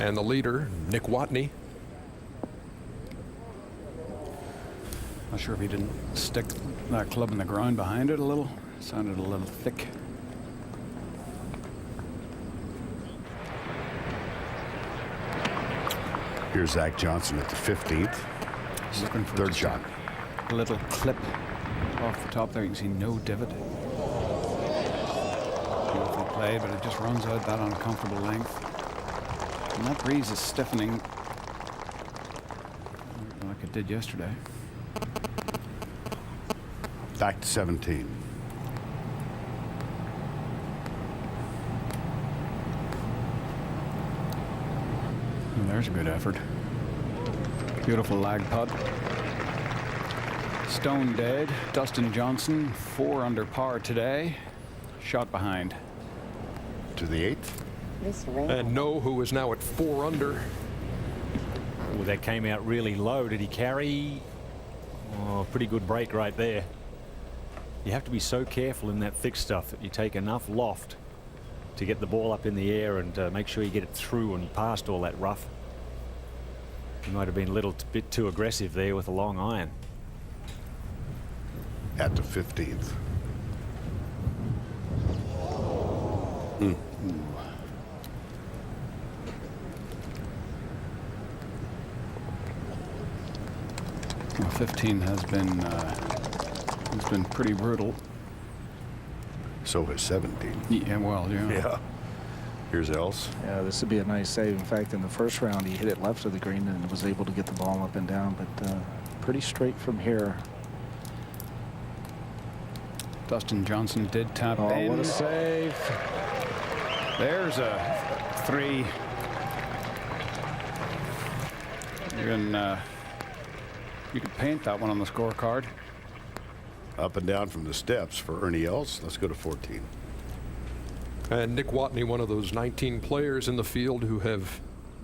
And the leader, Nick Watney. Not sure if he didn't stick that club in the ground behind it a little. Sounded a little thick. Here's Zach Johnson at the 15th. Looking for third shot. A little clip off the top there. You can see no divot. Beautifully played, but it just runs out that uncomfortable length. And that breeze is stiffening like it did yesterday. Back to 17. And there's a good effort. Beautiful lag putt. Stone dead. Dustin Johnson, 4 under par today. Shot behind. To the 8th. And No, who is now at 4 under. Oh, that came out really low. Did he carry? Oh, pretty good break right there. You have to be so careful in that thick stuff that you take enough loft to get the ball up in the air and make sure you get it through and past all that rough. He might have been a little bit too aggressive there with a long iron. At the 15th. Well, 15 has been pretty brutal. So has 17. Yeah, well, yeah. Yeah. Here's Els. Yeah, this would be a nice save. In fact, in the first round, he hit it left of the green and was able to get the ball up and down, but pretty straight from here. Dustin Johnson did tap in. Oh, what a save. There's a 3. You can paint that one on the scorecard. Up and down from the steps for Ernie Els. Let's go to 14. And Nick Watney, one of those 19 players in the field who have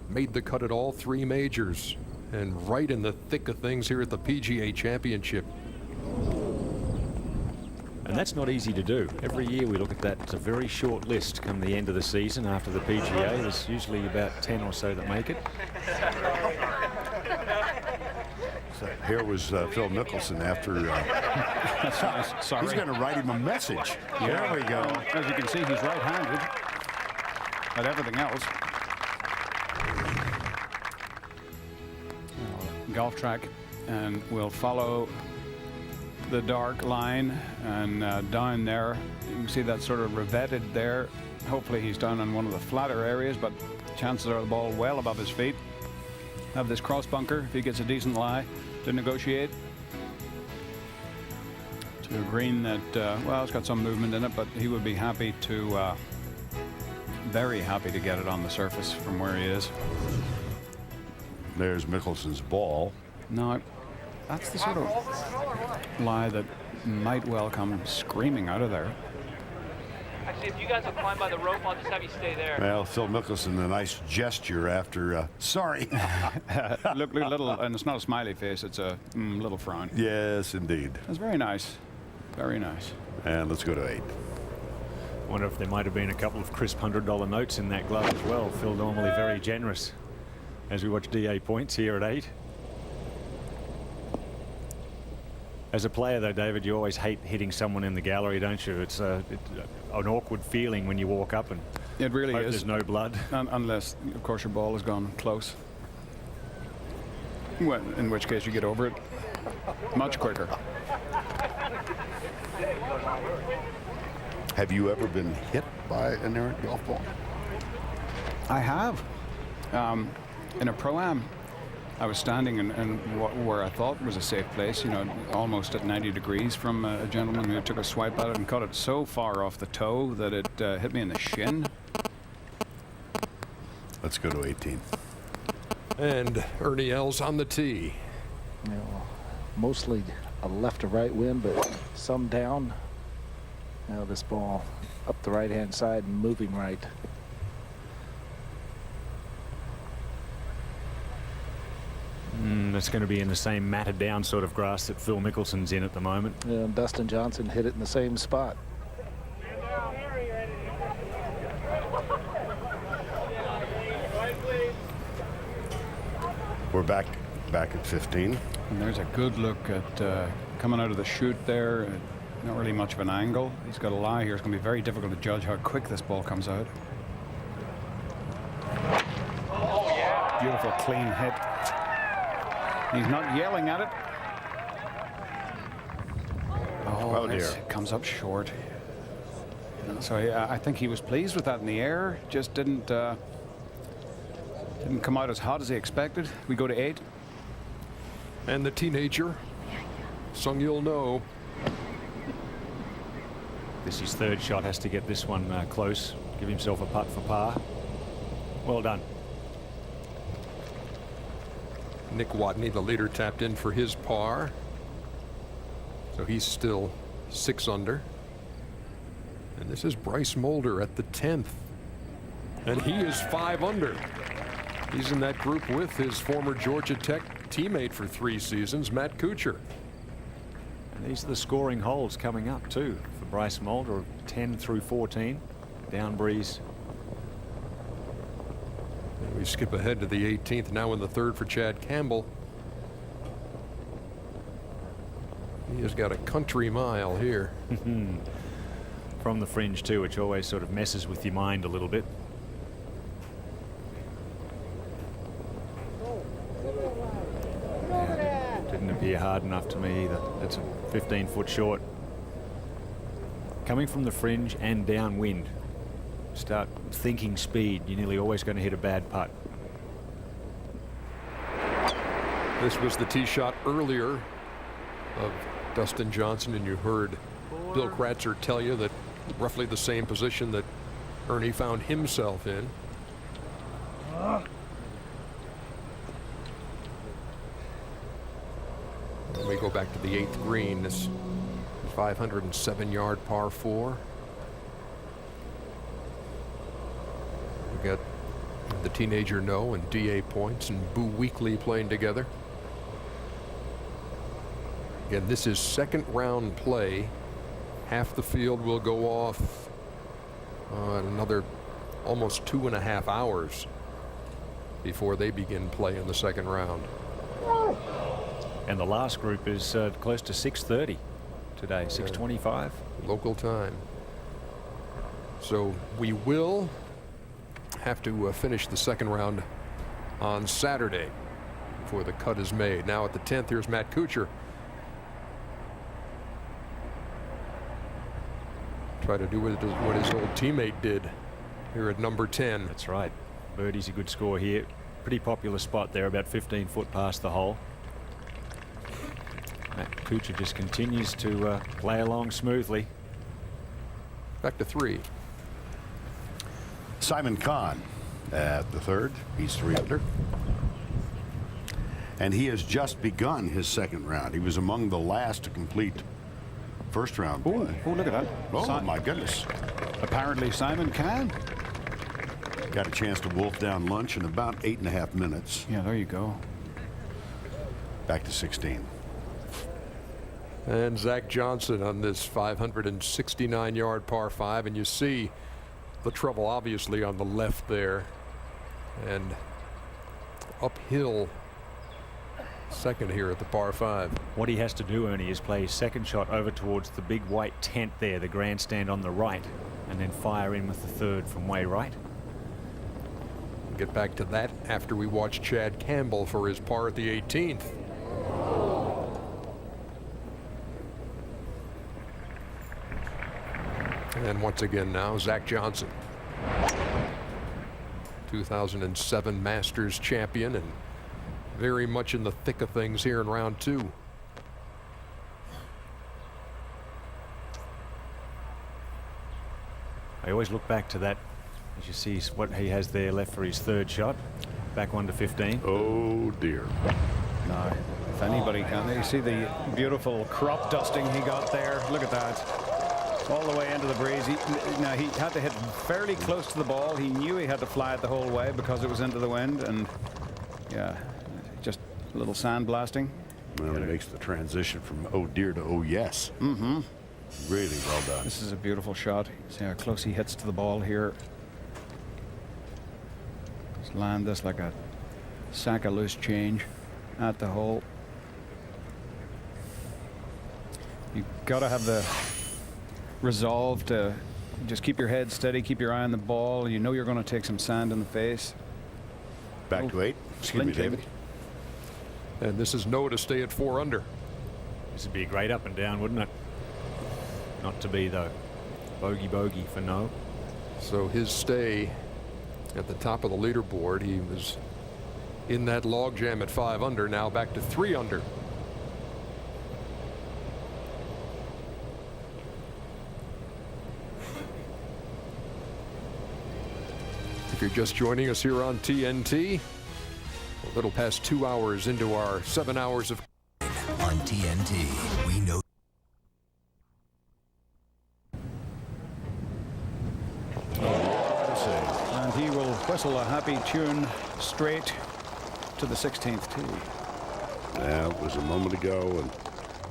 made the cut at all 3 majors, and right in the thick of things here at the PGA Championship. And that's not easy to do. Every year we look at that. It's a very short list come the end of the season after the PGA. There's usually about 10 or so that make it. So here was Phil Mickelson after. That's nice. Sorry. He's going to write him a message. Yeah. There we go. As you can see, he's right-handed at everything else. Golf track, and we'll follow the dark line, and down there you can see that sort of revetted there. Hopefully he's down on one of the flatter areas, but chances are the ball well above his feet. Have this cross bunker if he gets a decent lie to negotiate to a green that well, it's got some movement in it, but he would be happy to very happy to get it on the surface from where he is. There's Mickelson's ball. No, that's the sort of lie that might well come screaming out of there. Actually, if you guys will climb by the rope, I'll just have you stay there. Well, Phil Mickelson, a nice gesture after, sorry. Look a little, and it's not a smiley face, it's a little frown. Yes, indeed. That's very nice. Very nice. And let's go to 8. Wonder if there might have been a couple of crisp $100 notes in that glove as well. Phil normally very generous as we watch DA points here at 8. As a player, though, David, you always hate hitting someone in the gallery, don't you? It's an awkward feeling when you walk up and it really hope is. There's no blood. Unless, of course, your ball has gone close. Well, in which case you get over it much quicker. Have you ever been hit by an errant golf ball? I have. In a Pro-Am, I was standing in where I thought was a safe place, you know, almost at 90 degrees from a gentleman who took a swipe at it and caught it so far off the toe that it hit me in the shin. Let's go to 18. And Ernie Els on the tee. You know, mostly a left to right wind, but some down. Now this ball up the right-hand side and moving right. It's going to be in the same matted down sort of grass that Phil Mickelson's in at the moment. Yeah, and Dustin Johnson hit it in the same spot. We're back at 15. And there's a good look at coming out of the chute there. Not really much of an angle. He's got a lie here. It's going to be very difficult to judge how quick this ball comes out. Beautiful clean hit. He's not yelling at it. Oh, it comes up short. So I think he was pleased with that in the air. Just didn't come out as hot as he expected. We go to 8. And the teenager, Sung Yul No. This is third shot, has to get this one close, give himself a putt for par. Well done. Nick Watney, the leader, tapped in for his par. So he's still 6 under. And this is Bryce Mulder at the 10th. And he is 5 under. He's in that group with his former Georgia Tech teammate for 3 seasons, Matt Kuchar. And these are the scoring holes coming up too for Bryce Mulder, 10 through 14, down breeze. And we skip ahead to the 18th, now in the 3rd for Chad Campbell. He has got a country mile here. From the fringe too, which always sort of messes with your mind a little bit. Yeah, didn't appear hard enough to me either. That's a 15-foot short. Coming from the fringe and downwind, start thinking speed, you're nearly always going to hit a bad putt. This was the tee shot earlier of Dustin Johnson, and you heard Bill Kratzer tell you that roughly the same position that Ernie found himself in. And we go back to the 8th green, this 507-yard par 4. We got the teenager No and D.A. Points and Boo Weekley playing together. Again, this is second round play. Half the field will go off another almost 2.5 hours before they begin play in the second round. And the last group is close to 6:30 today, 6:25 local time. So we will have to finish the second round on Saturday before the cut is made. Now at the 10th, here's Matt Kuchar. Try to do what his old teammate did here at number 10. That's right. Birdie's a good score here. Pretty popular spot there, about 15 foot past the hole. Matt Kuchar just continues to play along smoothly. Back to 3. Simon Kahn at the 3rd. He's 3 under. And he has just begun his second round. He was among the last to complete first round play. Oh, look at that. Oh, my goodness. Apparently Simon can. Got a chance to wolf down lunch in about 8.5 minutes. Yeah, there you go. Back to 16. And Zach Johnson on this 569-yard par 5, and you see the trouble obviously on the left there, and uphill second here at the par 5. What he has to do, Ernie, is play his second shot over towards the big white tent there, the grandstand on the right, and then fire in with the third from way right. We'll get back to that after we watch Chad Campbell for his par at the 18th. And once again now, Zach Johnson, 2007 Masters champion, and very much in the thick of things here in round 2. I always look back to that, as you see what he has there left for his third shot. Back 1 to 15. Oh dear. No, if anybody can. You see the beautiful crop dusting he got there. Look at that. All the way into the breeze. He had to hit fairly close to the ball. He knew he had to fly it the whole way because it was into the wind, and yeah, just a little sand blasting. Well, it makes the transition from oh dear to oh yes. Mm-hmm. Really well done. This is a beautiful shot. See how close he hits to the ball here. Just land this like a sack of loose change at the hole. You've got to have the resolve to just keep your head steady, keep your eye on the ball. You know you're going to take some sand in the face. Back to 8. Excuse me, Flinching. David. And this is no to stay at 4 under. This would be a great up and down, wouldn't it? Not to be, though. Bogey for no. So his stay at the top of the leaderboard, he was in that logjam at 5 under, now back to 3 under. If you're just joining us here on TNT, a little past 2 hours into our 7 hours of On TNT, we know. And he will whistle a happy tune straight to the 16th tee. That was a moment ago, and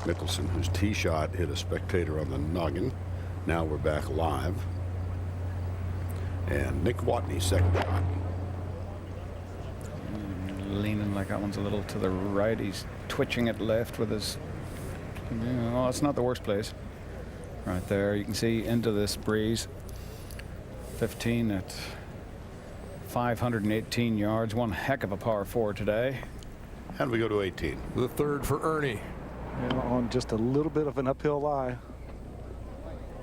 Mickelson, whose tee shot hit a spectator on the noggin. Now we're back live. And Nick Watney's second shot. Leaning like that one's a little to the right. He's twitching it left with his. Oh, it's not the worst place. Right there, you can see into this breeze. 15 at 518 yards. One heck of a par 4 today. How do we go to 18? the third for Ernie. Yeah, on just a little bit of an uphill lie.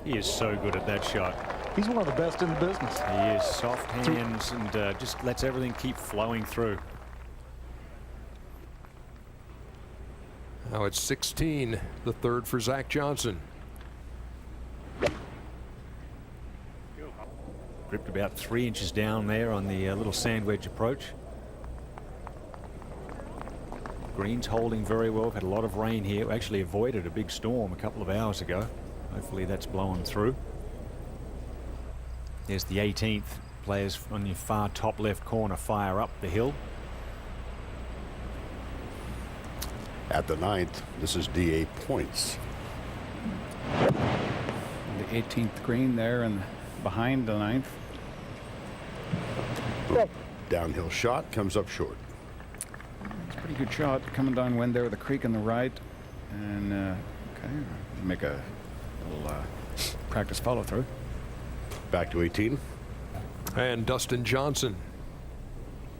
He is so good at that shot. He's one of the best in the business. He is soft hands and just lets everything keep flowing through. Now it's 16, the third for Zach Johnson. Gripped about 3 inches down there on the little sand wedge approach. Green's holding very well. We've had a lot of rain here. We actually avoided a big storm a couple of hours ago. Hopefully that's blowing through. There's the 18th. Players on your far top left corner fire up the hill. At the 9th, this is DA points. The 18th green there and behind the 9th. Downhill shot comes up short. It's a pretty good shot coming downwind there with the creek on the right. And okay, make a little practice follow through. Back to 18. And Dustin Johnson.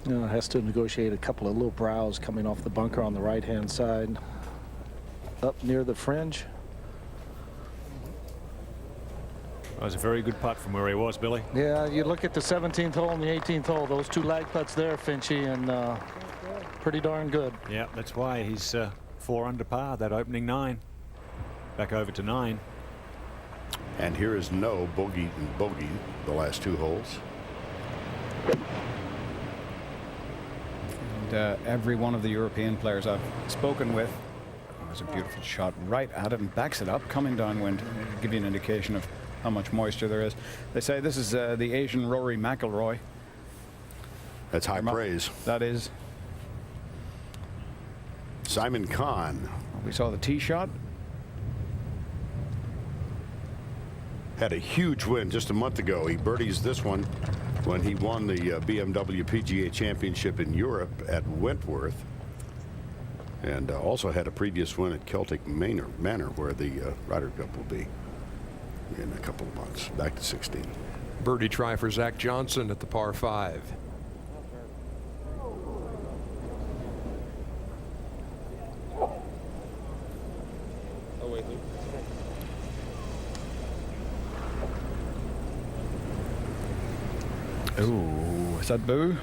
Has to negotiate a couple of little brows coming off the bunker on the right-hand side. Up near the fringe. That was a very good putt from where he was, Billy. Yeah, you look at the 17th hole and the 18th hole. Those two lag putts there, Finchy, and pretty darn good. Yeah, that's why he's 4 under par, that opening 9. Back over to 9. And here is no bogey and bogey the last 2 holes. And every one of the European players I've spoken with, it was a beautiful shot right at it and backs it up coming downwind. Give you an indication of how much moisture there is. They say this is the Asian Rory McIlroy. That's high praise. That is. Simon Kahn We saw the tee shot. had a huge win just a month ago. He birdies this one when he won the BMW PGA Championship in Europe at Wentworth, and also had a previous win at Celtic Manor where the Ryder Cup will be in a couple of months. Back to 16. Birdie try for Zach Johnson at the par 5. Oh, is that boo?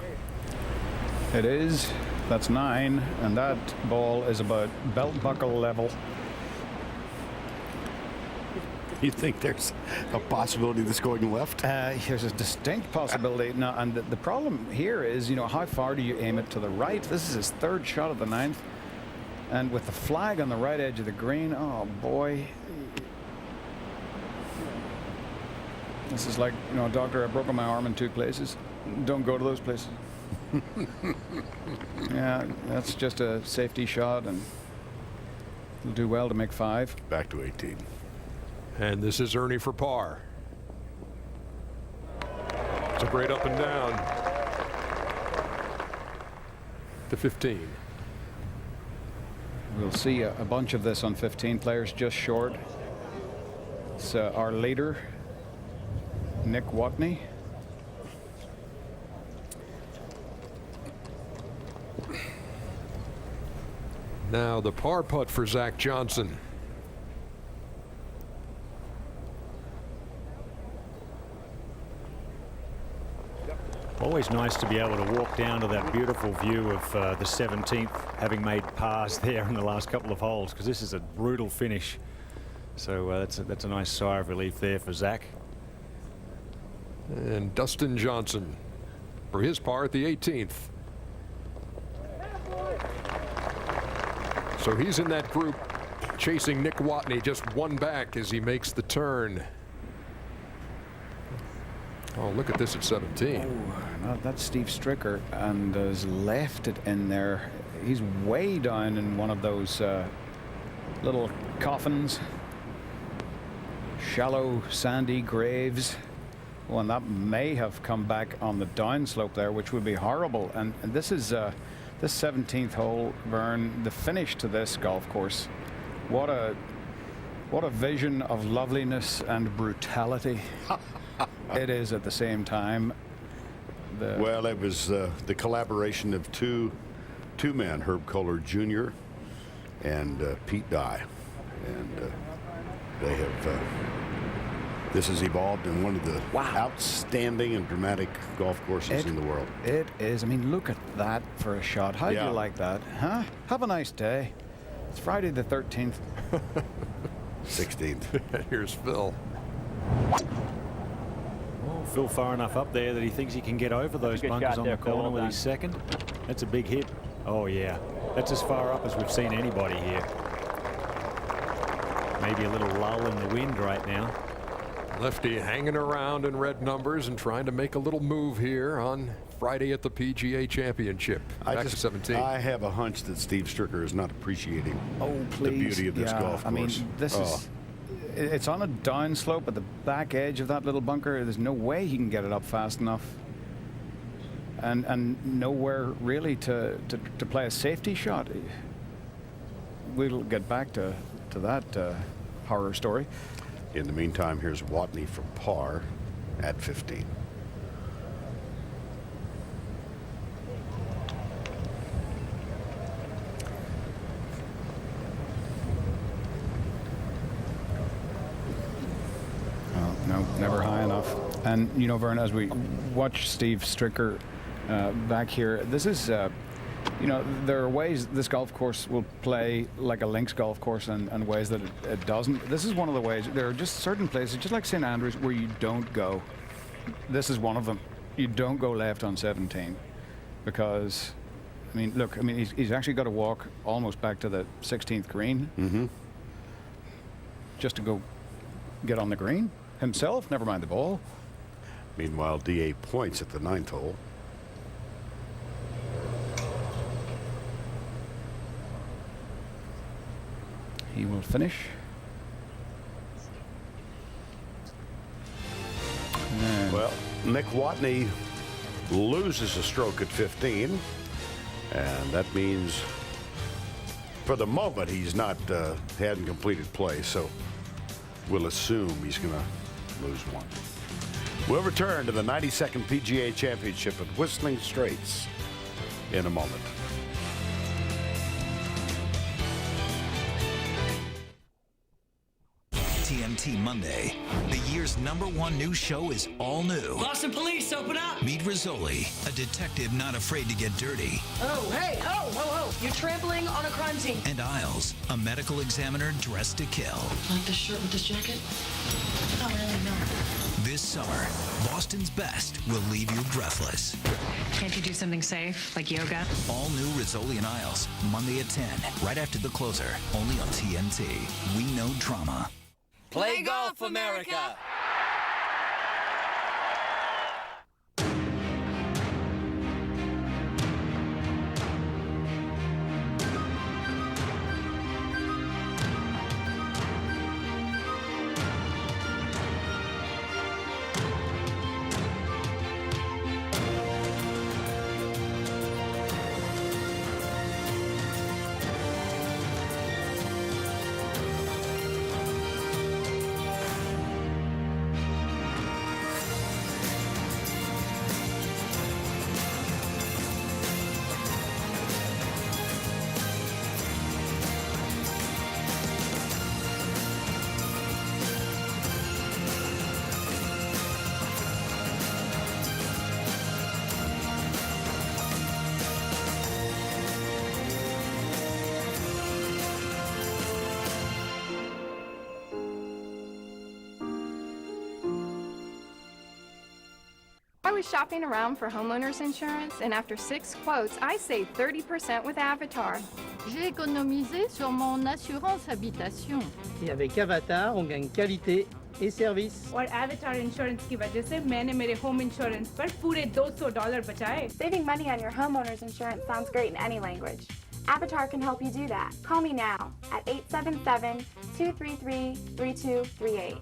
It is. That's 9, and that ball is about belt buckle level. You think there's a possibility this going left? There's a distinct possibility. Now, and the problem here is, you know, how far do you aim it to the right? This is his 3rd shot of the 9th, and with the flag on the right edge of the green, oh boy. This is like, you know, doctor, I've broken my arm in 2 places. Don't go to those places. Yeah, that's just a safety shot, and he'll do well to make 5. Back to 18. And this is Ernie for par. It's a great up and down. to 15. We'll see a bunch of this on 15 players, just short. It's our leader, Nick Watney. Now the par putt for Zach Johnson. Always nice to be able to walk down to that beautiful view of the 17th, having made pars there in the last couple of holes, because this is a brutal finish. So that's a nice sigh of relief there for Zach. And Dustin Johnson for his par at the 18th. So he's in that group chasing Nick Watney, just one back as he makes the turn. Oh, look at this at 17. Oh, that's Steve Stricker, and has left it in there. He's way down in one of those little coffins, shallow sandy graves. Well, and that may have come back on the downslope there, which would be horrible. And this is this 17th hole, Vern, the finish to this golf course. What a vision of loveliness and brutality. It is at the same time. Well, it was the collaboration of two men, Herb Kohler Jr. and Pete Dye, and they have. This has evolved in one of the outstanding and dramatic golf courses in the world. It is. I mean, look at that for a shot. How do you like that, huh? Have a nice day. It's Friday the 13th. 16th. Here's Phil. Well, Phil far enough up there that he thinks he can get over those bunkers on the corner with his second. That's a big hit. Oh, yeah. That's as far up as we've seen anybody here. Maybe a little lull in the wind right now. Lefty hanging around in red numbers and trying to make a little move here on Friday at the PGA Championship. Back to 17. I have a hunch that Steve Stricker is not appreciating the beauty of this golf course. I mean, this is. It's on a downslope at the back edge of that little bunker. There's no way he can get it up fast enough, and nowhere really to play a safety shot. We'll get back to that horror story. In the meantime, here's Watney for par at 15. No, never high enough. And, you know, Vern, as we watch Steve Stricker back here, this is, you know, there are ways this golf course will play like a links golf course and ways that it doesn't. This is one of the ways. There are just certain places, just like St. Andrews, where you don't go. This is one of them. You don't go left on 17 because, I mean, look, I mean, he's actually got to walk almost back to the 16th green just to go get on the green himself, never mind the ball. Meanwhile, DA points at the 9th hole. He will finish. Well, Nick Watney loses a stroke at 15, and that means for the moment he's not hadn't completed play, so we'll assume he's going to lose one. We'll return to the 92nd PGA Championship at Whistling Straits in a moment. TNT Monday. The year's #1 news show is all new. Boston Police, open up! Meet Rizzoli, a detective not afraid to get dirty. Oh, hey, oh, you're trampling on a crime scene. And Isles, a medical examiner dressed to kill. Like this shirt with this jacket? Oh, really, no. This summer, Boston's best will leave you breathless. Can't you do something safe, like yoga? All new Rizzoli and Isles, Monday at 10, right after the closer, only on TNT. We know drama. Play golf, America! was shopping around for homeowners insurance, and after 6 quotes, I saved 30% with Avatar. J'ai économisé sur mon assurance habitation. Et avec Avatar, on gagne qualité et service. और Avatar Insurance की वजह से मैंने मेरे home insurance पर पूरे $200 बचाए. Saving money on your homeowner's insurance sounds great in any language. Avatar can help you do that. Call me now at 877-233-3238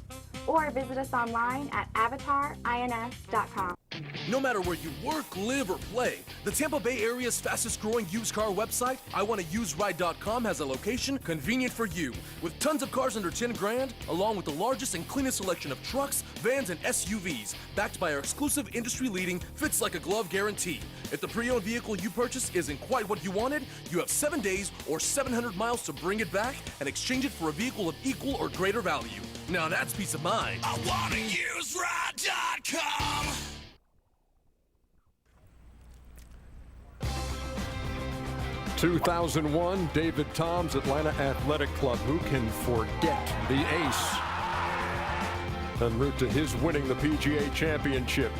or visit us online at avatarins.com. No matter where you work, live, or play, the Tampa Bay area's fastest growing used car website, iwantauseride.com, has a location convenient for you. With tons of cars under 10 grand, along with the largest and cleanest selection of trucks, vans, and SUVs, backed by our exclusive industry-leading fits like a glove guarantee. If the pre-owned vehicle you purchase isn't quite what you wanted, you have 7 days or 700 miles to bring it back and exchange it for a vehicle of equal or greater value. Now that's peace of mind. iwantauseride.com. 2001, David Tom's Atlanta Athletic Club. Who can forget the ace en route to his winning the PGA Championship?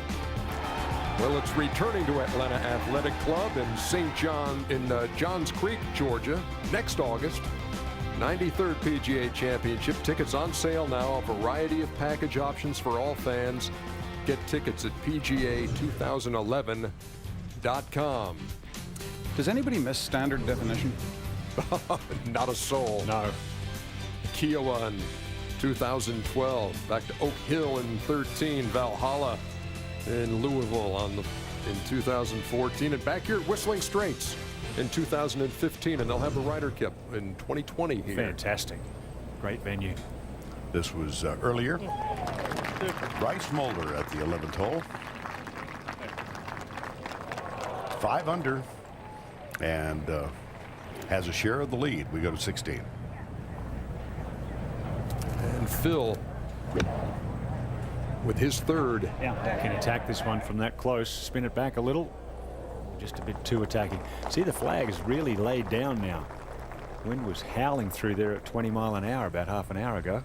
Well, it's returning to Atlanta Athletic Club in St. John in Johns Creek, Georgia, next August. 93rd PGA Championship. Tickets on sale now. A variety of package options for all fans. Get tickets at PGA2011.com. Does anybody miss standard definition? Not a soul. No. Kiowa in 2012. Back to Oak Hill in 13. Valhalla in Louisville in 2014. And back here at Whistling Straits in 2015. And they'll have the Ryder Cup in 2020 here. Fantastic. Great venue. This was earlier. Bryce Mulder at the 11th hole. 5 under. And has a share of the lead. We go to 16. And Phil with his third. Yeah, can attack this one from that close. Spin it back a little. Just a bit too attacking. See, the flag is really laid down now. Wind was howling through there at 20 miles an hour about half an hour ago.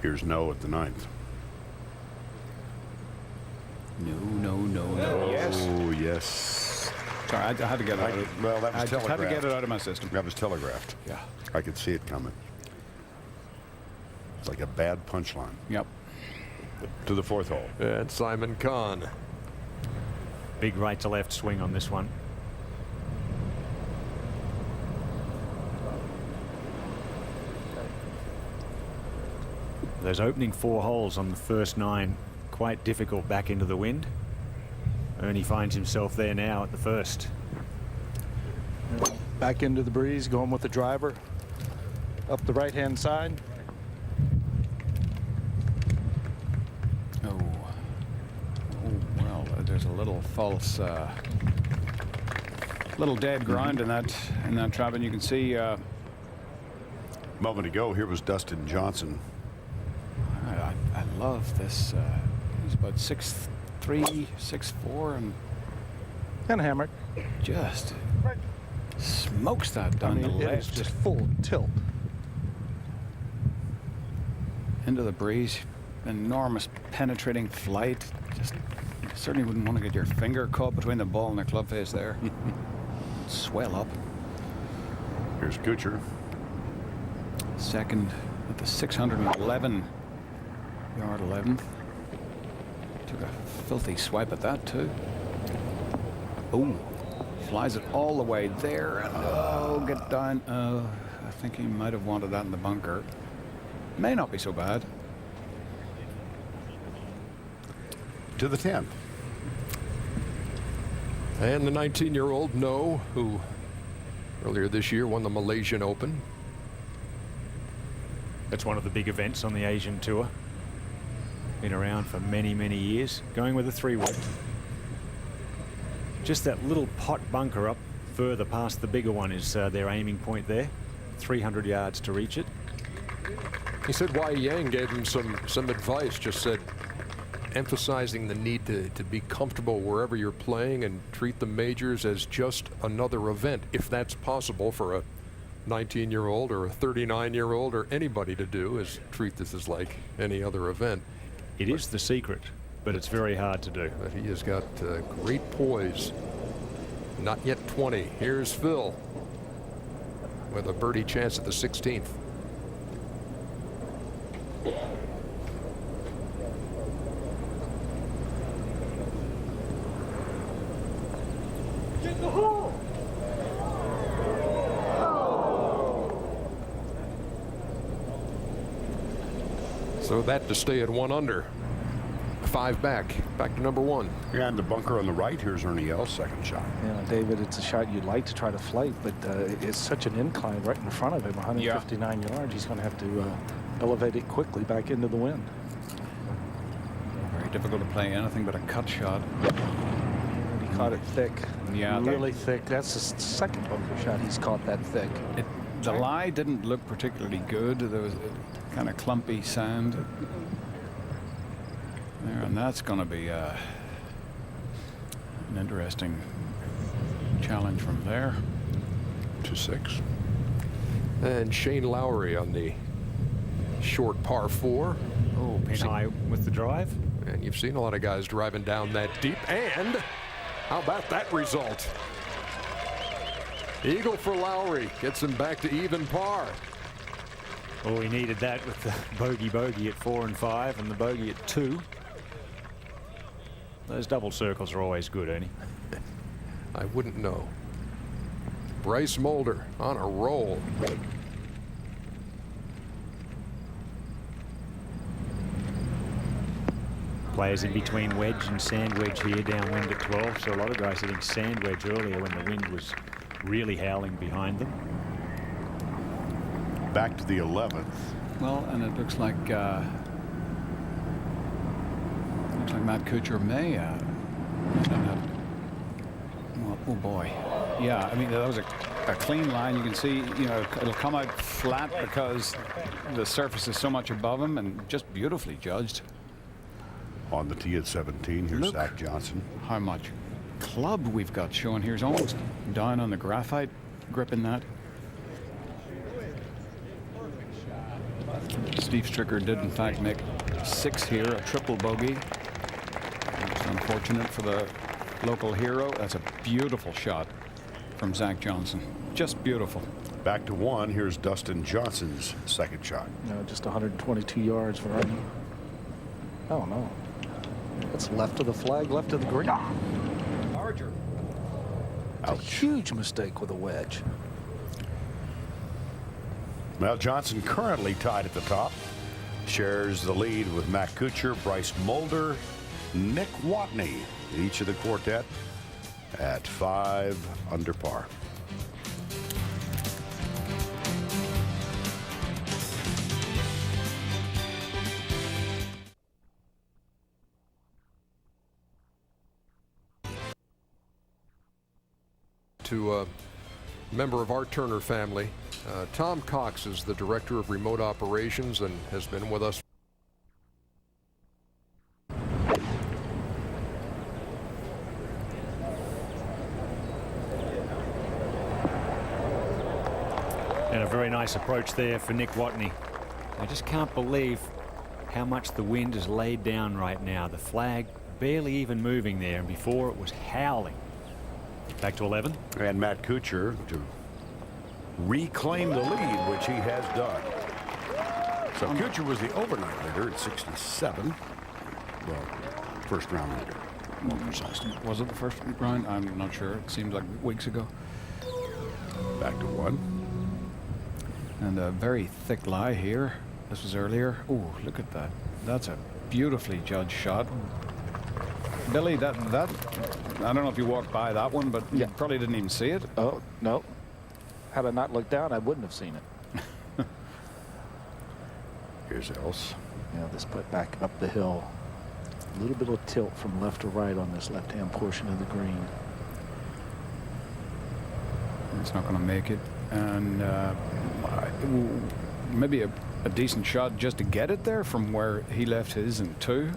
Here's no at the 9th. No. Yes. Oh, yes. Sorry, I had to get it out. Well, that was I telegraphed. had to get it out of my system. That was telegraphed. Yeah. I could see it coming. It's like a bad punchline. Yep. To the 4th hole. And Simon Kahn. Big right to left swing on this one. Those opening 4 holes on the first 9, quite difficult back into the wind. Ernie finds himself there now at the first. Back into the breeze, going with the driver up the right-hand side. Oh, well, there's a little false, little dead ground in that trap, and you can see. A moment ago, here was Dustin Johnson. I love this. He's about 6'3", 6'4", And hammered. just smokes that down the It is left just full tilt. into the breeze. Enormous penetrating flight. Just certainly wouldn't want to get your finger caught between the ball and the club face there. Swell up. Here's Kuchar. Second at the 611 yard 11th. Took a filthy swipe at that too. Boom. Flies it all the way there. And oh, get down. Oh, I think he might have wanted that in the bunker. May not be so bad. To the 10th. And the 19-year-old No, who earlier this year won the Malaysian Open. That's one of the big events on the Asian Tour. Been around for many, many years. Going with a 3-wood. Just that little pot bunker up further past the bigger one is their aiming point there. 300 yards to reach it. He said Wai Yang gave him some advice, just said emphasizing the need to be comfortable wherever you're playing and treat the majors as just another event, if that's possible for a 19-year-old or a 39-year-old or anybody to do, is treat this as like any other event. It is the secret, but it's very hard to do. But he has got great poise. Not yet 20. Here's Phil with a birdie chance at the 16th. Get the hole! So that to stay at 1 under. 5 back to number 1. Yeah, and the bunker on the right. Here's Ernie Els' second shot. Yeah, David, it's a shot you'd like to try to flight, but it's such an incline right in front of him, 159 yards. He's going to have to elevate it quickly back into the wind. Very difficult to play anything but a cut shot. He caught it thick. Yeah, really thick. That's the second bunker shot he's caught that thick. The lie didn't look particularly good. There was a kind of clumpy sand there, and that's going to be an interesting challenge from there. 2-6. And Shane Lowry on the short par 4. Oh, pin high with the drive. And you've seen a lot of guys driving down that deep. And how about that result? Eagle for Lowry gets him back to even par. Oh, he needed that with the bogey at 4 and 5 and the bogey at 2. Those double circles are always good, Ernie. I wouldn't know. Bryce Mulder on a roll. Players in between wedge and sand wedge here downwind at 12. So a lot of guys hitting sand wedge earlier when the wind was really howling behind them. Back to the 11th. Well, and it looks like Matt Kuchar may. Well, oh boy, yeah. I mean, that was a clean line. You can see, you know, it'll come out flat because the surface is so much above him, and just beautifully judged. On the tee at 17, here's Zach Johnson. How much club we've got showing here. He's almost down on the graphite, gripping that. Steve Stricker did, in fact, make 6 here, a triple bogey. It's unfortunate for the local hero. That's a beautiful shot from Zach Johnson. Just beautiful. Back to 1. Here's Dustin Johnson's second shot. No, just 122 yards for him. Oh, no. It's left of the flag, left of the green. Larger. A huge mistake with a wedge. Well, Johnson currently tied at the top. Shares the lead with Matt Kuchar, Bryce Mulder, Nick Watney, each of the quartet at 5 under par. To a member of our Turner family, Tom Cox is the director of remote operations and has been with us. And a very nice approach there for Nick Watney. I just can't believe how much the wind has laid down right now. The flag barely even moving there, and before it was howling. Back to 11. And Matt Kuchar to reclaim the lead, which he has done. So Kuchar was the overnight leader at 67. Well, first round leader, more precisely. Was it the first round? I'm not sure. It seems like weeks ago. Back to 1. And a very thick lie here. This was earlier. Oh, look at that. That's a beautifully judged shot. Billy, that I don't know if you walked by that one, but you probably didn't even see it. Oh, no. Had I not looked down, I wouldn't have seen it. Here's Els. Yeah, this put back up the hill. A little bit of tilt from left to right on this left-hand portion of the green. It's not going to make it. And maybe a decent shot just to get it there from where he left his in 2.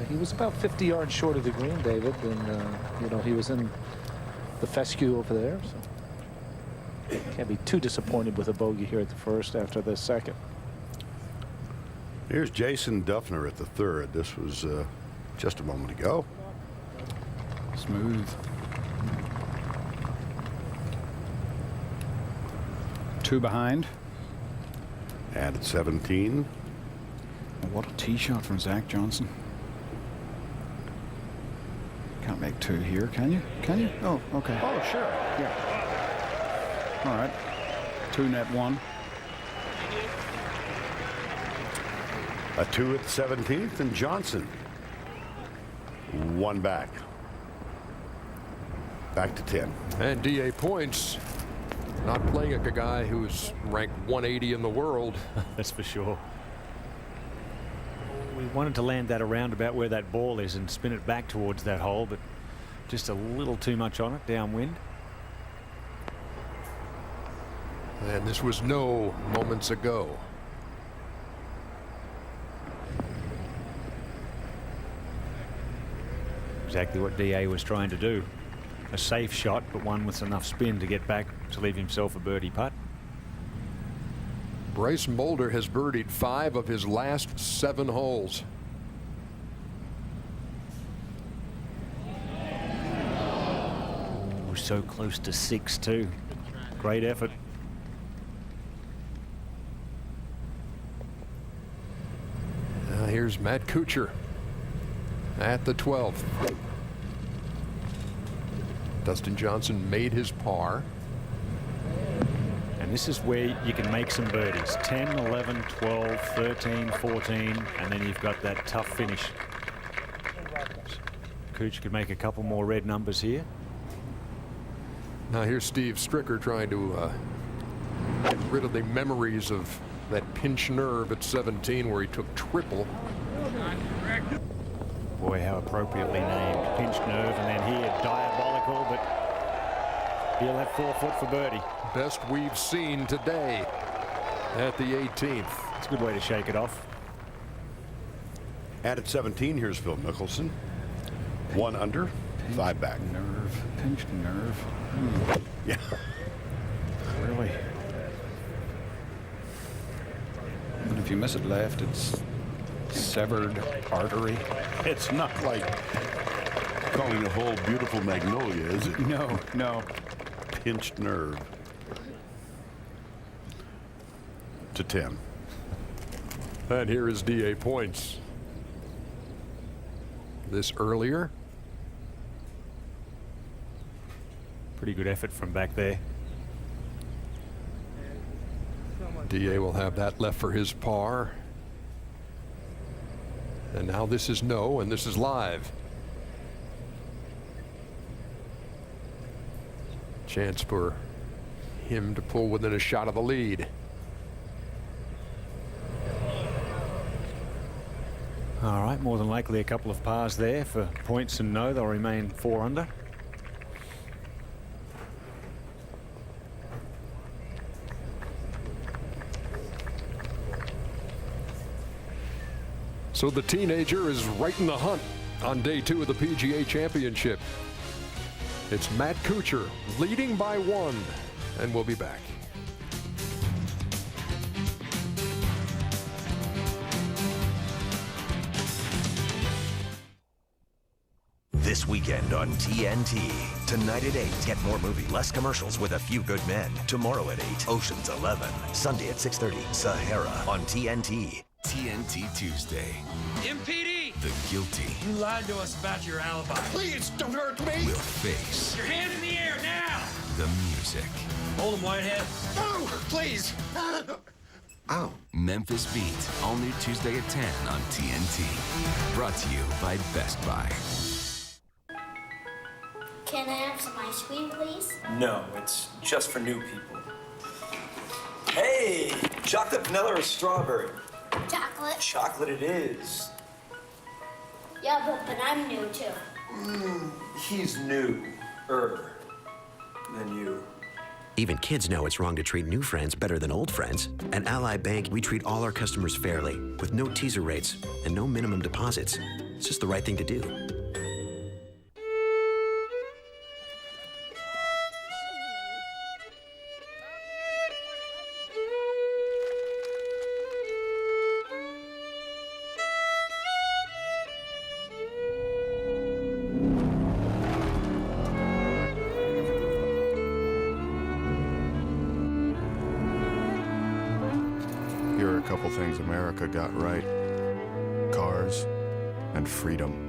He was about 50 yards short of the green, David, and you know, he was in the fescue over there, so can't be too disappointed with a bogey here at the first after the second. Here's Jason Duffner at the third. This was just a moment ago. Smooth. 2 behind. And at 17. What a tee shot from Zach Johnson. Can't make 2 here, can you? Can you? Oh, okay. Oh, sure. Yeah. All right. 2 net 1. A 2 at the 17th, and Johnson 1 back. Back to 10. And DA points. Not playing a guy who's ranked 180 in the world. That's for sure. We wanted to land that around about where that ball is and spin it back towards that hole, but just a little too much on it, downwind. And this was no moments ago. Exactly what DA was trying to do. A safe shot, but one with enough spin to get back to leave himself a birdie putt. Bryce Mulder has birdied 5 of his last 7 holes. Ooh, so close to 6 too. Great effort. Here's Matt Kuchar at the 12th. Dustin Johnson made his par. And this is where you can make some birdies. 10, 11, 12, 13, 14, and then you've got that tough finish. Cooch could make a couple more red numbers here. Now here's Steve Stricker trying to get rid of the memories of that pinch nerve at 17 where he took triple. Boy, how appropriately named. Pinched nerve, and then here, diabolical, but he'll have 4 foot for birdie. Best we've seen today at the 18th. It's a good way to shake it off. And at 17, here's Phil Mickelson. 1 under, 5 back. Nerve, pinched nerve. Yeah. Really? And if you miss it left, it's severed artery. It's not like calling a hole beautiful magnolia, is it? No, no. Pinched nerve. To 10. And here is DA points. This earlier. Pretty good effort from back there. DA will have that left for his par. And now this is no, and this is live. Chance for him to pull within a shot of the lead. All right, more than likely a couple of pars there for points and no. They'll remain 4 under. So the teenager is right in the hunt on day 2 of the PGA Championship. It's Matt Kuchar leading by 1, and we'll be back. This weekend on TNT. Tonight at 8, get more movie, less commercials with A Few Good Men. Tomorrow at 8, Ocean's 11. Sunday at 6:30, Sahara on TNT. TNT Tuesday. MPD! The guilty You lied to us about your alibi. Please don't hurt me! Will face Your hand in the air now! the music. Hold him, Whitehead. No, please! Oh. Memphis Beat, all new Tuesday at 10 on TNT. Brought to you by Best Buy. Can I have some ice cream, please? No, it's just for new people. Hey, chocolate, vanilla, or strawberry? Chocolate. Chocolate it is. Yeah, but I'm new too. He's new-er than you. Even kids know it's wrong to treat new friends better than old friends. At Ally Bank, we treat all our customers fairly, with no teaser rates and no minimum deposits. It's just the right thing to do. America got right. Cars and freedom.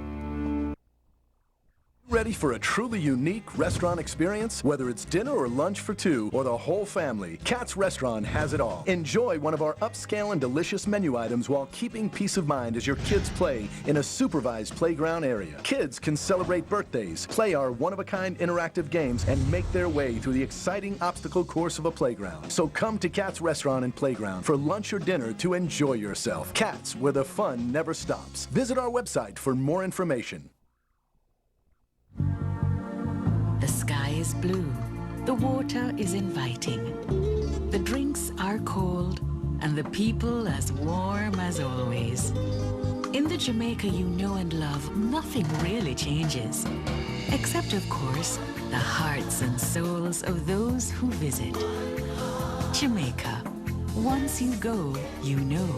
Ready for a truly unique restaurant experience? Whether it's dinner or lunch for two or the whole family, Katz Restaurant has it all. Enjoy one of our upscale and delicious menu items while keeping peace of mind as your kids play in a supervised playground area. Kids can celebrate birthdays, play our one-of-a-kind interactive games, and make their way through the exciting obstacle course of a playground. So come to Katz Restaurant and Playground for lunch or dinner to enjoy yourself. Katz, where the fun never stops. Visit our website for more information. The sky is blue, the water is inviting, the drinks are cold, and the people as warm as always. In the Jamaica you know and love, nothing really changes, except of course, the hearts and souls of those who visit. Jamaica, once you go, you know.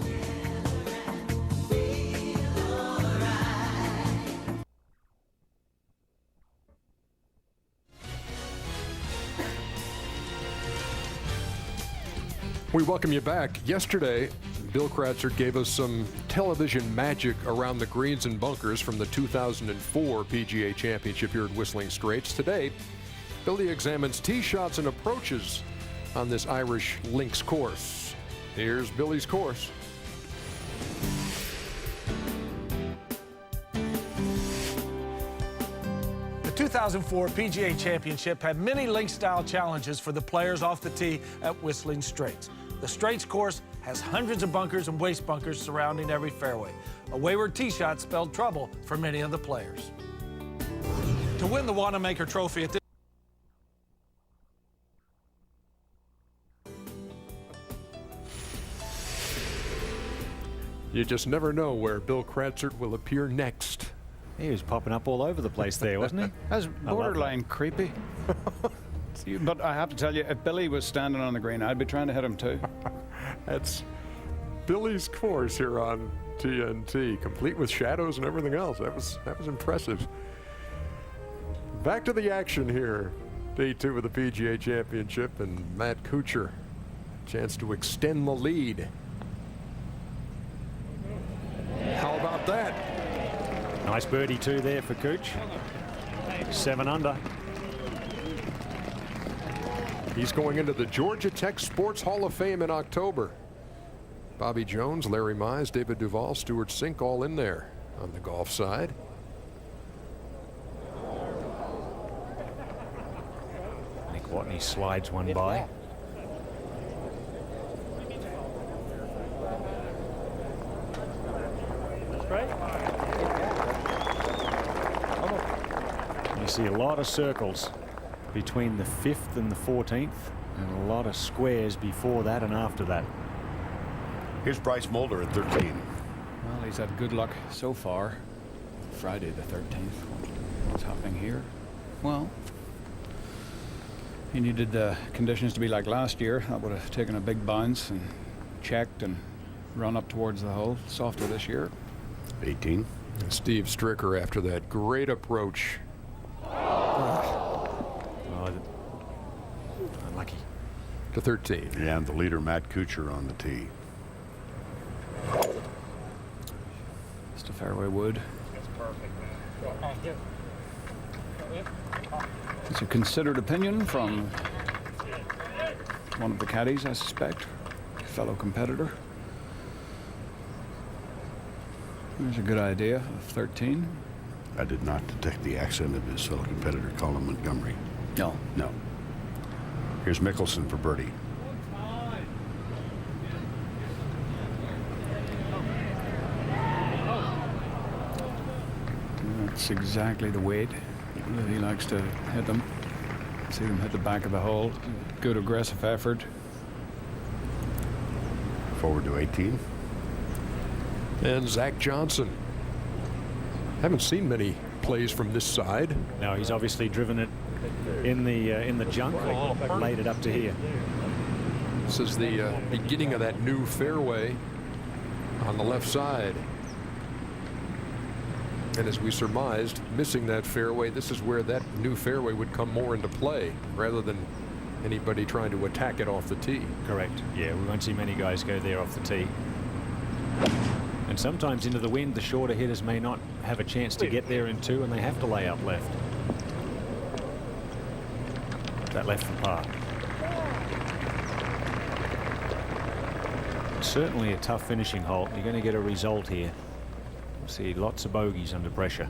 We welcome you back. Yesterday, Bill Kratzer gave us some television magic around the greens and bunkers from the 2004 PGA Championship here at Whistling Straits. Today, Billy examines tee shots and approaches on this Irish links course. Here's Billy's course. The 2004 PGA Championship had many link-style challenges for the players off the tee at Whistling Straits. The Straits course has hundreds of bunkers and waste bunkers surrounding every fairway. A wayward tee shot spelled trouble for many of the players. To win the Wanamaker Trophy at this You just never know where Bill Kratzer will appear next. He was popping up all over the place there, wasn't he? That's borderline creepy. But I have to tell you, if Billy was standing on the green, I'd be trying to hit him too. That's Billy's course here on TNT, complete with shadows and everything else. That was impressive. Back to the action here. Day 2 of the PGA Championship, and Matt Kuchar, chance to extend the lead. How about that? Nice birdie too there for Cooch. 7 under. He's going into the Georgia Tech Sports Hall of Fame in October. Bobby Jones, Larry Mize, David Duval, Stuart Sink all in there on the golf side. Nick Watney slides one by. You see a lot of circles between the 5th and the 14th, and a lot of squares before that and after that. Here's Bryce Mulder at 13. Well, he's had good luck so far. Friday the 13th. What's happening here? Well, he needed the conditions to be like last year. That would have taken a big bounce and checked and run up towards the hole. Softer this year. 18. And Steve Stricker after that great approach. Unlucky. To 13. And the leader, Matt Kuchar, on the tee. Just a fairway wood. That's perfect, man. It's a considered opinion from one of the caddies, I suspect, a fellow competitor. There's a good idea of 13. I did not detect the accent of his fellow competitor, Colin Montgomery. No. No. Here's Mickelson for birdie. That's exactly the weight that he likes to hit them. See them hit the back of the hole. Good aggressive effort. Forward to 18. And Zach Johnson. Haven't seen many plays from this side. No, he's obviously driven it in the junk, laid it up to here. This is the beginning of that new fairway on the left side. And as we surmised, missing that fairway, this is where that new fairway would come more into play rather than anybody trying to attack it off the tee. Correct. Yeah, we won't see many guys go there off the tee. And sometimes into the wind, the shorter hitters may not have a chance to get there in 2, and they have to lay up left. That left for par. Certainly a tough finishing hole. You're going to get a result here. See lots of bogeys under pressure.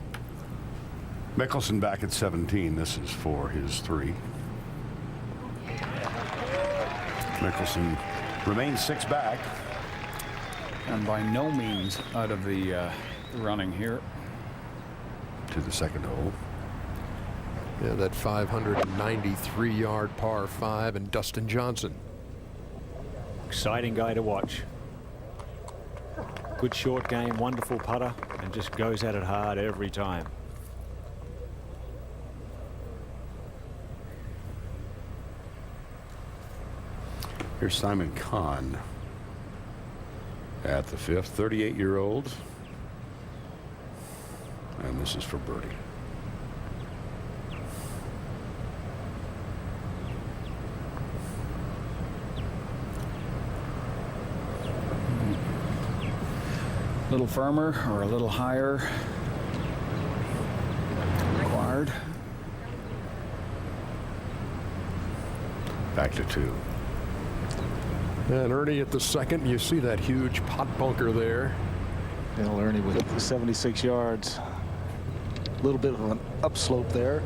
Mickelson back at 17. This is for his 3. Mickelson remains 6 back. And by no means out of the running here. To the second hole. Yeah, that 593-yard par 5 and Dustin Johnson. Exciting guy to watch. Good short game, wonderful putter, and just goes at it hard every time. Here's Simon Kahn at the 5th, 38-year-old. And this is for birdie. A little firmer or a little higher required. Back to 2. And Ernie at the second. You see that huge pot bunker there. Bill Ernie with 76 yards. A little bit of an upslope there.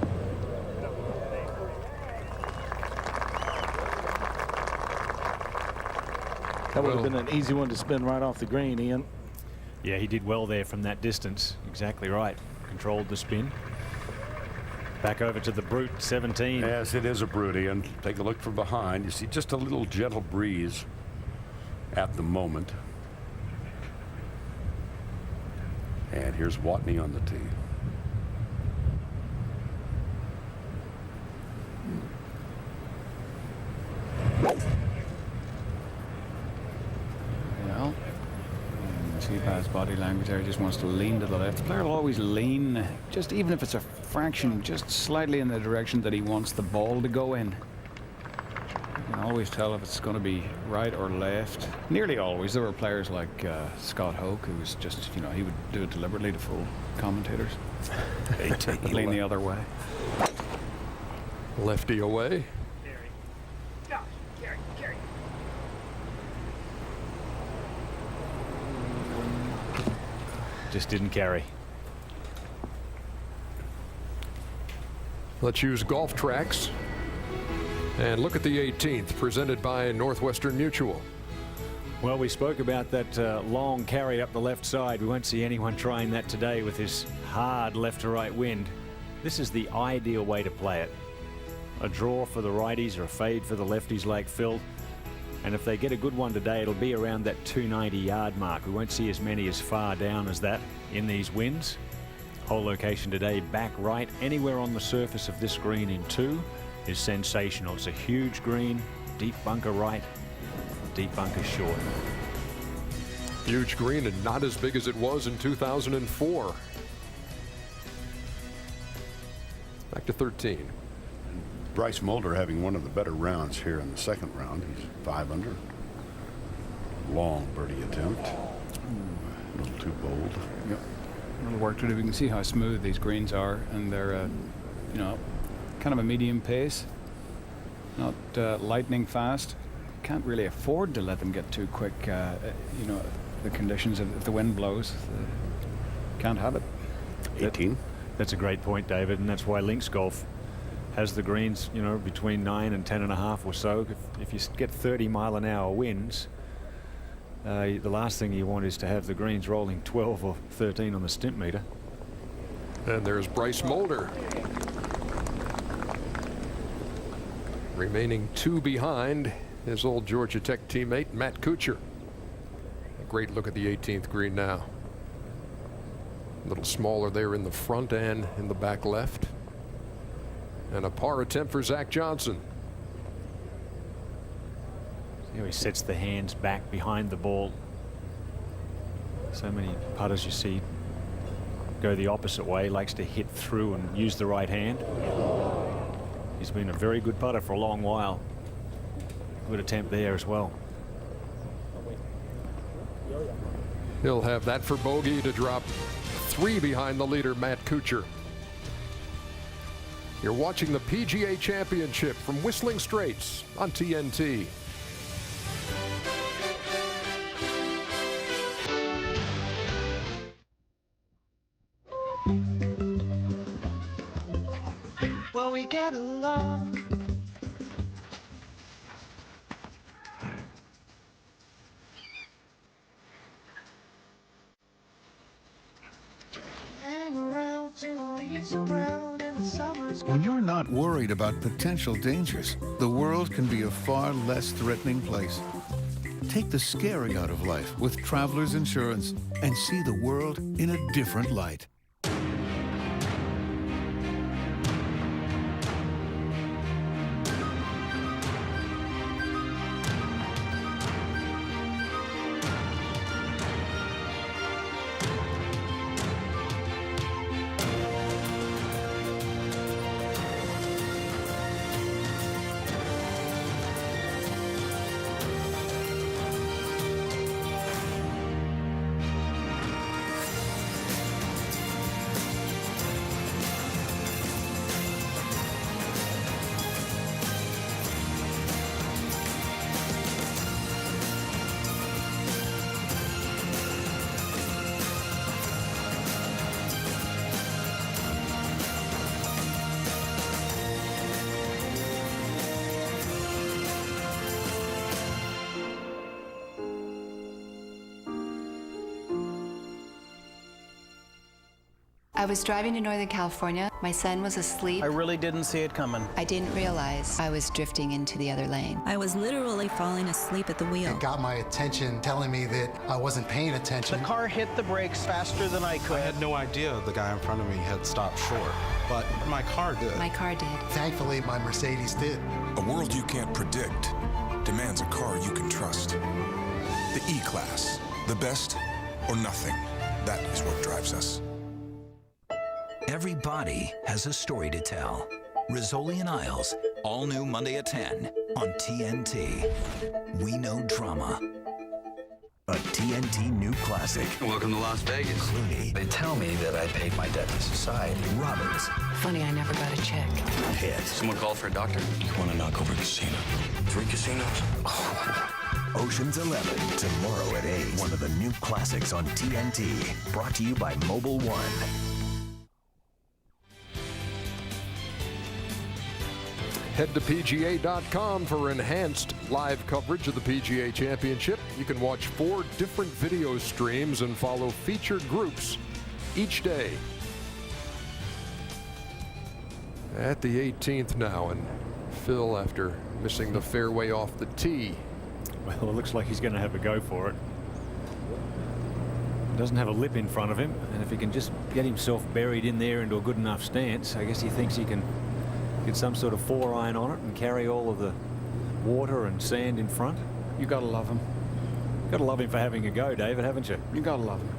That would have been an easy one to spin right off the green, Ian. Yeah, he did well there from that distance. Exactly right. Controlled the spin. Back over to the brute, 17. Yes, it is a brute, Ian. Take a look from behind. You see just a little gentle breeze at the moment. And here's Watney on the tee. Well, see by his body language there, he just wants to lean to the left. The player will always lean, just even if it's a fraction, just slightly in the direction that he wants the ball to go in. You can always tell if it's going to be right or left. Nearly always. There were players like Scott Hoke, who was just, you know, he would do it deliberately to fool commentators. Lean the other way. Lefty away. Just didn't carry. Let's use golf tracks and look at the 18th, presented by Northwestern Mutual. Well, we spoke about that long carry up the left side. We won't see anyone trying that today with this hard left to right wind. This is the ideal way to play it. A draw for the righties or a fade for the lefties like Phil. And if they get a good one today, it'll be around that 290-yard mark. We won't see as many as far down as that in these winds. Hole location today, back right. Anywhere on the surface of this green in 2 is sensational. It's a huge green, deep bunker right, deep bunker short. Huge green and not as big as it was in 2004. Back to 13. Bryce Mulder having one of the better rounds here in the second round. He's 5 under. Long birdie attempt. A little too bold. Yep. A little work to do. We can see how smooth these greens are, and they're, you know, kind of a medium pace, not lightning fast. Can't really afford to let them get too quick. You know, the conditions, if the wind blows, can't have it. 18. That's a great point, David, and that's why links golf has the greens, you know, between 9 and 10.5 or so. If you get 30-mile-an-hour winds, the last thing you want is to have the greens rolling 12 or 13 on the stimp meter. And there's Bryce Mulder. Remaining 2 behind his old Georgia Tech teammate, Matt Kuchar. A great look at the 18th green now. A little smaller there in the front and in the back left. And a par attempt for Zach Johnson. You know, he sets the hands back behind the ball. So many putters you see go the opposite way, likes to hit through and use the right hand. He's been a very good putter for a long while. Good attempt there as well. He'll have that for bogey to drop 3 behind the leader, Matt Kuchar. You're watching the PGA Championship from Whistling Straits on TNT. Well, we get along. When you're not worried about potential dangers, the world can be a far less threatening place. Take the scary out of life with Travelers Insurance and see the world in a different light. I was driving to Northern California. My son was asleep. I really didn't see it coming. I didn't realize I was drifting into the other lane. I was literally falling asleep at the wheel. It got my attention, telling me that I wasn't paying attention. The car hit the brakes faster than I could. I had no idea the guy in front of me had stopped short, but my car did. My car did. Thankfully, my Mercedes did. A world you can't predict demands a car you can trust. The E-Class, the best or nothing. That is what drives us. Every body has a story to tell. Rizzoli and Isles, all new Monday at 10 on TNT. We know drama. A TNT new classic. Welcome to Las Vegas. Clooney. They tell me that I paid my debt to society. Robbins. Funny, I never got a check. Pitt. Someone called for a doctor. You want to knock over a casino? 3 casinos? Oh. Ocean's 11, tomorrow at 8. One of the new classics on TNT. Brought to you by Mobile One. Head to PGA.com for enhanced live coverage of the PGA Championship. You can watch 4 different video streams and follow featured groups each day. At the 18th now, and Phil, after missing the fairway off the tee. Well, it looks like he's going to have a go for it. He doesn't have a lip in front of him, and if he can just get himself buried in there into a good enough stance, I guess he thinks he can get some sort of 4-iron on it and carry all of the water and sand in front. You gotta love him. Gotta love him for having a go, David, haven't you? You gotta love him.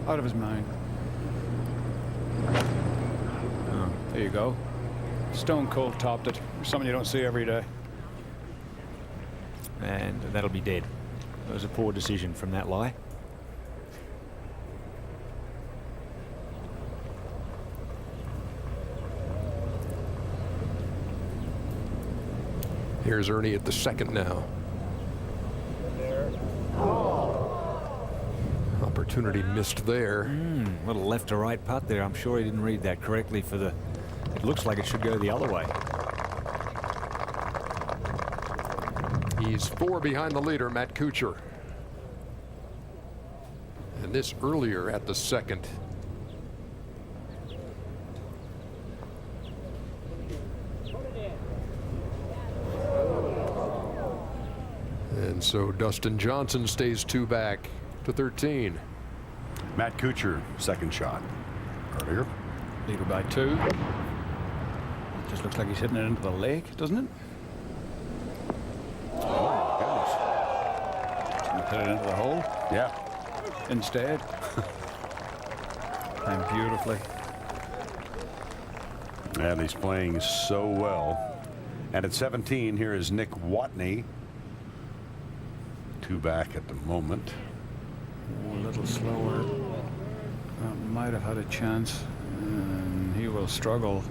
Out of his mind. Oh, there you go. Stone cold topped it. Something you don't see every day. And that'll be dead. That was a poor decision from that lie. Here's Ernie at the second now. Opportunity missed there. Little left to right putt there. I'm sure he didn't read that correctly for the... It looks like it should go the other way. He's 4 behind the leader, Matt Kuchar. And this earlier at the second. And so Dustin Johnson stays 2 back to 13. Matt Kuchar, second shot. Earlier. Leader by 2. Just looks like he's hitting it into the lake, doesn't it? Oh, goodness. Hit it into the hole? Yeah. Instead. And beautifully. And he's playing so well. And at 17, here is Nick Watney. 2 back at the moment. A little slower. Might have had a chance, and he will struggle.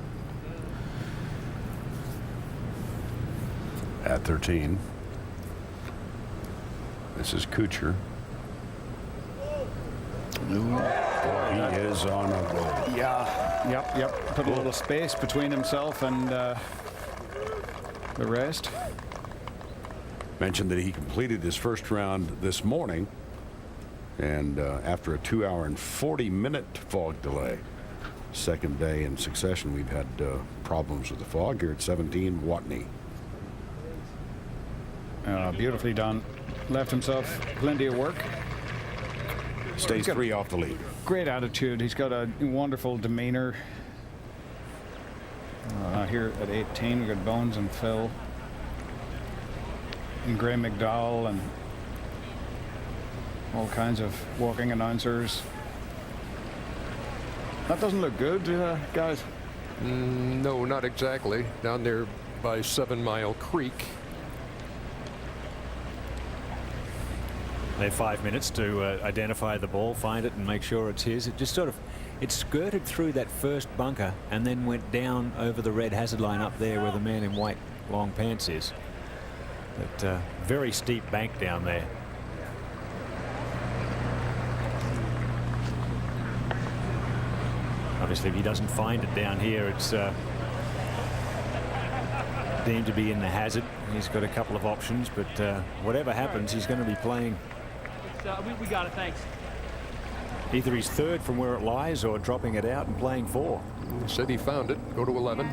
At 13. This is Kuchar. Boy, he is on a roll. Yeah. Yep. Put a little space between himself and the rest. Mentioned that he completed his first round this morning, and after a 2-hour and 40-minute fog delay. Second day in succession we've had problems with the fog here at 17. Watney. Beautifully done. Left himself plenty of work. Stays 3 off the lead. Great attitude. He's got a wonderful demeanor. Here at 18, we've got Bones and Phil and Graham McDowell and all kinds of walking announcers. That doesn't look good, guys. No, not exactly. Down there by 7 Mile Creek. They have 5 minutes to identify the ball, find it, and make sure it's his. It just sort of, it skirted through that first bunker and then went down over the red hazard line up there where the man in white long pants is. But very steep bank down there. Obviously, if he doesn't find it down here, it's deemed to be in the hazard. He's got a couple of options, but whatever happens, he's going to be playing. We got it, thanks. Either he's third from where it lies or dropping it out and playing 4. He said he found it. Go to 11.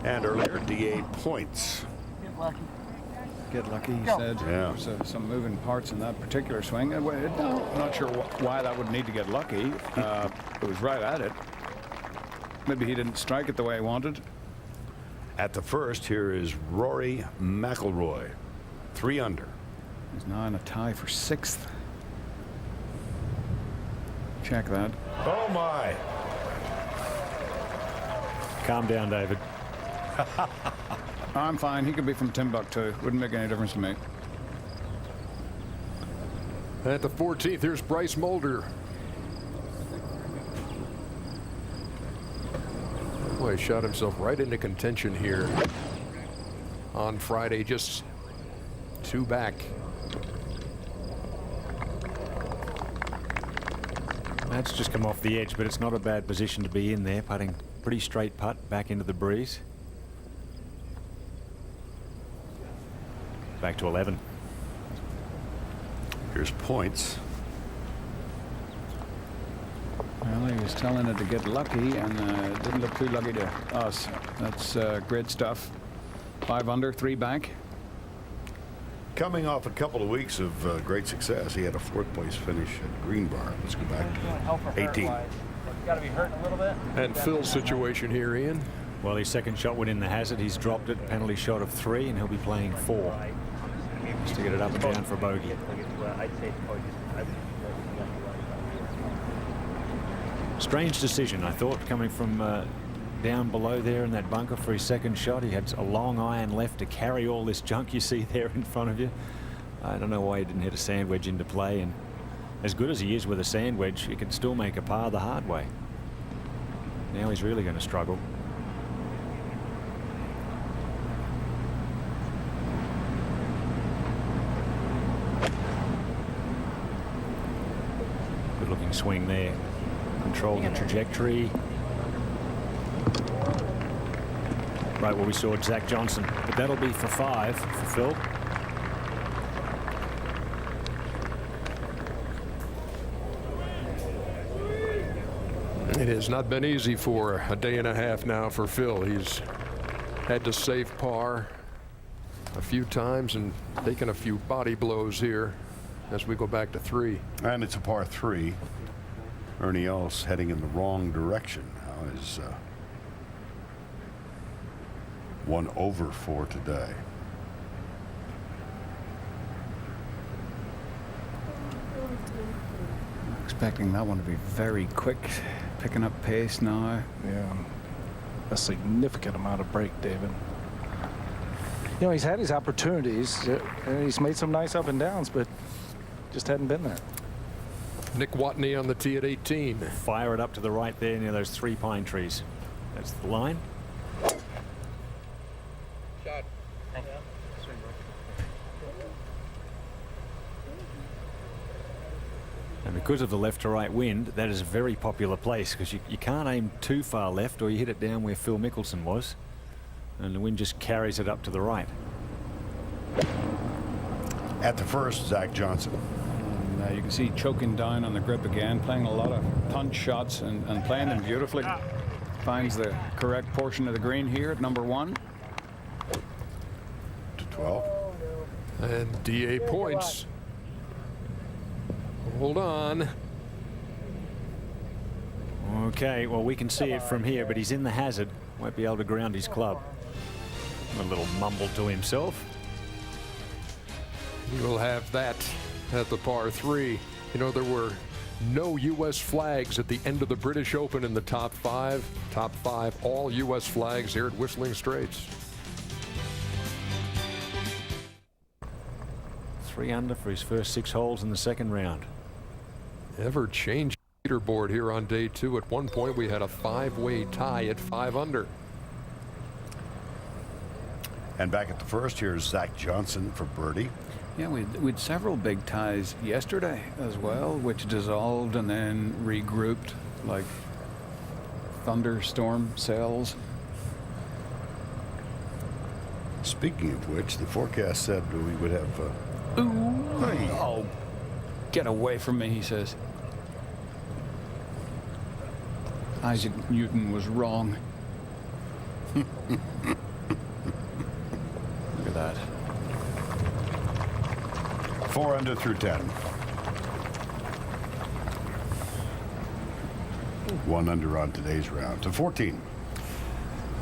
And earlier, DA points. Get lucky. Get lucky, he said. Yeah. There's some moving parts in that particular swing. I'm not sure why that would need to get lucky. It was right at it. Maybe he didn't strike it the way he wanted. At the first, here is Rory McIlroy, 3 under. He's now in a tie for 6th. Check that. Oh my! Calm down, David. I'm fine. He could be from Timbuktu. Wouldn't make any difference to me. At the 14th, here's Bryce Mulder. Boy, he shot himself right into contention here on Friday, just 2 back. That's just come off the edge, but it's not a bad position to be in there. Putting pretty straight putt back into the breeze. Back to 11. Here's points. Well, he was telling it to get lucky, and it didn't look too lucky to us. That's great stuff. 5 under, 3 back. Coming off a couple of weeks of great success, he had a 4th place finish at Greenbar. Let's go back to 18. You got to be hurting a little bit. And Phil's situation here, Ian. Well, his second shot went in the hazard. He's dropped it. Penalty shot of 3, and he'll be playing 4. Just to get it up and down for bogey. Strange decision, I thought, coming from down below there in that bunker for his second shot. He had a long iron left to carry all this junk you see there in front of you. I don't know why he didn't hit a sand wedge into play, and as good as he is with a sand wedge, he can still make a par the hard way. Now he's really going to struggle. Good looking swing there. Control the trajectory. Right where we saw Zach Johnson, but that'll be for 5 for Phil. It has not been easy for a day and a half now for Phil. He's had to save par a few times and taken a few body blows here as we go back to 3. And it's a par 3. Ernie Els heading in the wrong direction. Now is 1 over for today. Expecting that one to be very quick, picking up pace now. Yeah, a significant amount of break, David. You know, he's had his opportunities, and he's made some nice up and downs, but just hadn't been there. Nick Watney on the tee at 18. Fire it up to the right there near those 3 pine trees. That's the line. Shot. And because of the left to right wind, that is a very popular place because you can't aim too far left or you hit it down where Phil Mickelson was. And the wind just carries it up to the right. At the first, Zach Johnson. And, you can see choking down on the grip again, playing a lot of punch shots and playing them beautifully. Finds the correct portion of the green here at number 1. To 12. And DA points. Hold on. Okay, well, we can see it from here, but he's in the hazard. Won't be able to ground his club. A little mumble to himself. He will have that at the par 3. You know, there were no U.S. flags at the end of the British Open in the top 5. Top 5, all U.S. flags here at Whistling Straits. 3 under for his first 6 holes in the second round. Ever-changing leaderboard here on day 2. At one point, we had a 5-way tie at 5 under. And back at the first, here's Zach Johnson for birdie. Yeah, we'd several big ties yesterday as well, which dissolved and then regrouped like thunderstorm cells. Speaking of which, the forecast said we would have. Oh, get away from me, he says. Isaac Newton was wrong. Look at that. 4 under through 10. 1 under on today's round to 14.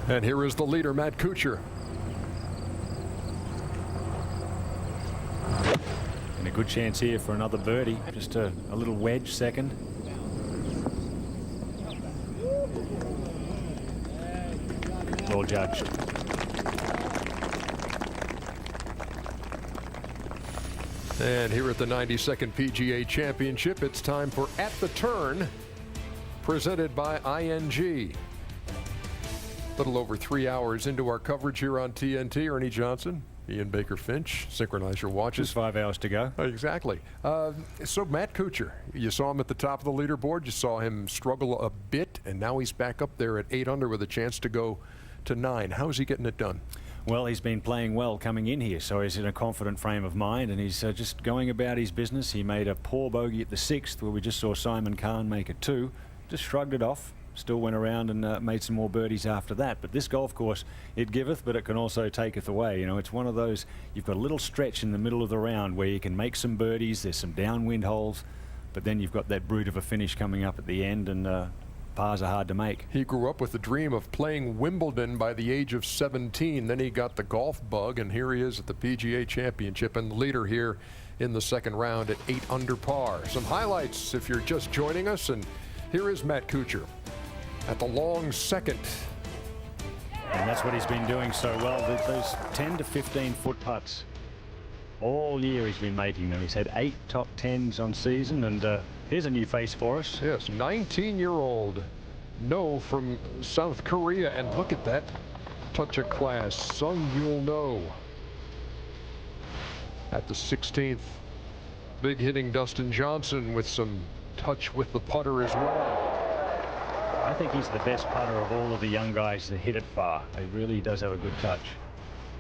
And here is the leader, Matt Kuchar. And a good chance here for another birdie. Just a little wedge second. Well judged. And here at the 92nd PGA Championship, it's time for At the Turn, presented by ING. Little over 3 hours into our coverage here on TNT. Ernie Johnson, Ian Baker Finch, synchronize your watches. Just 5 hours to go. Exactly. So Matt Kuchar, you saw him at the top of the leaderboard. You saw him struggle a bit, and now he's back up there at 8 under with a chance to go to 9. How's he getting it done? Well, he's been playing well coming in here, so he's in a confident frame of mind, and he's just going about his business. He made a poor bogey at the 6th, where we just saw Simon Kahn make a 2. Just shrugged it off. Still went around and made some more birdies after that. But this golf course, it giveth, but it can also taketh away. You know, it's one of those, you've got a little stretch in the middle of the round where you can make some birdies. There's some downwind holes, but then you've got that brute of a finish coming up at the end, and pars are hard to make. He grew up with the dream of playing Wimbledon by the age of 17. Then he got the golf bug, and here he is at the PGA Championship and the leader here in the second round at 8 under par. Some highlights if you're just joining us, and here is Matt Kuchar at the long second. And that's what he's been doing so well. Those 10 to 15 foot putts. All year he's been making them. He's had 8 top 10s on season, and here's a new face for us. Yes, 19-year-old No from South Korea, and look at that touch of class. Sung Yul No at the 16th. Big hitting Dustin Johnson with some touch with the putter as well. I think he's the best putter of all of the young guys that hit it far. He really does have a good touch.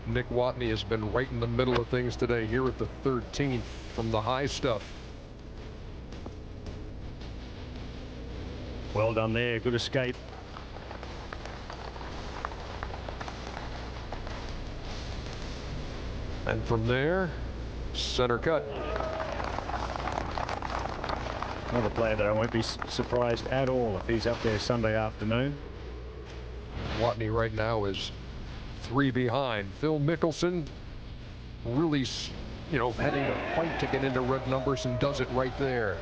Nick Watney has been right in the middle of things today here at the 13th from the high stuff. Well done there, good escape. And from there, center cut. Another player that I won't be surprised at all if he's up there Sunday afternoon. Watney right now is 3 behind. Phil Mickelson really, you know, having a fight to get into red numbers, and does it right there.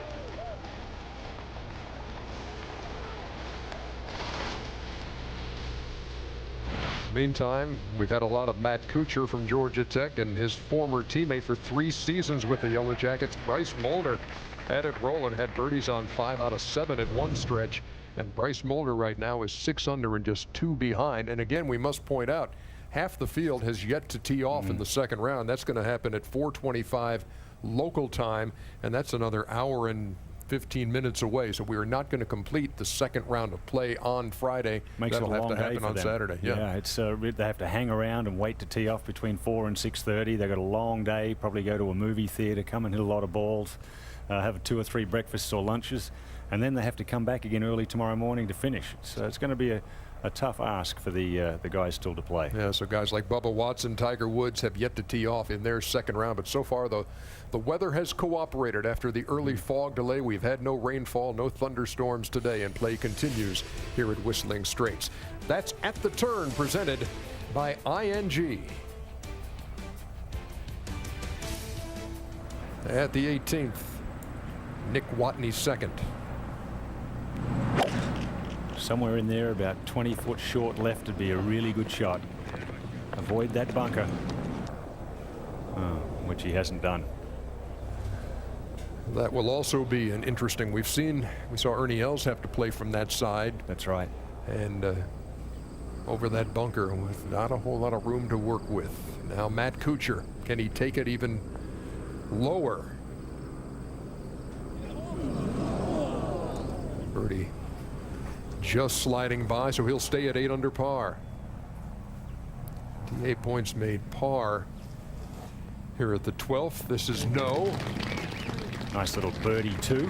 Meantime, we've had a lot of Matt Kuchar from Georgia Tech and his former teammate for 3 seasons with the Yellow Jackets, Bryce Mulder, had it rolling, had birdies on 5 out of 7 in one stretch. And Bryce Mulder right now is 6 under and just 2 behind. And again, we must point out, half the field has yet to tee off in the second round. That's going to happen at 4:25 local time, and that's another hour and 15 minutes away. So we are not going to complete the second round of play on Friday. Makes That'll it a have long to happen day for on them. Saturday. Yeah, it's they have to hang around and wait to tee off between 4 and 6:30. They've got a long day. Probably go to a movie theater, come and hit a lot of balls, have 2 or 3 breakfasts or lunches, and then they have to come back again early tomorrow morning to finish. So it's going to be a tough ask for the guys still to play. Yeah, so guys like Bubba Watson, Tiger Woods have yet to tee off in their second round, but so far the weather has cooperated after the early fog delay. We've had no rainfall, no thunderstorms today, and play continues here at Whistling Straits. That's At the Turn, presented by ING. At the 18th, Nick Watney second. Somewhere in there, about 20 foot short left, would be a really good shot. Avoid that bunker, which he hasn't done. That will also be an interesting. We saw Ernie Els have to play from that side. That's right. And over that bunker with not a whole lot of room to work with. Now Matt Kuchar, can he take it even lower? Birdie just sliding by, so he'll stay at 8 under par. 8 points made par here at the 12th. This is no. Nice little birdie too.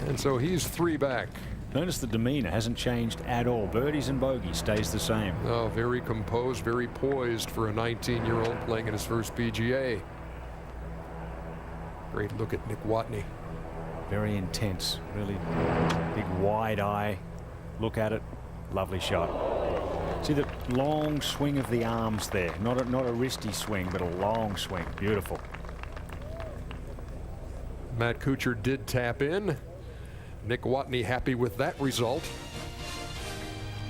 And so he's 3 back. Notice the demeanor hasn't changed at all. Birdies and bogeys stays the same. Oh, very composed, very poised for a 19-year-old playing in his first PGA. Great look at Nick Watney. Very intense, really big wide eye look at it. Lovely shot. See the long swing of the arms there, not a wristy swing, but a long swing. Beautiful. Matt Kuchar did tap in. Nick Watney happy with that result.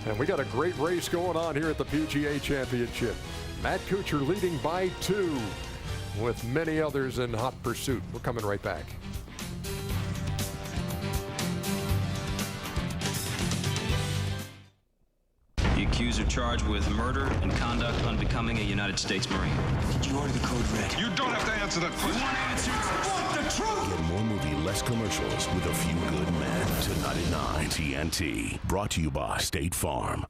And we got a great race going on here at the PGA Championship. Matt Kuchar leading by 2 with many others in hot pursuit. We're coming right back. The accused are charged with murder and conduct unbecoming a United States Marine. Did you order the code red? You don't have to answer that question. Want the truth? Get more movie, less commercials with A Few Good Men. Tonight at 9, TNT. Brought to you by State Farm.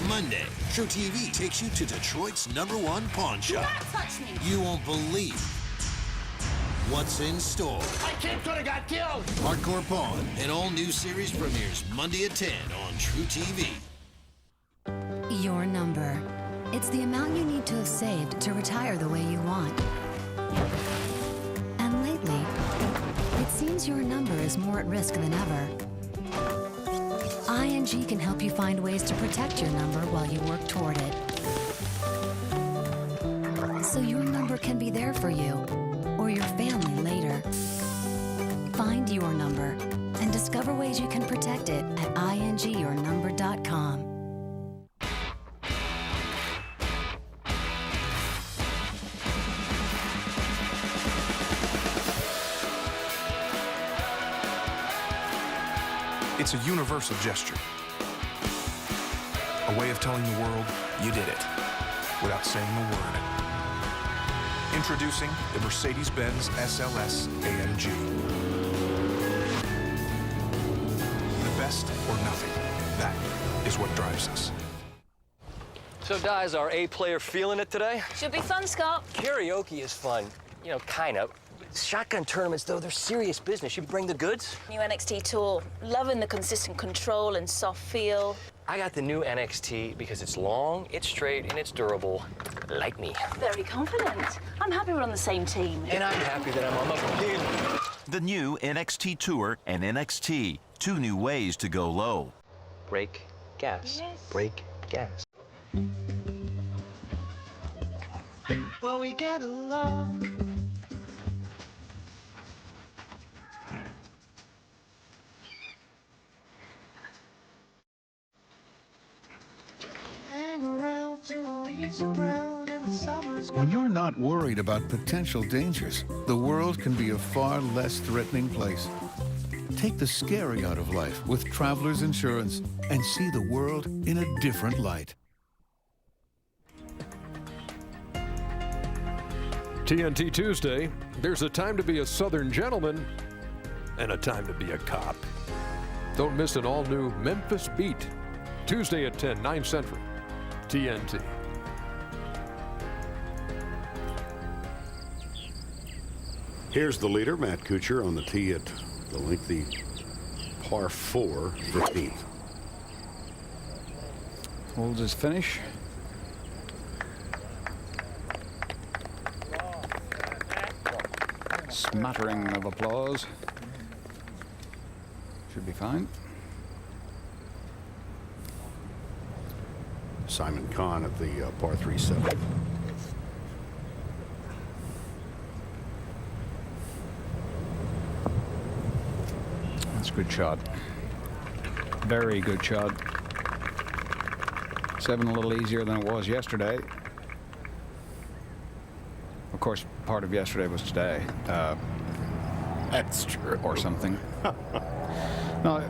Monday, True TV takes you to Detroit's #1 pawn shop. Do not touch me. You won't believe what's in store. My kid could have got killed. Hardcore Pawn, an all-new series premieres Monday at 10 on True TV. Your number. It's the amount you need to have saved to retire the way you want. And lately, it seems your number is more at risk than ever. ING can help you find ways to protect your number while you work toward it. So your number can be there for you or your family later. Find your number and discover ways you can protect it at ingyournumber.com. It's a universal gesture. A way of telling the world you did it without saying a word. Introducing the Mercedes-Benz SLS AMG. The best or nothing. That is what drives us. So, Di's our A player feeling it today? Should be fun, Scott. Karaoke is fun. You know, kind of. Shotgun tournaments, though, they're serious business. You bring the goods? New NXT tool. Loving the consistent control and soft feel. I got the new NXT because it's long, it's straight, and it's durable. Like me. Very confident. I'm happy we're on the same team. And I'm happy that I'm on the team. The new NXT Tour and NXT. 2 new ways to go low. Brake, gas. Yes. Brake, gas. Well, we get along. Hang around till he's around and When you're not worried about potential dangers, the world can be a far less threatening place. Take the scary out of life with Travelers Insurance and see the world in a different light. TNT Tuesday, there's a time to be a Southern gentleman and a time to be a cop. Don't miss an all-new Memphis Beat, Tuesday at 10, 9 Central, TNT. Here's the leader, Matt Kuchar, on the tee at the lengthy par 4, 15th. Holds his finish. Smattering of applause. Should be fine. Simon Kahn at the par 3, 7th. That's a good shot. Very good shot. 7 a little easier than it was yesterday. Of course, part of yesterday was today. That's true. Or something. No,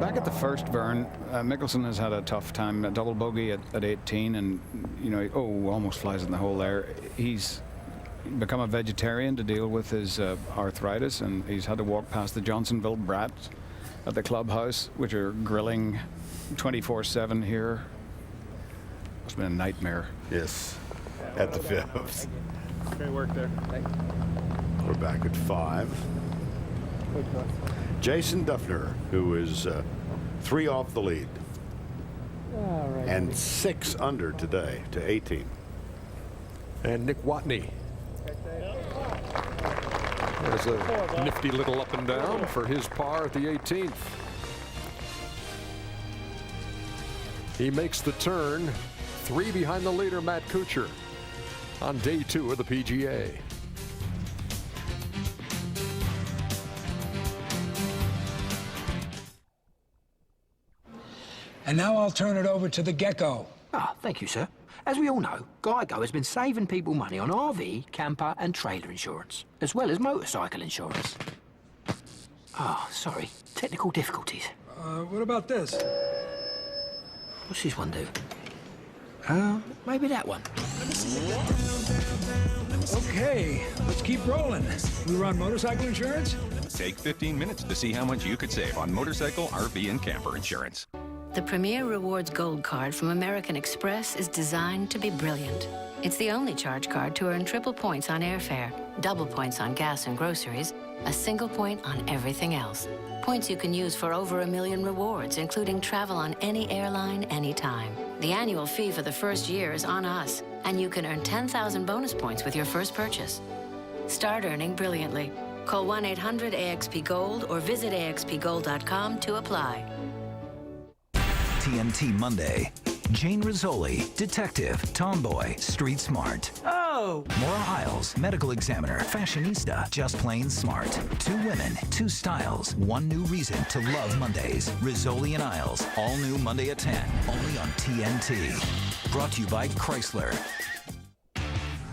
back at the first, Vern, Mickelson has had a tough time. A double bogey at 18, and you know, almost flies in the hole there. He's become a vegetarian to deal with his arthritis, and he's had to walk past the Johnsonville Brats at the clubhouse, which are grilling 24/7 here. Must have been a nightmare. Yes, at the 5th. Great work there. We're back at 5. Jason Duffner, who is 3 off the lead. All right. And 6 under today to 18. And Nick Watney. There's a nifty little up and down for his par at the 18th. He makes the turn, 3 behind the leader, Matt Kuchar, on day 2 of the PGA. And now I'll turn it over to the Gecko. Ah, thank you, sir. As we all know, Geico has been saving people money on RV, camper and trailer insurance, as well as motorcycle insurance. Ah, sorry. Technical difficulties. What about this? What's this one do? Maybe that one. Okay, let's keep rolling. We run motorcycle insurance? Take 15 minutes to see how much you could save on motorcycle, RV, and camper insurance. The Premier Rewards Gold Card from American Express is designed to be brilliant. It's the only charge card to earn triple points on airfare, double points on gas and groceries, a single point on everything else. Points you can use for over 1 million rewards, including travel on any airline, anytime. The annual fee for the first year is on us, and you can earn 10,000 bonus points with your first purchase. Start earning brilliantly. Call 1-800-AXP-GOLD or visit axpgold.com to apply. TNT Monday. Jane Rizzoli, detective, tomboy, street smart. Oh! Maura Isles, medical examiner, fashionista, just plain smart. 2 women, 2 styles, 1 new reason to love Mondays. Rizzoli and Isles, all new Monday at 10, only on TNT. Brought to you by Chrysler.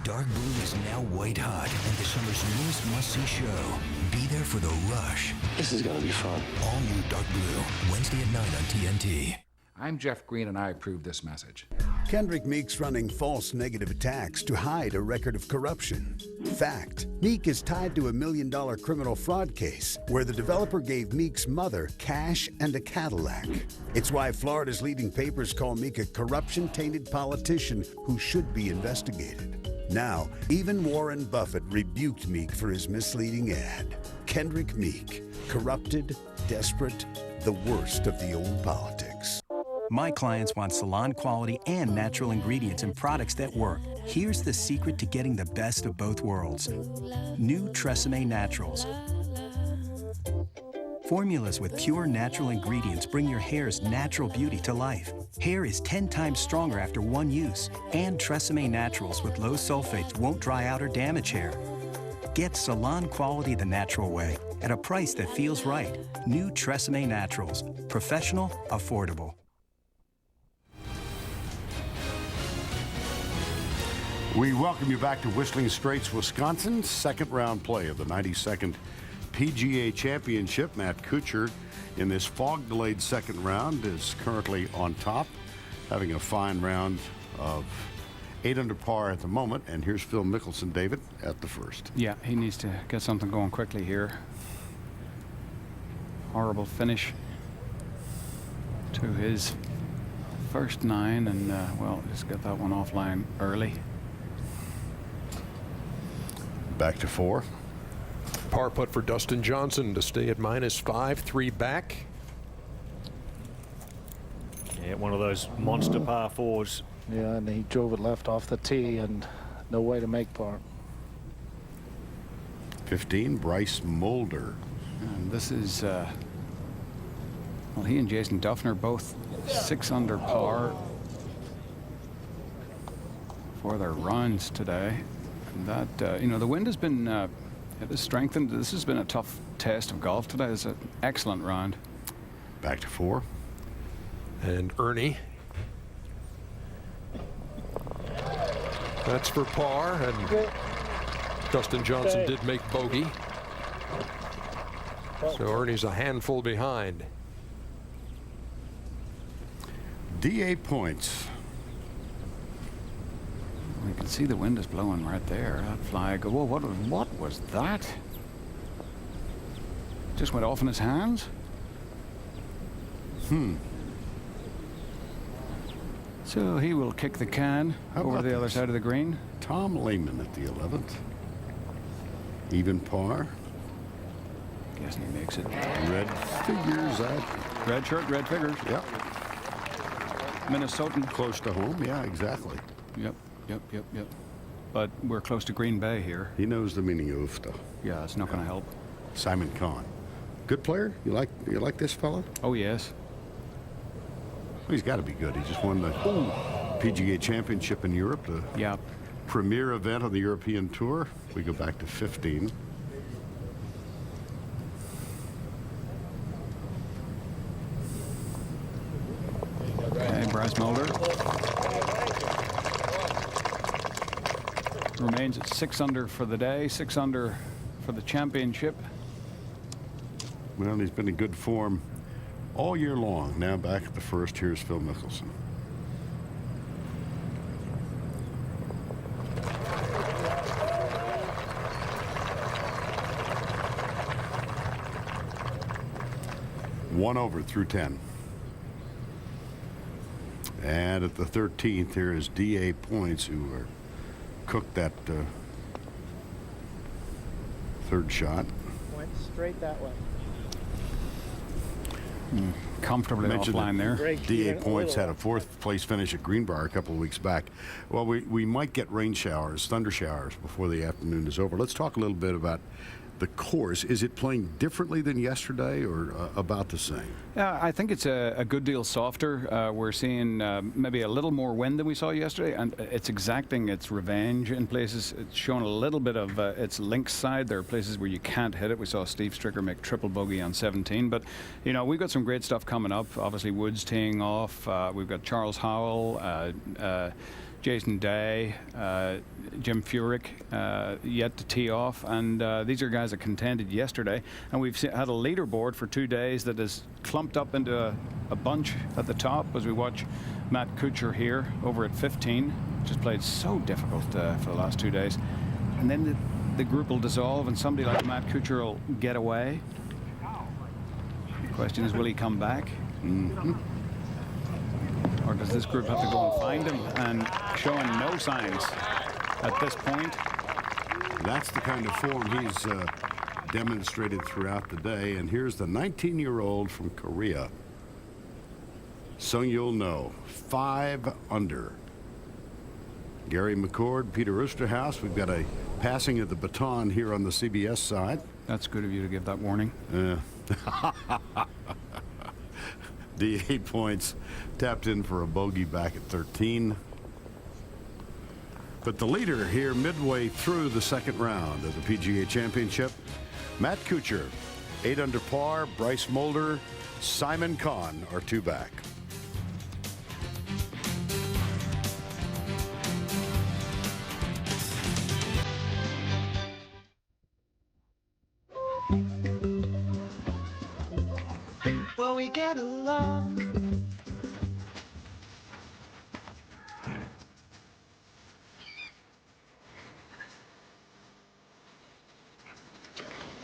Dark Blue is now white hot and the summer's newest must-see show. Be there for the rush. This is gonna be fun. All new Dark Blue, Wednesday at 9 on TNT. I'm Jeff Green, and I approve this message. Kendrick Meek's running false negative attacks to hide a record of corruption. Fact, Meek is tied to $1 million criminal fraud case where the developer gave Meek's mother cash and a Cadillac. It's why Florida's leading papers call Meek a corruption-tainted politician who should be investigated. Now, even Warren Buffett rebuked Meek for his misleading ad. Kendrick Meek, corrupted, desperate, the worst of the old politics. My clients want salon quality and natural ingredients in products that work. Here's the secret to getting the best of both worlds. New Tresemme Naturals. Formulas with pure natural ingredients bring your hair's natural beauty to life. Hair is 10 times stronger after 1 use. And Tresemme Naturals with low sulfates won't dry out or damage hair. Get salon quality the natural way at a price that feels right. New Tresemme Naturals. Professional, affordable. We welcome you back to Whistling Straits, Wisconsin. Second round play of the 92nd PGA Championship. Matt Kuchar in this fog-delayed second round is currently on top, having a fine round of 8 under par at the moment. And here's Phil Mickelson, David, at the first. Yeah, he needs to get something going quickly here. Horrible finish to his first 9, and well, just got that one offline early. Back to 4. Par putt for Dustin Johnson to stay at -5, 3 back. Yeah, one of those monster par 4s. Yeah, and he drove it left off the tee and no way to make par. 15, Bryce Mulder. And this is, well, he and Jason Duffner both 6 under par for their runs today. And that, you know, the wind has been, it has strengthened. This has been a tough test of golf today. It's an excellent round. Back to 4. And Ernie. That's for par, and Dustin Johnson did make bogey. So Ernie's a handful behind. DA points. You can see the wind is blowing right there. That flag. Whoa, what was that? Just went off in his hands? So he will kick the can over the other side of the green. Tom Lehman at the 11th. Even par. Guessing he makes it. Red figures. Red shirt, red figures. Yep. Minnesotan. Close to home. Yeah, exactly. Yep. But we're close to Green Bay here. He knows the meaning of UFTA. Yeah, it's not going to help. Simon Kahn. Good player? You like this fella? Oh, yes. Well, he's got to be good. He just won the PGA Championship in Europe, the premier event on the European Tour. We go back to 15. Okay, Bryce Mulder remains at 6 under for the day, 6 under for the championship. Well, he's been in good form all year long. Now back at the first, here's Phil Mickelson. One over through 10. And at the 13th, here is DA Points, who are cooked that third shot. Went straight that way. Comfortably offline there. DA Points had a 4th place finish at Greenbrier a couple of weeks back. Well, we might get rain showers, thunder showers before the afternoon is over. Let's talk a little bit about the course. Is it playing differently than yesterday, or about the same? Yeah, I think it's a good deal softer. We're seeing maybe a little more wind than we saw yesterday, and it's exacting its revenge in places. It's showing a little bit of its links side. There are places where you can't hit it. We saw Steve Stricker make triple bogey on 17, but you know, we've got some great stuff coming up. Obviously, Woods teeing off. We've got Charles Howell, Jason Day, Jim Furyk yet to tee off, and these are guys that contended yesterday, and we've had a leaderboard for 2 days that is clumped up into a bunch at the top as we watch Matt Kuchar here over at 15, just played so difficult for the last 2 days, and then the group will dissolve and somebody like Matt Kuchar will get away. The question is, will he come back? Or does this group have to go and find him, and showing no signs at this point? That's the kind of form he's demonstrated throughout the day. And here's the 19-year-old from Korea, Sung-Yul No, 5 under. Gary McCord, Peter Oosterhuis. We've got a passing of the baton here on the CBS side. That's good of you to give that warning. DA Points tapped in for a bogey back at 13. But the leader here midway through the second round of the PGA Championship, Matt Kuchar, 8 under par. Bryce Mulder, Simon Kahn are 2 back. get along.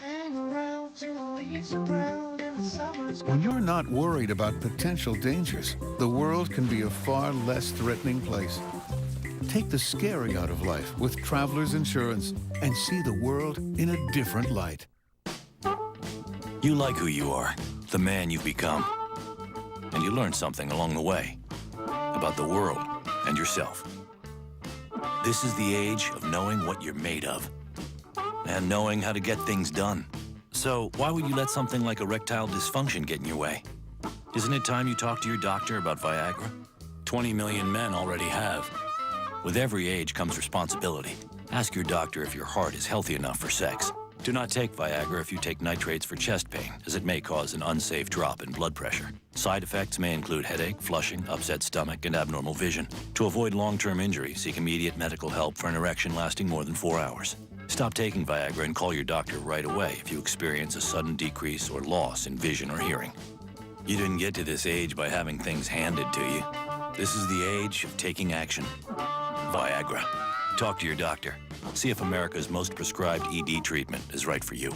Hang around till the leaves are brown and the summer's When you're not worried about potential dangers, the world can be a far less threatening place. Take the scary out of life with Travelers Insurance and see the world in a different light. You like who you are, the man you've become. And you learn something along the way about the world and yourself. This is the age of knowing what you're made of and knowing how to get things done. So why would you let something like erectile dysfunction get in your way? Isn't it time you talk to your doctor about Viagra? 20 million men already have. With every age comes responsibility. Ask your doctor if your heart is healthy enough for sex. Do not take Viagra if you take nitrates for chest pain, as it may cause an unsafe drop in blood pressure. Side effects may include headache, flushing, upset stomach, and abnormal vision. To avoid long-term injury, seek immediate medical help for an erection lasting more than 4 hours. Stop taking Viagra and call your doctor right away if you experience a sudden decrease or loss in vision or hearing. You didn't get to this age by having things handed to you. This is the age of taking action. Viagra. Talk to your doctor. See if America's most prescribed ED treatment is right for you.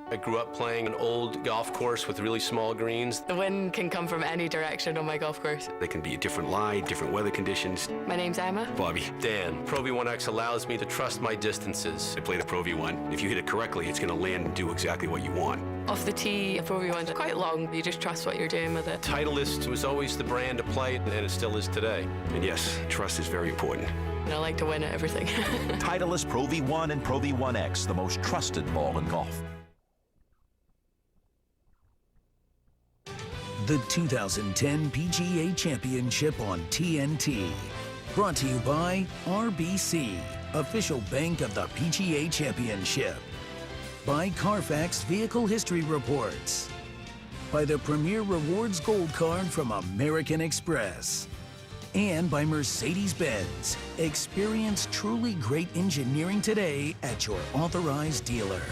I grew up playing an old golf course with really small greens. The wind can come from any direction on my golf course. They can be a different lie, different weather conditions. My name's Emma. Bobby. Dan. Pro V1X allows me to trust my distances. I play the Pro V1. If you hit it correctly, it's going to land and do exactly what you want. Off the tee, a Pro V1's quite long. You just trust what you're doing with it. Titleist was always the brand to play, and it still is today. And yes, trust is very important. And I like to win at everything. Titleist Pro V1 and Pro V1X, the most trusted ball in golf. The 2010 PGA Championship on TNT. Brought to you by RBC, official bank of the PGA Championship. By Carfax Vehicle History Reports. By the Premier Rewards Gold Card from American Express. And by Mercedes-Benz. Experience truly great engineering today at your authorized dealer.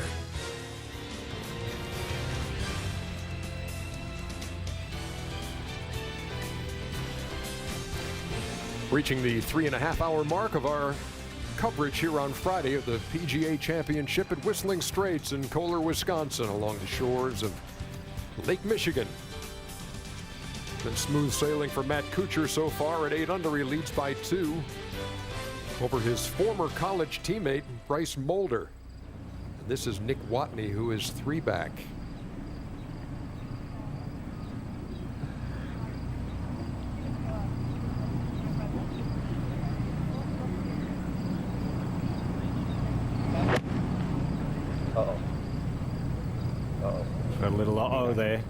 Reaching the 3.5-hour mark of our coverage here on Friday of the PGA Championship at Whistling Straits in Kohler, Wisconsin, along the shores of Lake Michigan. Been smooth sailing for Matt Kuchar so far at 8 under. He leads by 2 over his former college teammate Bryce Mulder. And this is Nick Watney, who is 3 back. Got a little uh-oh there.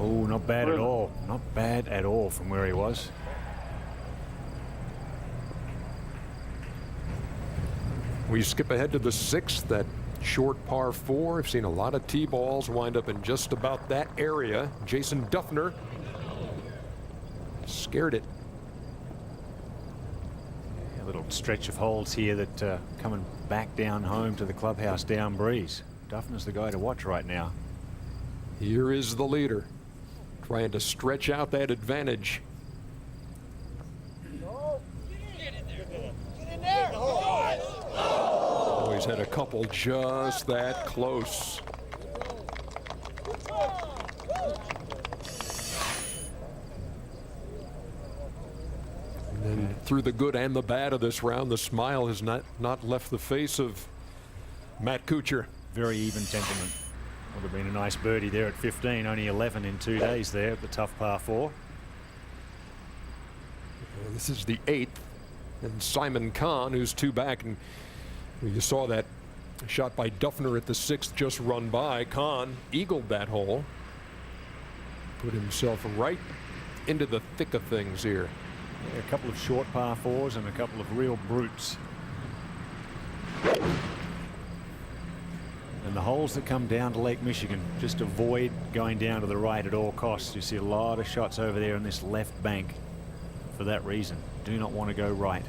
Oh, not bad at all. Not bad at all from where he was. We skip ahead to the 6th, that short par 4. I've seen a lot of tee balls wind up in just about that area. Jason Duffner scared it. A little stretch of holes here that coming back down home to the clubhouse down breeze. Duffner's the guy to watch right now. Here is the leader, trying to stretch out that advantage. Oh, he's had a couple just that close. And then through the good and the bad of this round, the smile has not left the face of Matt Kuchar. Very even temperament. Would have been a nice birdie there at 15, only 11 in 2 days there at the tough par 4. This is the 8th, and Simon Kahn, who's 2 back, and you saw that shot by Duffner at the 6th just run by. Kahn eagled that hole, put himself right into the thick of things here. Yeah, a couple of short par 4s and a couple of real brutes. And the holes that come down to Lake Michigan, just avoid going down to the right at all costs. You see a lot of shots over there in this left bank for that reason. Do not want to go right.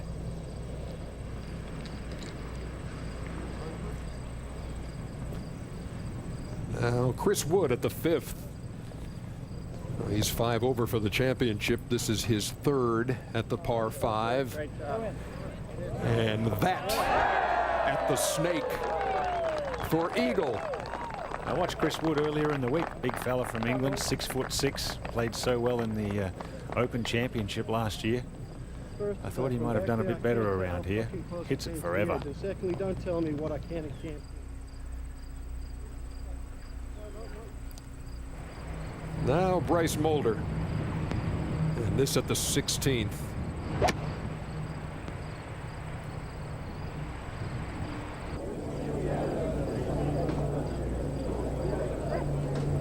Now Chris Wood at the 5th. He's 5 over for the championship. This is his 3rd at the par 5. And that at the Snake for eagle. I watched Chris Wood earlier in the week. Big fella from England, 6'6", played so well in the Open Championship last year. I thought he might have done a bit better around here. Hits it forever. Secondly, don't tell me what I can and can't. Now Bryce Mulder. And this at the 16th.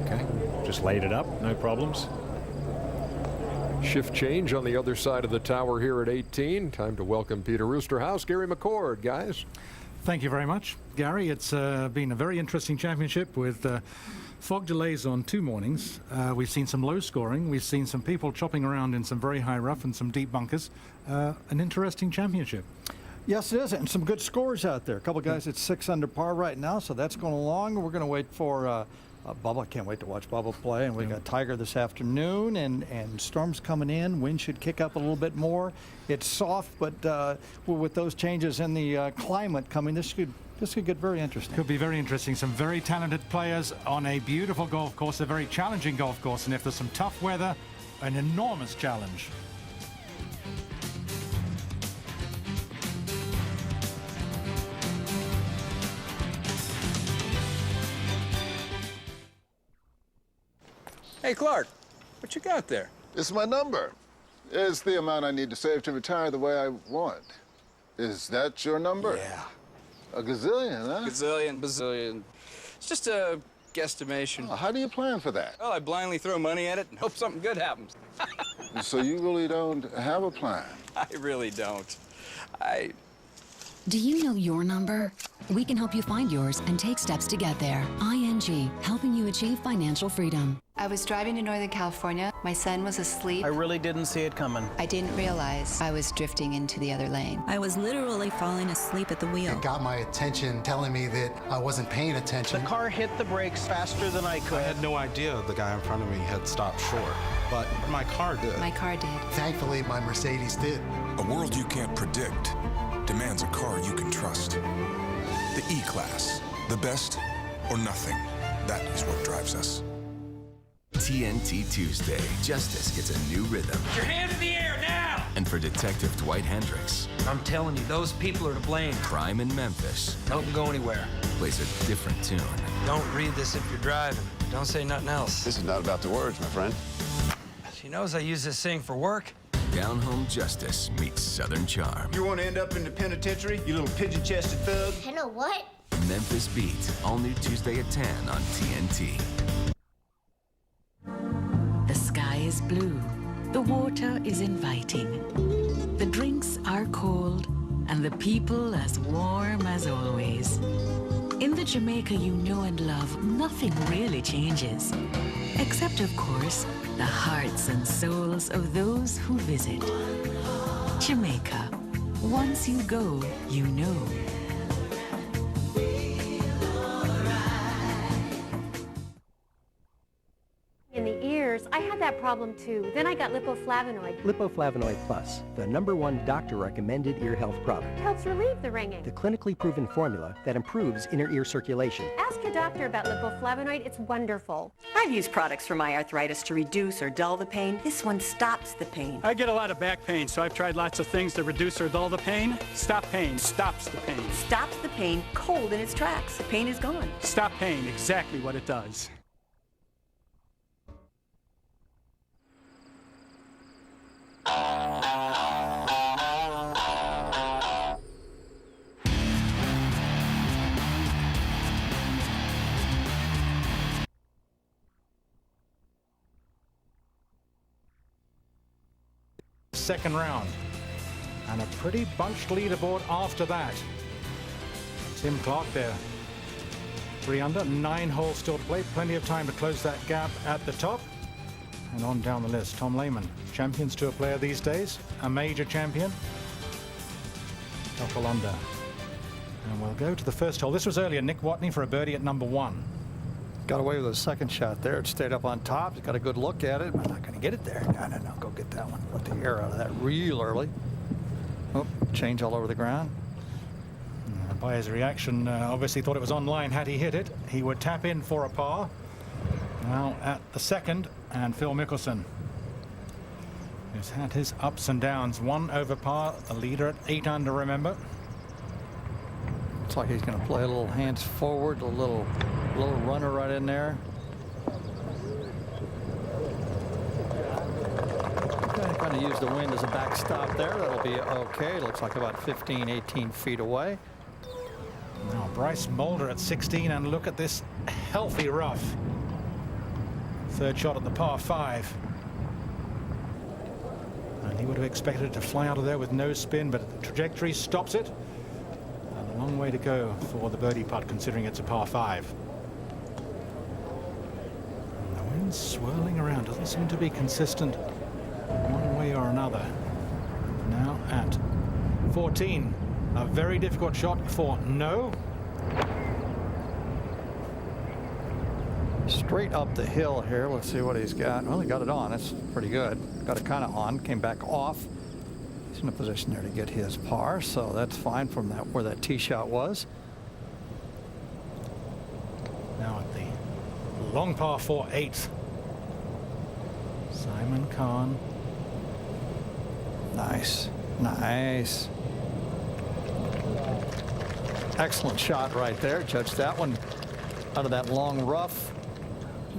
Okay, just laid it up, no problems. Shift change on the other side of the tower here at 18. Time to welcome Peter Roosterhouse, Gary McCord, guys. Thank you very much, Gary. It's been a very interesting championship with fog delays on 2 mornings. We've seen some low scoring. We've seen some people chopping around in some very high rough and some deep bunkers. An interesting championship. Yes, it is, and some good scores out there. A couple guys at 6 under par right now, so that's going along. We're going to wait for Bubba. I can't wait to watch Bubba play. And we got Tiger this afternoon, and storms coming in. Wind should kick up a little bit more. It's soft, but with those changes in the climate coming, this could get very interesting. Could be very interesting. Some very talented players on a beautiful golf course, a very challenging golf course, and if there's some tough weather, an enormous challenge. Hey, Clark, what you got there? It's my number. It's the amount I need to save to retire the way I want. Is that your number? Yeah. A gazillion, huh? Gazillion, bazillion. It's just a guesstimation. Oh, how do you plan for that? Well, I blindly throw money at it and hope something good happens. So you really don't have a plan? I really don't. Do you know your number? We can help you find yours and take steps to get there. ING, helping you achieve financial freedom. I was driving to Northern California. My son was asleep. I really didn't see it coming. I didn't realize I was drifting into the other lane. I was literally falling asleep at the wheel. It got my attention, telling me that I wasn't paying attention. The car hit the brakes faster than I could. I had no idea the guy in front of me had stopped short, but my car did. My car did. Thankfully, my Mercedes did. A world you can't predict demands a car you can trust. The E-Class, the best or nothing. That is what drives us. TNT Tuesday, justice gets a new rhythm. Put your hand in the air now! And for Detective Dwight Hendricks, I'm telling you, those people are to blame. crime in Memphis Don't go anywhere. plays a different tune. Don't read this if you're driving. Don't say nothing else. This is not about the words, my friend. She knows I use this thing for work. Down Home Justice meets Southern Charm. You want to end up in the penitentiary, you little pigeon-chested thug? I know what? Memphis Beat, all new Tuesday at 10 on TNT. The sky is blue. The water is inviting. The drinks are cold, and the people as warm as always. In the Jamaica you know and love, nothing really changes. Except, of course, the hearts and souls of those who visit. Jamaica. Once you go, you know. In the ears, I had that problem too. Then I got lipoflavonoid. Lipoflavonoid Plus, the #1 doctor-recommended ear health product. Helps relieve the ringing. The clinically proven formula that improves inner ear circulation. Ask your doctor about lipoflavonoid. It's wonderful. I've used products for my arthritis to reduce or dull the pain. This one stops the pain. I get a lot of back pain, so I've tried lots of things to reduce or dull the pain. Stop Pain stops the pain. Stops the pain cold in its tracks. The pain is gone. Stop Pain, exactly what it does. Second round. And a pretty bunched leaderboard after that. Tim Clark there. 3 under, 9 holes still to play. Plenty of time to close that gap at the top. And on down the list, Tom Lehman. Champions Tour player these days. A major champion. Couple under. And we'll go to the first hole. This was earlier Nick Watney for a birdie at #1. Got away with a second shot there. It stayed up on top. He's got a good look at it. I'm not going to get it there. No. Go get that one. Let the air out of that real early. Oh, change all over the ground. By his reaction, obviously thought it was online. Had he hit it, he would tap in for a par. Now at the second, and Phil Mickelson, who's had his ups and downs. 1 over par, the leader at 8 under, remember. Looks like he's going to play a little hands forward, a little runner right in there. Going to use the wind as a backstop there. That'll be okay. Looks like about 15, 18 feet away. Now Bryce Mulder at 16, and look at this healthy rough. Third shot at the par 5. And he would have expected it to fly out of there with no spin, but the trajectory stops it. And a long way to go for the birdie putt, considering it's a par 5. And the wind's swirling around. Doesn't seem to be consistent one way or another. Now at 14. A very difficult shot for no. Straight up the hill here. Let's see what he's got. Well, he got it on. That's pretty good. Got it kind of on. Came back off. He's in a position there to get his par, so that's fine from that where that tee shot was. Now at the long par 4 8. Simon Kahn. Nice. Excellent shot right there. Judge that one out of that long rough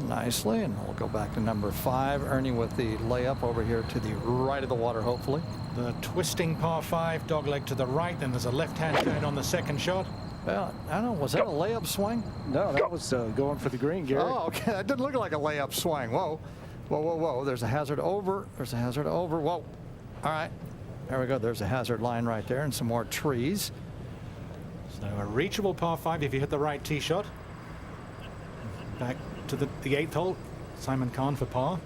nicely, and we'll go back to number 5. Ernie with the layup over here to the right of the water, hopefully. The twisting par 5, dogleg to the right, then there's a left-hand turn on the second shot. Well, I don't know, was that a layup swing? No, that was going for the green, Gary. Oh, okay. That didn't look like a layup swing. Whoa. There's a hazard over. Whoa. All right. There we go. There's a hazard line right there and some more trees. So a reachable par 5 if you hit the right tee shot. Back to the 8th hole. Simon Kahn for par.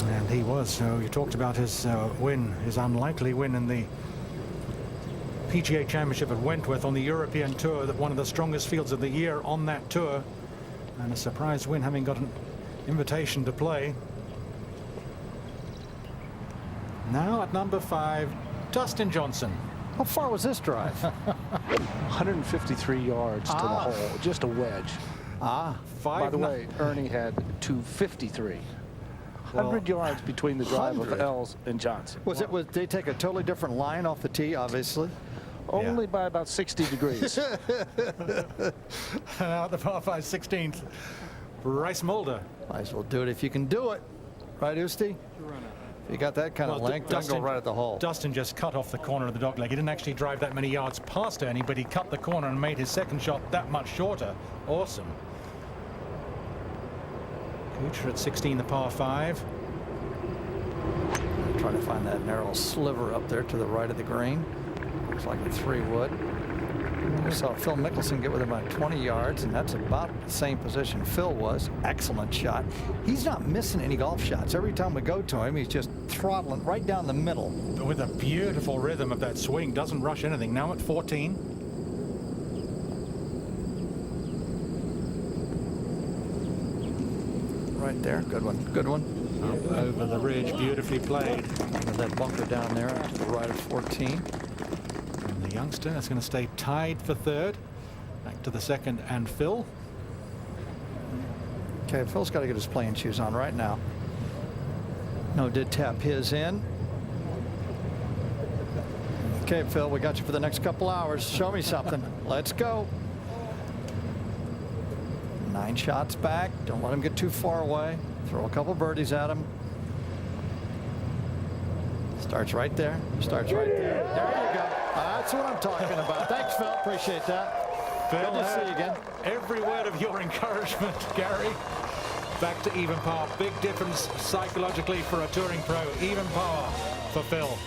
And he was, so you talked about his win, his unlikely win in the PGA Championship at Wentworth on the European Tour, that one of the strongest fields of the year on that tour, and a surprise win, having got an invitation to play. Now at number 5, Dustin Johnson. How far was this drive? 153 yards to the hole, just a wedge. By the way, Ernie had 253. 100 yards between the drive of Els and Johnson. Was they take a totally different line off the tee, obviously? Only by about 60 degrees. Now at the par 5 16th, Bryce Mulder. Might as well do it if you can do it. Right, Usti? If you got that kind of length, don't go right at the hole. Dustin just cut off the corner of the dogleg. He didn't actually drive that many yards past Ernie, but he cut the corner and made his second shot that much shorter. Awesome. Kuchar at 16, the par 5. Trying to find that narrow sliver up there to the right of the green. Looks like a 3-wood. We saw Phil Mickelson get with about 20 yards, and that's about the same position Phil was. Excellent shot. He's not missing any golf shots. Every time we go to him, he's just throttling right down the middle. With a beautiful rhythm of that swing. Doesn't rush anything. Now at 14. Right there. Good one. Good one. Up over the ridge. Beautifully played. With that bunker down there to the right of 14. The youngster is going to stay tied for third. Back to the second and Phil. Okay, Phil's got to get his playing shoes on right now. No, did tap his in. Okay, Phil, we got you for the next couple hours. Show me something. Let's go. 9 shots back. Don't let him get too far away. Throw a couple birdies at him. Starts right there. Starts right there. There you go. That's what I'm talking about. Thanks, Phil. Appreciate that. Phil, good to see you again. Every word of your encouragement, Gary. Back to even par. Big difference psychologically for a touring pro. Even par for Phil.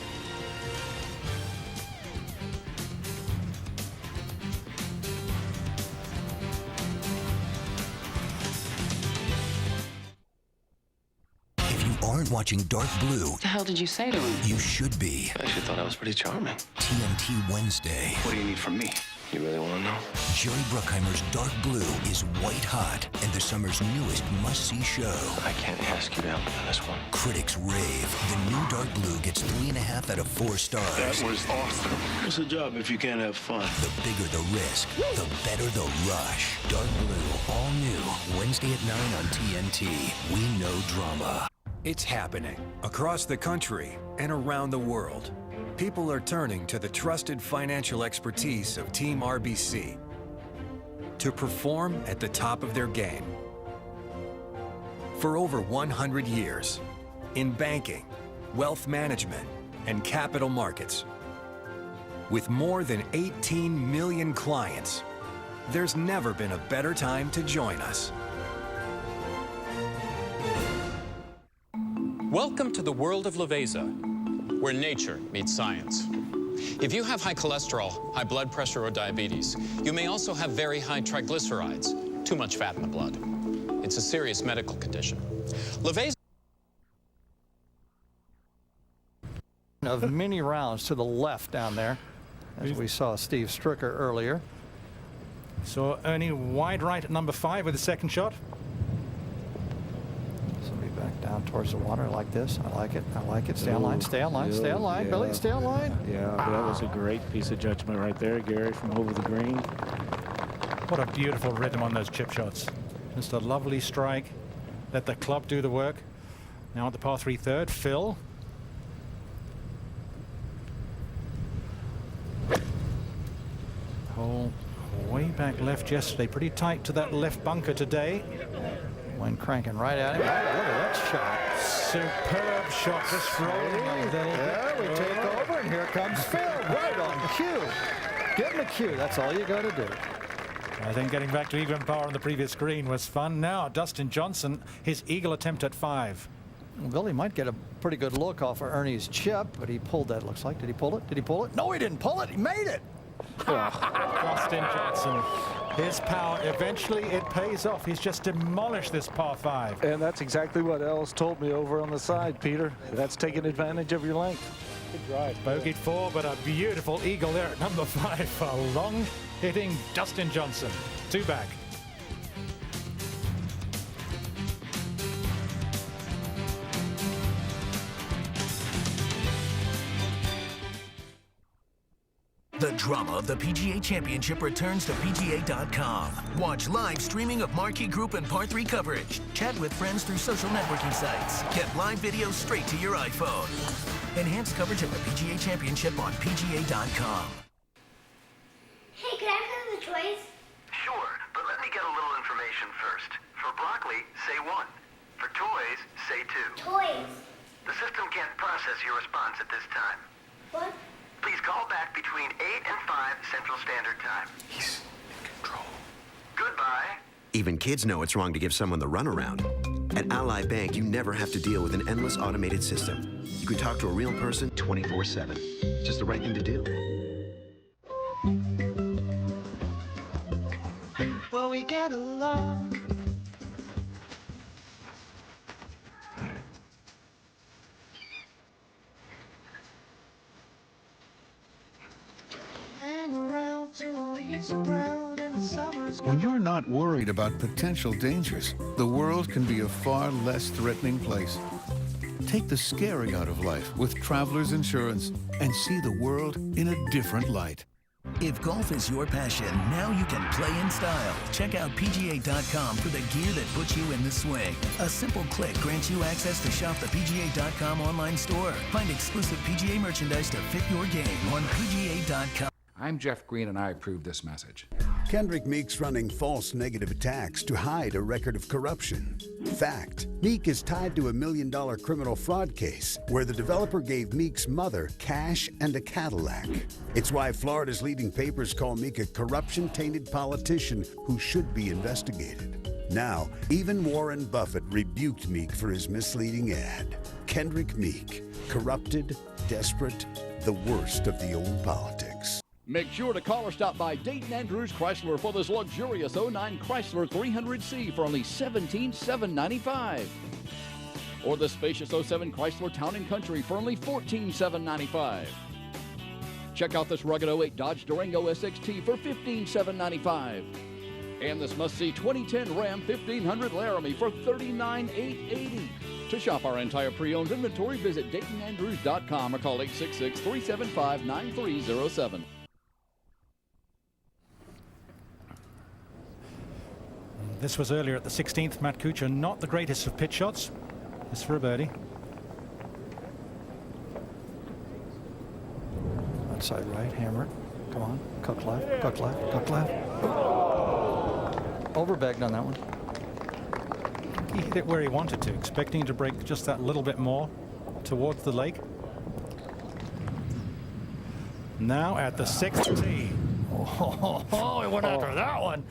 aren't watching Dark Blue, What the hell did you say to him? you should be. I actually thought I was pretty charming. TNT Wednesday. What do you need from me? You really want to know? Jerry Bruckheimer's Dark Blue is white hot and the summer's newest must-see show. I can't ask you to help me on this one. Critics rave. The new Dark Blue gets 3.5 out of 4 stars. That was awesome. What's a job if you can't have fun? The bigger the risk, the better the rush. Dark Blue, all new, Wednesday at 9 on TNT. We know drama. It's happening across the country and around the world. People are turning to the trusted financial expertise of Team RBC to perform at the top of their game. For over 100 years, in banking, wealth management, and capital markets, with more than 18 million clients, there's never been a better time to join us. Welcome to the world of Leveza, where nature meets science. If you have high cholesterol, high blood pressure, or diabetes, you may also have very high triglycerides, too much fat in the blood. It's a serious medical condition. Leveza of mini rounds to the left down there, as we saw Steve Stricker earlier. So Ernie wide right at number 5 with the second shot. Back down towards the water like this. I like it. I like it. Stay on line. Stay on line. Stay on line. Billy, stay on line. Yeah, that was a great piece of judgment right there, Gary, from over the green. What a beautiful rhythm on those chip shots. Just a lovely strike. Let the club do the work. Now at the par 3 third, Phil. Hole way back left yesterday. Pretty tight to that left bunker today. When cranking right at him. Oh, look at that shot. Superb shot, just rolling a little bit. There we take over, and here comes Phil, right on cue. Give him a cue, that's all you got to do. I think getting back to even par on the previous green was fun. Now, Dustin Johnson, his eagle attempt at 5. Well, Billy might get a pretty good look off of Ernie's chip, but he pulled that, looks like. Did he pull it? Did he pull it? No, he didn't pull it. He made it. Dustin Johnson. His power, eventually it pays off. He's just demolished this par 5. And that's exactly what Els told me over on the side, Peter. That's taking advantage of your length. Good drive. Bogeyed 4, but a beautiful eagle there at number 5 for long-hitting Dustin Johnson. 2 back. The drama of the PGA Championship returns to PGA.com. Watch live streaming of marquee group and par 3 coverage. Chat with friends through social networking sites. Get live videos straight to your iPhone. Enhanced coverage of the PGA Championship on PGA.com. Hey, can I play with the toys? Sure, but let me get a little information first. For broccoli, say 1. For toys, say 2. Toys. The system can't process your response at this time. What? Please call back between 8 and 5 Central Standard Time. He's in control. Goodbye. Even kids know it's wrong to give someone the runaround. At Ally Bank, you never have to deal with an endless automated system. You can talk to a real person 24/7. It's just the right thing to do. Well, we get along. When you're not worried about potential dangers, the world can be a far less threatening place. Take the scary out of life with Travelers Insurance and see the world in a different light. If golf is your passion, now you can play in style. Check out PGA.com for the gear that puts you in the swing. A simple click grants you access to shop the PGA.com online store. Find exclusive PGA merchandise to fit your game on PGA.com. I'm Jeff Green, and I approve this message. Kendrick Meek's running false negative attacks to hide a record of corruption. Fact: Meek is tied to $1 million criminal fraud case where the developer gave Meek's mother cash and a Cadillac. It's why Florida's leading papers call Meek a corruption-tainted politician who should be investigated. Now, even Warren Buffett rebuked Meek for his misleading ad. Kendrick Meek, corrupted, desperate, the worst of the old politics. Make sure to call or stop by Dayton Andrews Chrysler for this luxurious 09 Chrysler 300C for only $17,795. or the spacious 07 Chrysler Town & Country for only $14,795. Check out this rugged 08 Dodge Durango SXT for $15,795. And this must-see 2010 Ram 1500 Laramie for $39,880. To shop our entire pre-owned inventory, visit DaytonAndrews.com or call 866-375-9307. This was earlier at the 16th. Matt Kuchar, not the greatest of pitch shots. This for a birdie. Outside right, hammer it. Come on, cook left, cook left, cook left. Overbagged on that one. He hit it where he wanted to, expecting to break just that little bit more towards the lake. Now at the 6th tee. Oh, he went after that one.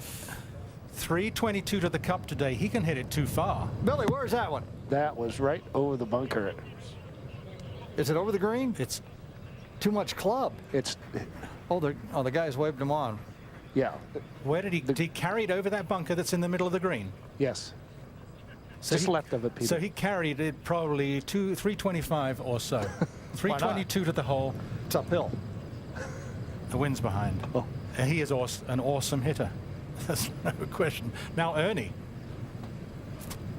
322 to the cup today. He can hit it too far. Billy, where's that one? That was right over the bunker. Is it over the green? It's too much club. It's. Oh, the guys waved him on. Yeah. Where did he carry it over that bunker that's in the middle of the green? Yes. So just left of it, Peter. So he carried it probably 325 or so. 322 to the hole. It's uphill. The wind's behind. Oh. He is an awesome hitter. There's no question. Now Ernie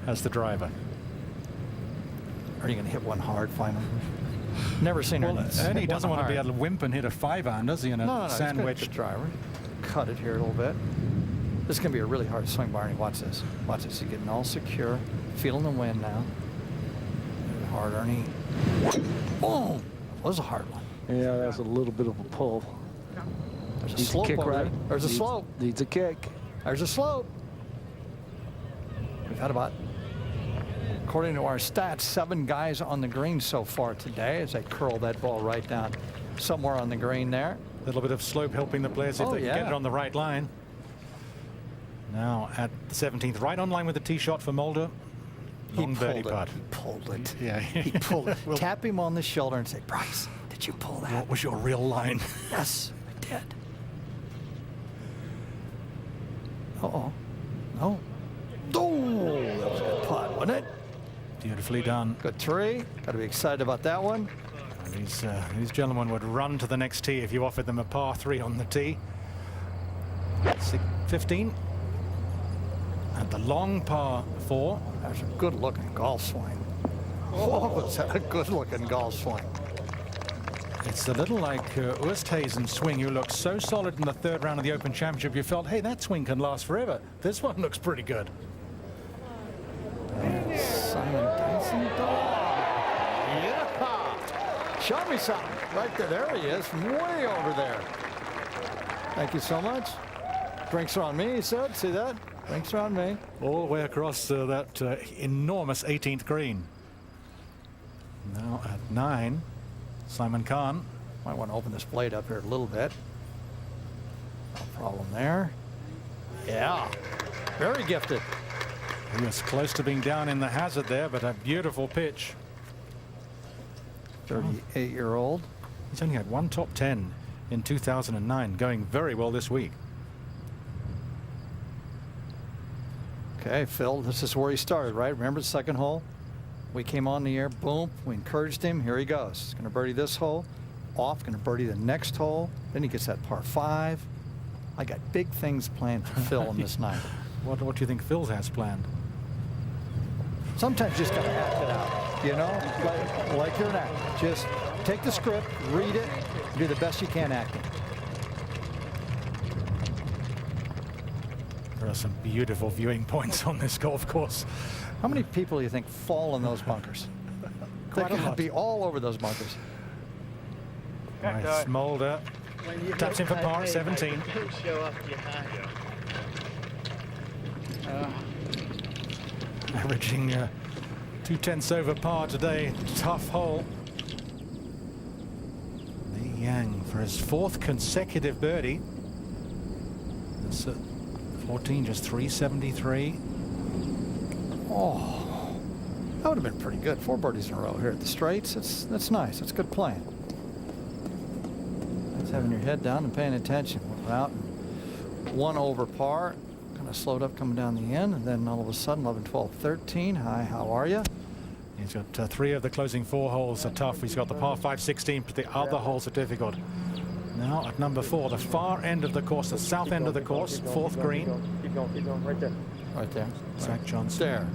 has the driver. Are you going to hit one hard finally? Never seen Ernie. Ernie doesn't want to be able to wimp and hit a 5-iron, does he? In a sandwich driver. Cut it here a little bit. This is going to be a really hard swing, Barney. Watch this. Watch this. He's getting all secure. Feeling the wind now. Hard, Ernie. Boom! That was a hard one. Yeah, that's a little bit of a pull. There's a slope kick, over right? there. There's a slope. Needs a kick. There's a slope. We've had about, according to our stats, 7 guys on the green so far today as they curl that ball right down somewhere on the green there. A little bit of slope helping the players if they can get it on the right line. Now at the 17th, right on line with the tee shot for Mulder. Long birdie putt. He pulled it. Yeah, he pulled it. Tap him on the shoulder and say, Bryce, did you pull that? What was your real line? Yes, I did. Uh-oh. No. Oh, that was a good putt, wasn't it? Beautifully done. Good 3. Got to be excited about that one. These gentlemen would run to the next tee if you offered them a par 3 on the tee. 15. And the long par 4. That's a good-looking golf swing. Oh, was that a good-looking golf swing? It's a little like Oosthuizen's swing, who looked so solid in the 3rd round of the Open Championship, you felt, hey, that swing can last forever. This one looks pretty good. Simon Dyson dog. Yeah. Show me something. Right there. There he is, from way over there. Thank you so much. Drinks are on me, he said. See that? Drinks are on me. All the way across that enormous 18th green. Now at 9, Simon Khan. Might want to open this blade up here a little bit. No problem there. Yeah. Very gifted. He was close to being down in the hazard there, but a beautiful pitch. 38-year-old. He's only had 1 top 10 in 2009, going very well this week. Okay, Phil, this is where he started, right? Remember the 2nd hole? We came on the air, boom, we encouraged him, here he goes. He's going to birdie this hole, off, going to birdie the next hole, then he gets that par 5. I got big things planned for Phil on this night. What do you think Phil has planned? Sometimes you just got to act it out, you know, like you're an actor. Just take the script, read it, do the best you can acting. There are some beautiful viewing points on this golf course. How many people do you think fall in those bunkers? Quite a lot. Be all over those bunkers. Nice. Mulder taps in for par 17. Averaging 2/10 over par today. Tough hole. Li Yang for his 4th consecutive birdie. That's 14, just 373. Oh, that would have been pretty good. 4 birdies in a row here at the straights. That's nice. That's good playing. That's having your head down and paying attention. We're out 1 over par. Kind of slowed up coming down the end, and then all of a sudden 11, 12, 13. Hi, how are you? He's got 3 of the closing 4 holes are tough. He's got the par 5 16, but the other holes are difficult. Now at number 4, the far end of the course, the south end of the course, 4th green. Keep going, right there. Right there. Zach Johnson. There.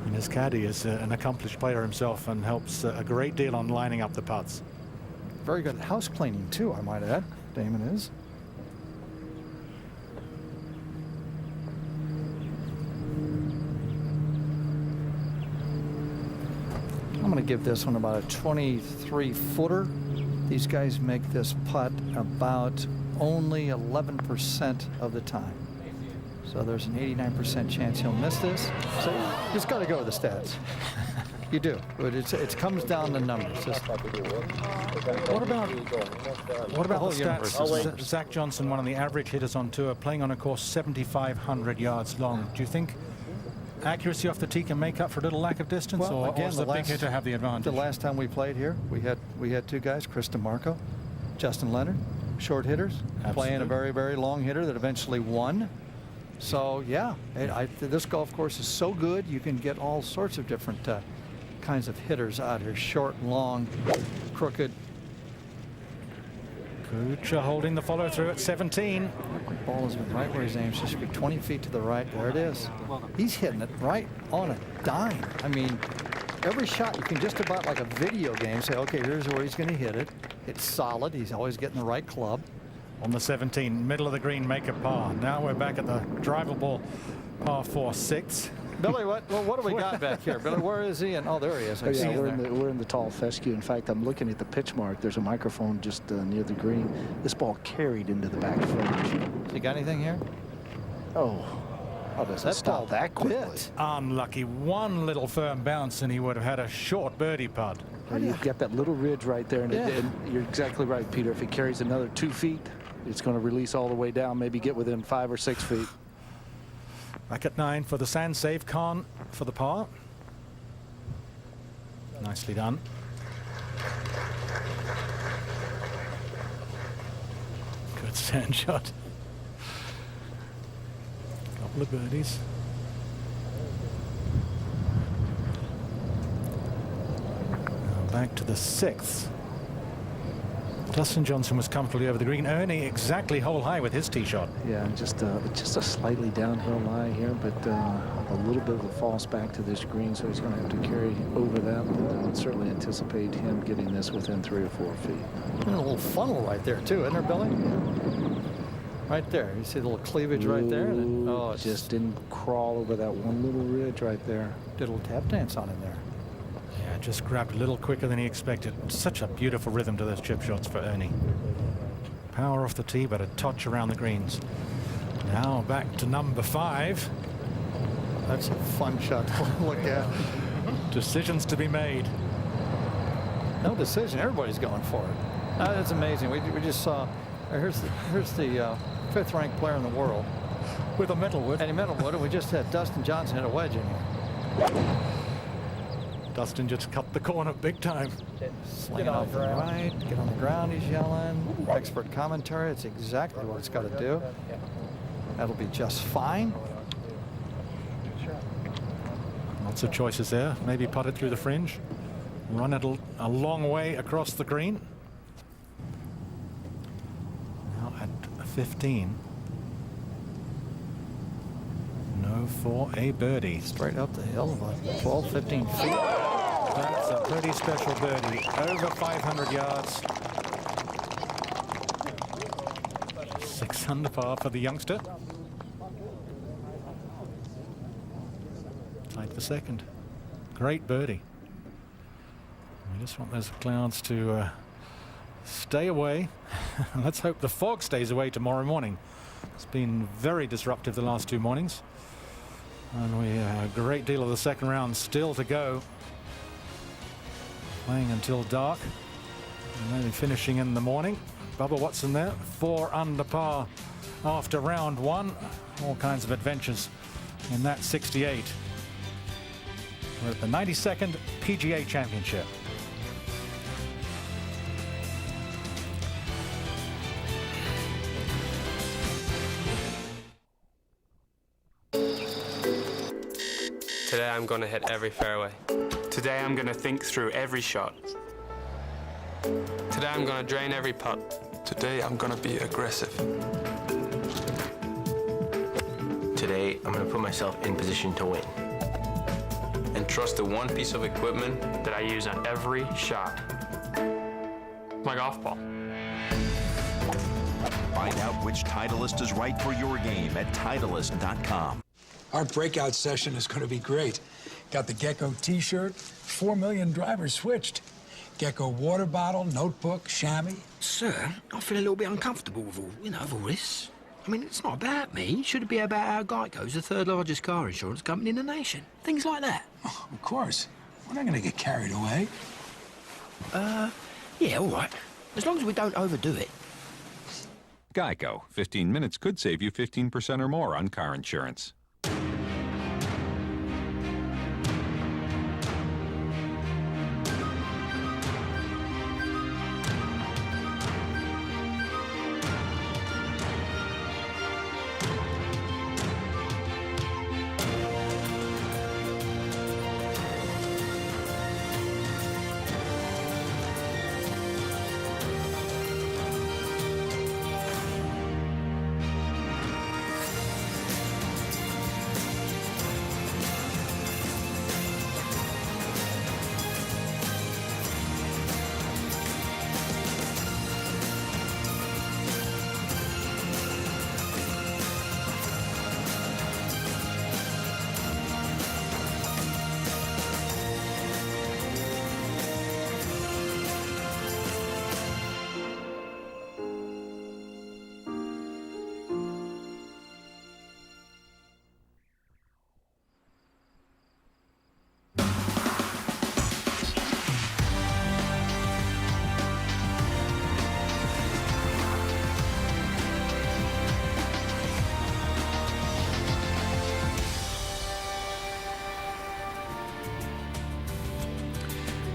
And his caddy is an accomplished player himself and helps a great deal on lining up the putts. Very good at house cleaning too, I might add. Damon is. I'm going to give this one about a 23-footer. These guys make this putt about only 11% of the time. So there's an 89% chance he'll miss this. So you just got to go with the stats. You do. But it comes down to numbers. What about the stats? Zach Johnson, one of the average hitters on tour, playing on a course 7,500 yards long. Do you think accuracy off the tee can make up for a little lack of distance, well, or again, does the big hitter have the advantage? The last time we played here, we had 2 guys, Chris DeMarco, Justin Leonard, short hitters, playing a very, very long hitter that eventually won. So yeah, this golf course is so good, you can get all sorts of different kinds of hitters out here, short, long, crooked. Kuchar holding the follow through at 17. The ball has been right where his aim should be, 20 feet to the right. There it is. He's hitting it right on a dime. I mean, every shot you can just about, like a video game, say, okay, here's where he's going to hit it. It's solid. He's always getting the right club. On the 17, middle of the green, make a par. Now we're back at the drivable par 4-6. Billy, what do we got back here? Billy, where is he? And oh, there he is. Oh, yeah, we're in the tall fescue. In fact, I'm looking at the pitch mark. There's a microphone just near the green. This ball carried into the back fringe. You got anything here? Oh, doesn't stop that quickly. Unlucky. One little firm bounce, and he would have had a short birdie putt. You've got that little ridge right there, and, and you're exactly right, Peter. If it carries another 2 feet, it's going to release all the way down, maybe get within 5 or 6 feet. Back at 9 for the sand save. Khan for the par. Nicely done. Good sand shot. Couple of birdies. Now back to the 6th. Dustin Johnson was comfortably over the green. Ernie exactly hole high with his tee shot. Yeah, just a slightly downhill lie here, but a little bit of a false back to this green, so he's going to have to carry over that. But I would certainly anticipate him getting this within 3 or 4 feet. And a little funnel right there too, isn't there, Billy? Right there. You see the little cleavage right there. And it just didn't crawl over that one little ridge right there. Did a little tap dance on him there. Yeah, just grabbed a little quicker than he expected. Such a beautiful rhythm to those chip shots for Ernie. Power off the tee, but a touch around the greens. Now back to number 5. That's a fun shot to look at. Decisions to be made. No decision. Everybody's going for it. That's amazing. We just saw. Here's the 5th ranked player in the world with a Metalwood. And a Metalwood, and we just had Dustin Johnson hit a wedge in here. Dustin just cut the corner big time. Sling it off the right, get on the ground, he's yelling. Expert commentary, it's exactly what it's got to do. That'll be just fine. Lots of choices there. Maybe putt it through the fringe. Run it a long way across the green. Now at 15. No for a birdie. Straight up the hill, about 12, 15 feet. That's a pretty special birdie. Over 500 yards. 6 under par for the youngster. Tied for second. Great birdie. We just want those clouds to stay away. Let's hope the fog stays away tomorrow morning. It's been very disruptive the last 2 mornings. And we have a great deal of the second round still to go. Playing until dark. And maybe finishing in the morning. Bubba Watson there, 4 under par after round 1. All kinds of adventures in that 68. We're at the 92nd PGA Championship. Today I'm going to hit every fairway. Today I'm going to think through every shot. Today I'm going to drain every putt. Today I'm gonna be aggressive. Today I'm gonna put myself in position to win. And trust the one piece of equipment that I use on every shot. My golf ball. Find out which Titleist is right for your game at Titleist.com. Our breakout session is going to be great. Got the Gecko t-shirt, 4 million drivers switched. Gecko water bottle, notebook, chamois. Sir, I feel a little bit uncomfortable with all this. I mean, it's not about me. It should be about how Geico's the third largest car insurance company in the nation. Things like that. Oh, of course. We're not going to get carried away. Yeah, all right. As long as we don't overdo it. Geico. 15 minutes could save you 15% or more on car insurance.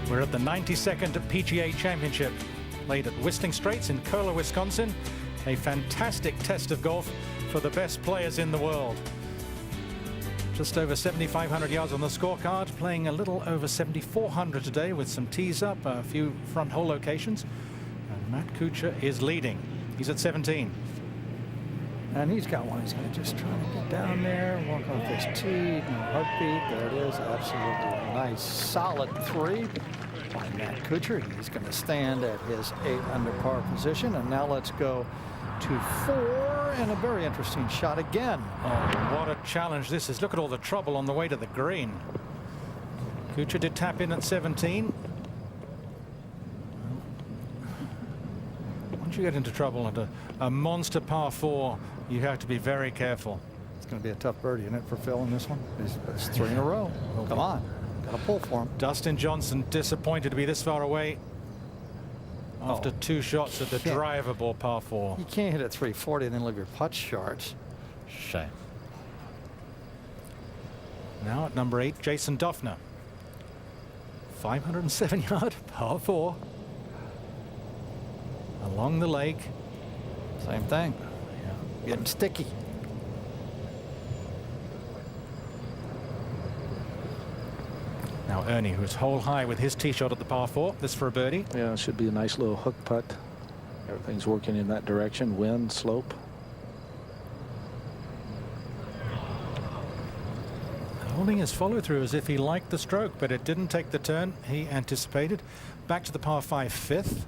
We're at the 92nd PGA Championship, played at Whistling Straits in Kohler, Wisconsin. A fantastic test of golf for the best players in the world. Just over 7,500 yards on the scorecard, playing a little over 7,400 today with some tees up, a few front hole locations. And Matt Kuchar is leading. He's at 17. And he's got one. He's going to just try to get down there, walk off this tee, no heartbeat. There it is. Absolutely nice, solid 3 by Matt Kuchar. He's going to stand at his 8 under par position. And now let's go to 4, and a very interesting shot again. Oh, what a challenge this is. Look at all the trouble on the way to the green. Kuchar did tap in at 17. Once you get into trouble at a monster par 4, you have to be very careful. It's going to be a tough birdie, isn't it, for Phil in this one? It's 3 in a row. Come on. Got to pull for him. Dustin Johnson disappointed to be this far away after 2 shots at the drivable par 4. You can't hit at 340 and then leave your putts short. Shame. Now at number 8, Jason Duffner. 507-yard par 4. Along the lake. Same thing. Getting sticky. Now Ernie, who's hole high with his tee shot at the par 4. This for a birdie. Yeah, it should be a nice little hook putt. Everything's working in that direction. Wind, slope. Holding his follow through as if he liked the stroke, but it didn't take the turn he anticipated. Back to the par 5 5th.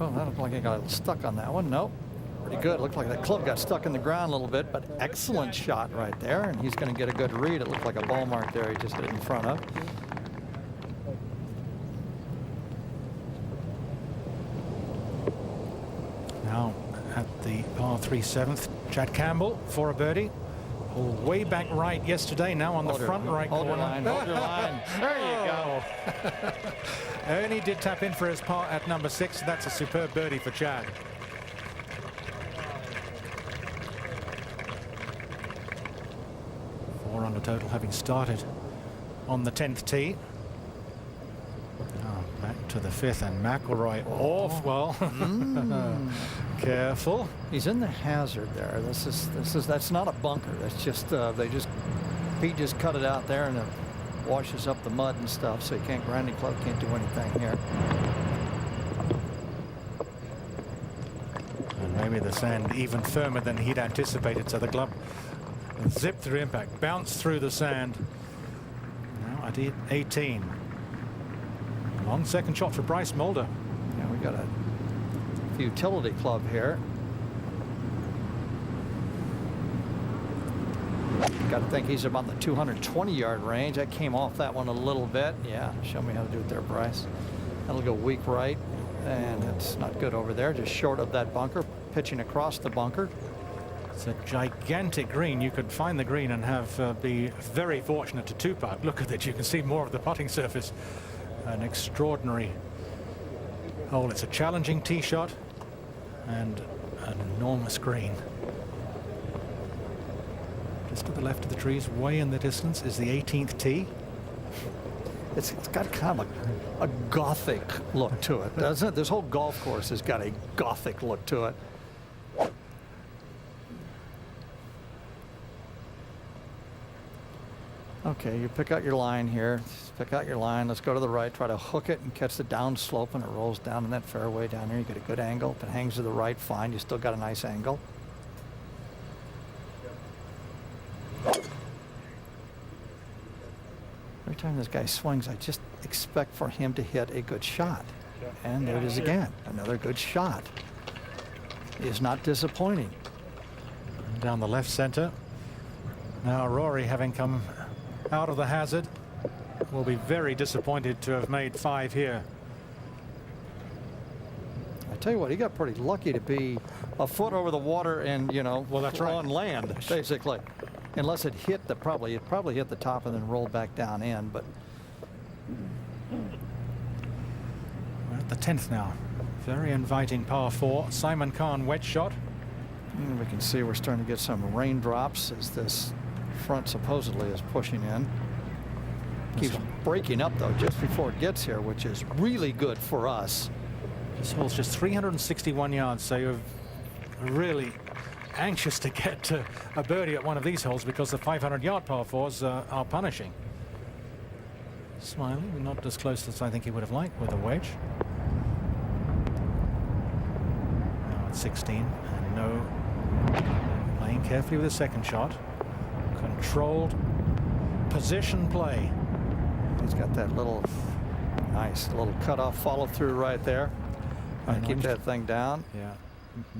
Oh, that looked like he got stuck on that one. Nope. Pretty good. Looked like that club got stuck in the ground a little bit, but excellent shot right there. And he's going to get a good read. It looked like a ball mark there. He just hit it in front of. Now at the par 3 7th, Chad Campbell for a birdie. Oh, way back right yesterday. Now on the front right corner. Hold your line. There you go. Ernie did tap in for his par at number 6. That's a superb birdie for Chad. Four under total, having started on the 10th tee. Oh, Matt to the 5th, and McIlroy off. Well, careful. He's in the hazard there. That's not a bunker. That's just Pete just cut it out there, and it washes up the mud and stuff, so Grinding Club can't do anything here. And maybe the sand even firmer than he'd anticipated, so the club zipped through impact, bounced through the sand. Now at 18. Long second shot for Bryce Mulder. Yeah, we got a utility club here. Got to think he's about the 220-yard range. I came off that one a little bit. Yeah, show me how to do it there, Bryce. That'll go weak right, and it's not good over there. Just short of that bunker, pitching across the bunker. It's a gigantic green. You could find the green and have be very fortunate to two-putt. Look at it. You can see more of the putting surface. An extraordinary hole. It's a challenging tee shot and an enormous green. Just to the left of the trees, way in the distance, is the 18th tee. It's got kind of a gothic look to it, doesn't it? This whole golf course has got a gothic look to it. Okay, you pick out your line here. Pick out your line. Let's go to the right. Try to hook it and catch the down slope, and it rolls down in that fairway down here. You get a good angle. If it hangs to the right, fine. You still got a nice angle. Every time this guy swings, I just expect for him to hit a good shot. And there it is again. Another good shot. He is not disappointing. Down the left center. Now Rory, having come out of the hazard, will be very disappointed to have made 5 here. I tell you what, he got pretty lucky to be a foot over the water and, you know, well, that's right, on land, basically. Unless it hit it probably hit the top and then rolled back down in, but. We're at the 10th now. Very inviting par 4. Simon Kahn wedge shot. And we can see we're starting to get some raindrops as this front supposedly is pushing in. Keeps breaking up though just before it gets here, which is really good for us. This hole's just 361 yards, so you're really anxious to get to a birdie at one of these holes because the 500-yard par 4s are punishing. Smiley, not as close as I think he would have liked with a wedge. Now at 16, and no. Playing carefully with the second shot. Controlled position play. He's got that little nice little cutoff follow through right there. And keep that thing down. Yeah.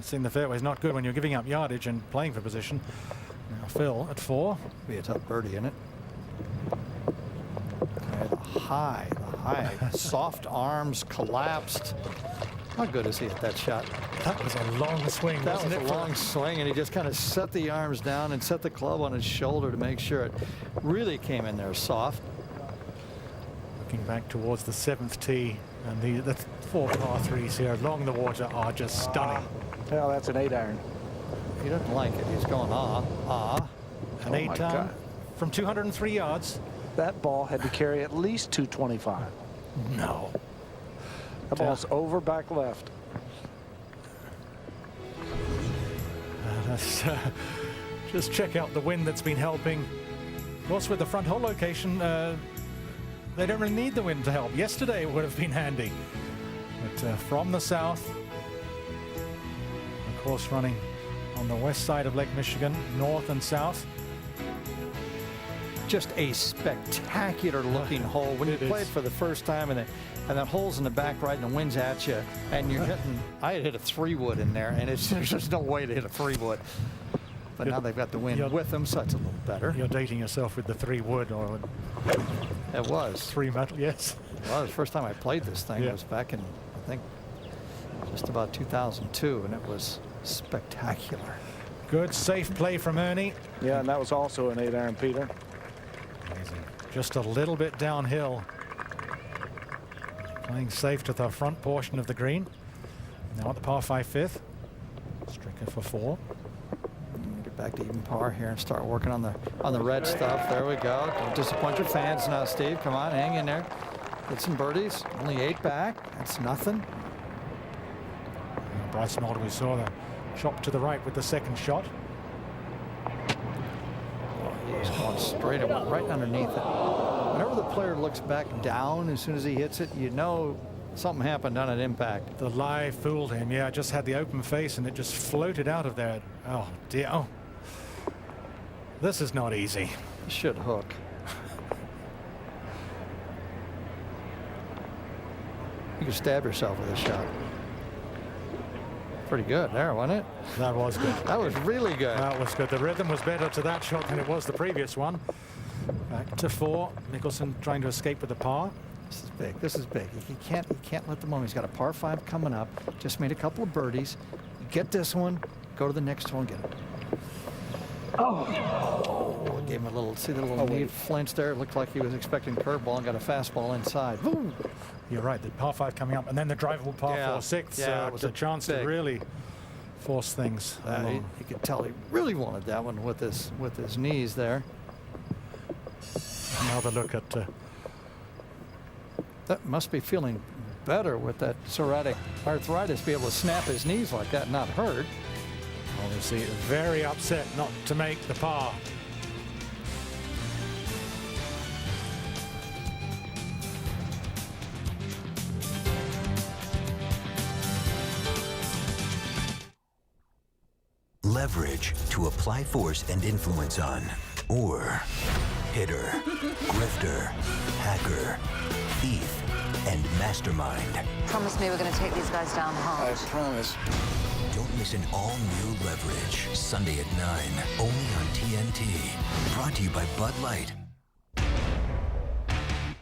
Seeing the fairway is not good when you're giving up yardage and playing for position. Now Phil at 4. Be a tough birdie in it. Okay, the high, soft arms collapsed. How good is he at that shot? That was a long swing. That was a long swing, and he just kind of set the arms down and set the club on his shoulder to make sure it really came in there soft. Looking back towards the 7th tee, and the 4 par 3s here along the water are just stunning. Well, that's an 8-iron. He doesn't like it. He's going An 8-iron from 203 yards. That ball had to carry at least 225. No. The ball's over back left. Just check out the wind that's been helping. Of course, with the front hole location, they don't really need the wind to help. Yesterday it would have been handy. But from the south, of course, running on the west side of Lake Michigan, north and south. Just a spectacular looking hole. When you play it for the first time and that hole's in the back right and the wind's at you and you're hitting, I had hit a 3-wood in there and there's just no way to hit a 3-wood. But now they've got the wind with them, so it's a little better. You're dating yourself with the 3-wood, or it was 3 metal, yes. Well, the first time I played this thing was back in, I think, just about 2002, and it was spectacular. Good, safe play from Ernie. Yeah, and that was also an 8-iron, Peter. Amazing. Just a little bit downhill. Playing safe to the front portion of the green. Now at the par 5 5th. Stricker for 4. Get back to even par here and start working on the red stuff. There we go. Don't disappoint your fans now, Steve. Come on, hang in there. Get some birdies. Only 8 back. That's nothing. Bryson Alder, we saw the chop to the right with the second shot. He's going straight up, right underneath it. Whenever the player looks back down as soon as he hits it, you know something happened on an impact. The lie fooled him. Yeah, just had the open face and it just floated out of there. Oh, dear. Oh. This is not easy. You should hook. You could stab yourself with a shot. Pretty good there, wasn't it? That was good. That was really good. That was good. The rhythm was better to that shot than it was the previous one. Back to 4. Mickelson trying to escape with the par. This is big. This is big. He can't let the moment. He's got a par 5 coming up. Just made a couple of birdies. Get this one. Go to the next one. Get it. Oh, gave him a little. See the little knee flinch there. It looked like he was expecting curveball and got a fastball inside. Boom. You're right. The par 5 coming up, and then the drivable par 4/6. Yeah, it was a chance to really force things along. You could tell he really wanted that one with his knees there. Another look at. That must be feeling better with that psoriatic arthritis. Be able to snap his knees like that, and not hurt. Obviously, very upset not to make the par. Leverage to apply force and influence on, or hitter, grifter, hacker, thief, and mastermind. Promise me we're going to take these guys down hard. I promise. Don't miss an all-new Leverage, Sunday at 9, only on TNT. Brought to you by Bud Light.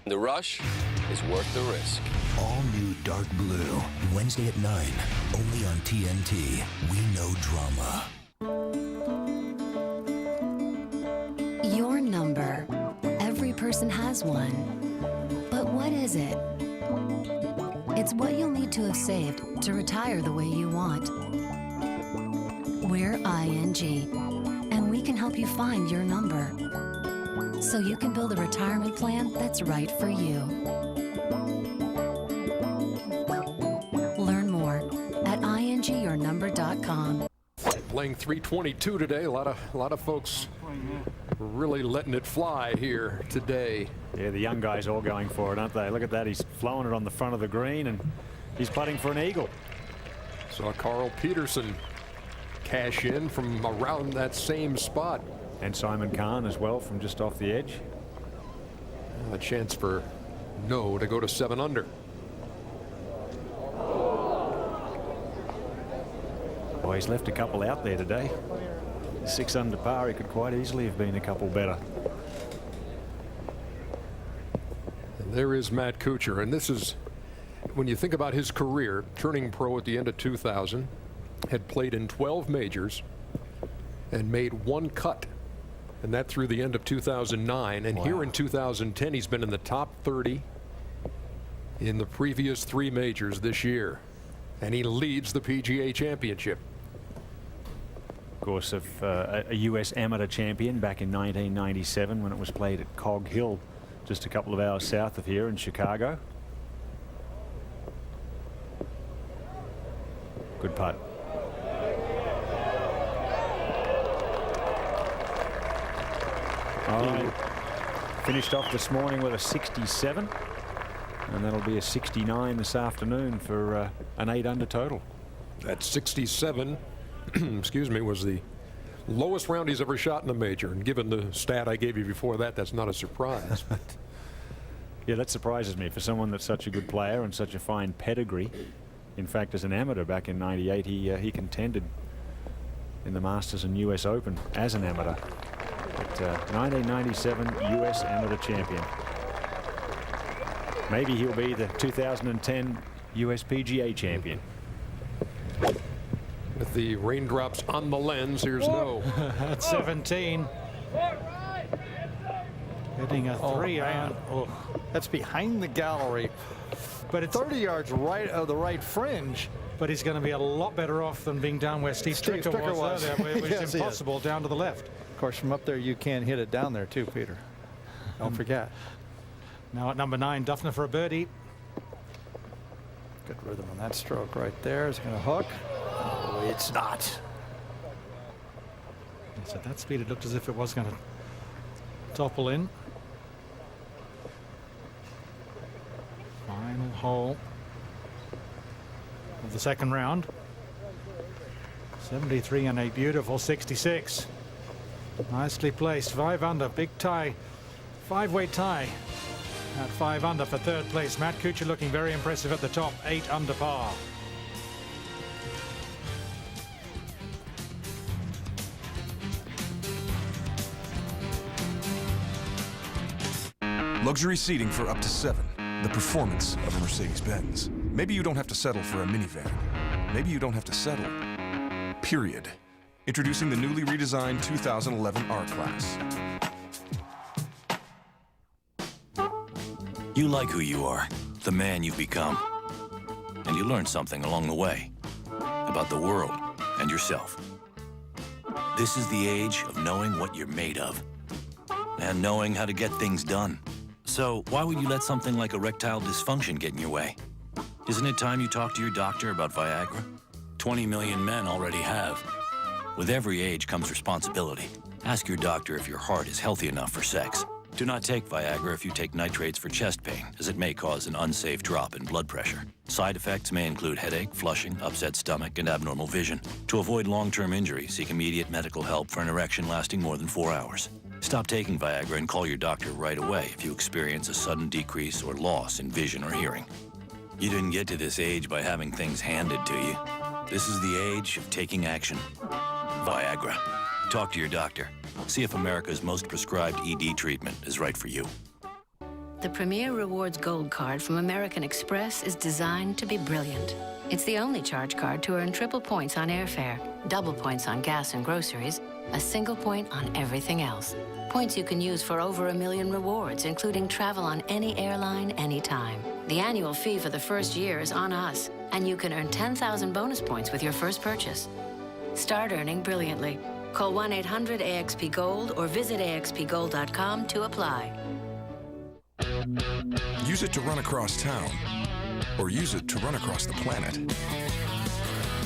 The rush is worth the risk. All new Dark Blue, Wednesday at 9, only on TNT. We know drama. Your number. Every person has one. But what is it? It's what you'll need to have saved to retire the way you want. We're ING, and we can help you find your number so you can build a retirement plan that's right for you. Learn more at ingyournumber.com. Playing 322 today. A lot of folks really letting it fly here today. Yeah, the young guys all going for it, aren't they? Look at that. He's flowing it on the front of the green, and he's putting for an eagle. Saw Carl Peterson cash in from around that same spot. And Simon Kahn as well from just off the edge. A chance for No to go to 7 under. Well, he's left a couple out there today. 6 under par, he could quite easily have been a couple better. And there is Matt Kuchar, and this is, when you think about his career, turning pro at the end of 2000, had played in 12 majors and made 1 cut, and that through the end of 2009. And here in 2010, he's been in the top 30 in the previous 3 majors this year, and he leads the PGA Championship. Of course, a U.S. amateur champion back in 1997 when it was played at Cog Hill, just a couple of hours south of here in Chicago. Good putt. All right. Finished off this morning with a 67, and that'll be a 69 this afternoon for an 8 under total. That 67 excuse me, was the lowest round he's ever shot in a major, and given the stat I gave you before that, that's not a surprise. Yeah, that surprises me for someone that's such a good player and such a fine pedigree. In fact, as an amateur back in '98, he contended in the Masters and US Open as an amateur. But 1997 US amateur champion. Maybe he'll be the 2010 US PGA champion. With the raindrops on the lens, here's No. At 17. Hitting a 3-iron. Oh, that's behind the gallery. But it's 30 yards right of the right fringe. But he's going to be a lot better off than being down where Steve Stricker was. It was Yes, impossible down to the left. Of course, from up there, you can hit it down there too, Peter. Don't forget. Now at number 9, Duffner for a birdie. Good rhythm on that stroke right there. Is it going to hook? Oh, it's not. Yes, at that speed, it looked as if it was going to topple in. Final hole of the second round. 73 and a beautiful 66. Nicely placed. 5 under. Big tie. 5-way tie. At 5 under for third place. Matt Kuchar looking very impressive at the top. 8 under par. Luxury seating for up to 7. The performance of a Mercedes-Benz. Maybe you don't have to settle for a minivan. Maybe you don't have to settle. Period. Introducing the newly redesigned 2011 R-Class. You like who you are, the man you've become. And you learn something along the way about the world and yourself. This is the age of knowing what you're made of and knowing how to get things done. So why would you let something like erectile dysfunction get in your way? Isn't it time you talk to your doctor about Viagra? 20 million men already have. With every age comes responsibility. Ask your doctor if your heart is healthy enough for sex. Do not take Viagra if you take nitrates for chest pain, as it may cause an unsafe drop in blood pressure. Side effects may include headache, flushing, upset stomach, and abnormal vision. To avoid long-term injury, seek immediate medical help for an erection lasting more than 4 hours. Stop taking Viagra and call your doctor right away if you experience a sudden decrease or loss in vision or hearing. You didn't get to this age by having things handed to you. This is the age of taking action. Viagra. Talk to your doctor. See if America's most prescribed ED treatment is right for you. The Premier Rewards Gold Card from American Express is designed to be brilliant. It's the only charge card to earn triple points on airfare, double points on gas and groceries, a single point on everything else. Points you can use for over 1 million rewards, including travel on any airline, anytime. The annual fee for the first year is on us, and you can earn 10,000 bonus points with your first purchase. Start earning brilliantly. Call 1-800-AXP-GOLD or visit axpgold.com to apply. Use it to run across town, or use it to run across the planet.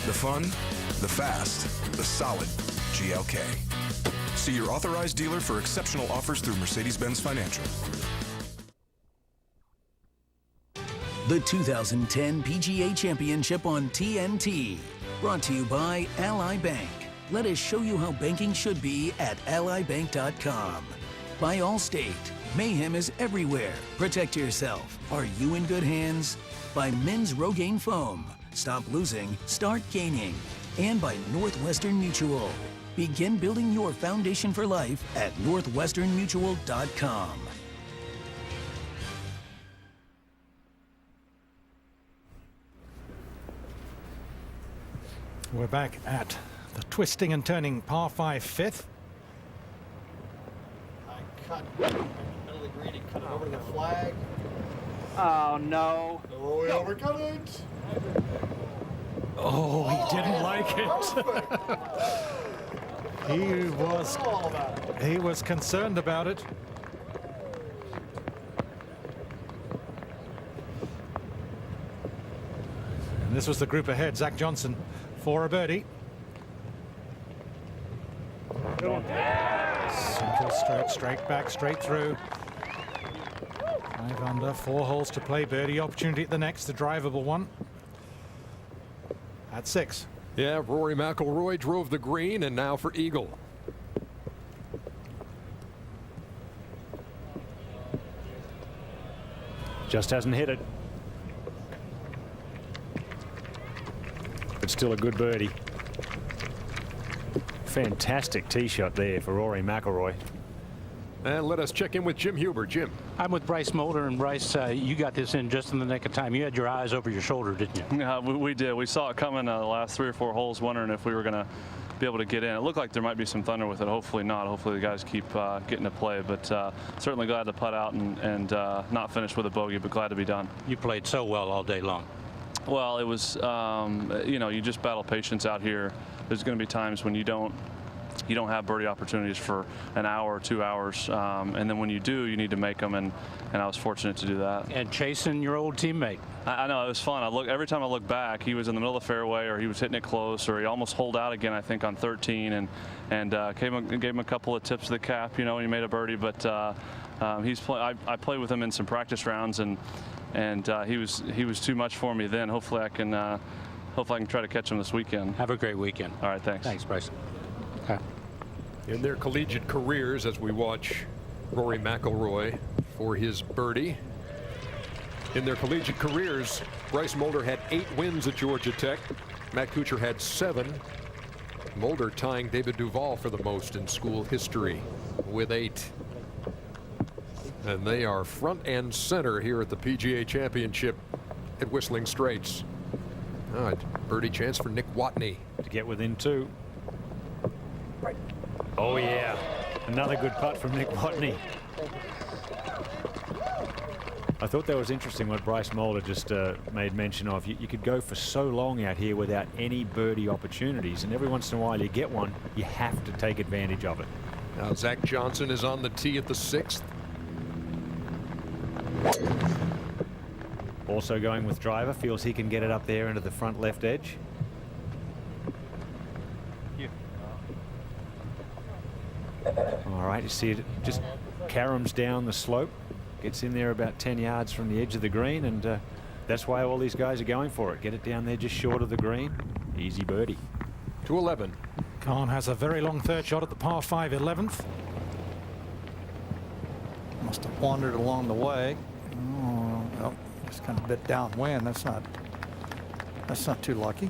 The fun, the fast, the solid GLK. See your authorized dealer for exceptional offers through Mercedes-Benz Financial. The 2010 PGA Championship on TNT. Brought to you by Ally Bank. Let us show you how banking should be at allybank.com. By Allstate. Mayhem is everywhere. Protect yourself. Are you in good hands? By Men's Rogaine Foam. Stop losing, start gaining. And by Northwestern Mutual. Begin building your foundation for life at northwesternmutual.com. We're back at the twisting and turning par 5 fifth. I cut middle of the green, he cut it over to the flag. Oh no. Oh, we overcome it. Oh, he didn't like it. He was concerned about it. And this was the group ahead. Zach Johnson for a birdie. Simple straight back, straight through. 5 under, 4 holes to play. Birdie opportunity at the next, the drivable one. At 6. Yeah, Rory McIlroy drove the green, and now for eagle. Just hasn't hit it. But still a good birdie. Fantastic tee shot there for Rory McIlroy. And let us check in with Jim Huber. Jim. I'm with Bryce Mulder, and Bryce, you got this in just in the nick of time. You had your eyes over your shoulder, didn't you? Yeah, we did. We saw it coming the last 3 or 4 holes, wondering if we were going to be able to get in. It looked like there might be some thunder with it. Hopefully not. Hopefully the guys keep getting to play. But certainly glad to putt out and not finish with a bogey, but glad to be done. You played so well all day long. Well, it was, you know, you just battle patience out here. There's going to be times when you don't you don't have birdie opportunities for an hour or 2 hours, and then when you do, you need to make them, and I was fortunate to do that. And chasing your old teammate. I know, it was fun. Every time I look back, he was in the middle of the fairway, or he was hitting it close, or he almost holed out again, I think, on 13, and gave him a couple of tips of the cap, you know, when he made a birdie. But I played with him in some practice rounds, and he was too much for me then. Hopefully I can try to catch him this weekend. Have a great weekend. All right, thanks. Thanks, Bryce. In their collegiate careers, as we watch Rory McIlroy for his birdie. In their collegiate careers, Bryce Mulder had 8 wins at Georgia Tech. Matt Kuchar had 7. Mulder tying David Duval for the most in school history with 8. And they are front and center here at the PGA Championship at Whistling Straits. All right, birdie chance for Nick Watney. To get within 2. Oh, yeah. Another good putt from Nick Watney. I thought that was interesting what Bryce Mulder just made mention of. You could go for so long out here without any birdie opportunities, and every once in a while you get one, you have to take advantage of it. Now Zach Johnson is on the tee at the 6th. Also going with driver, feels he can get it up there into the front left edge. All right, you see it just caroms down the slope, gets in there about 10 yards from the edge of the green, and that's why all these guys are going for it. Get it down there just short of the green. Easy birdie. 211. Kahn has a very long third shot at the par 5 11th. Must have wandered along the way. Oh, well, just kind of bit downwind. That's not too lucky.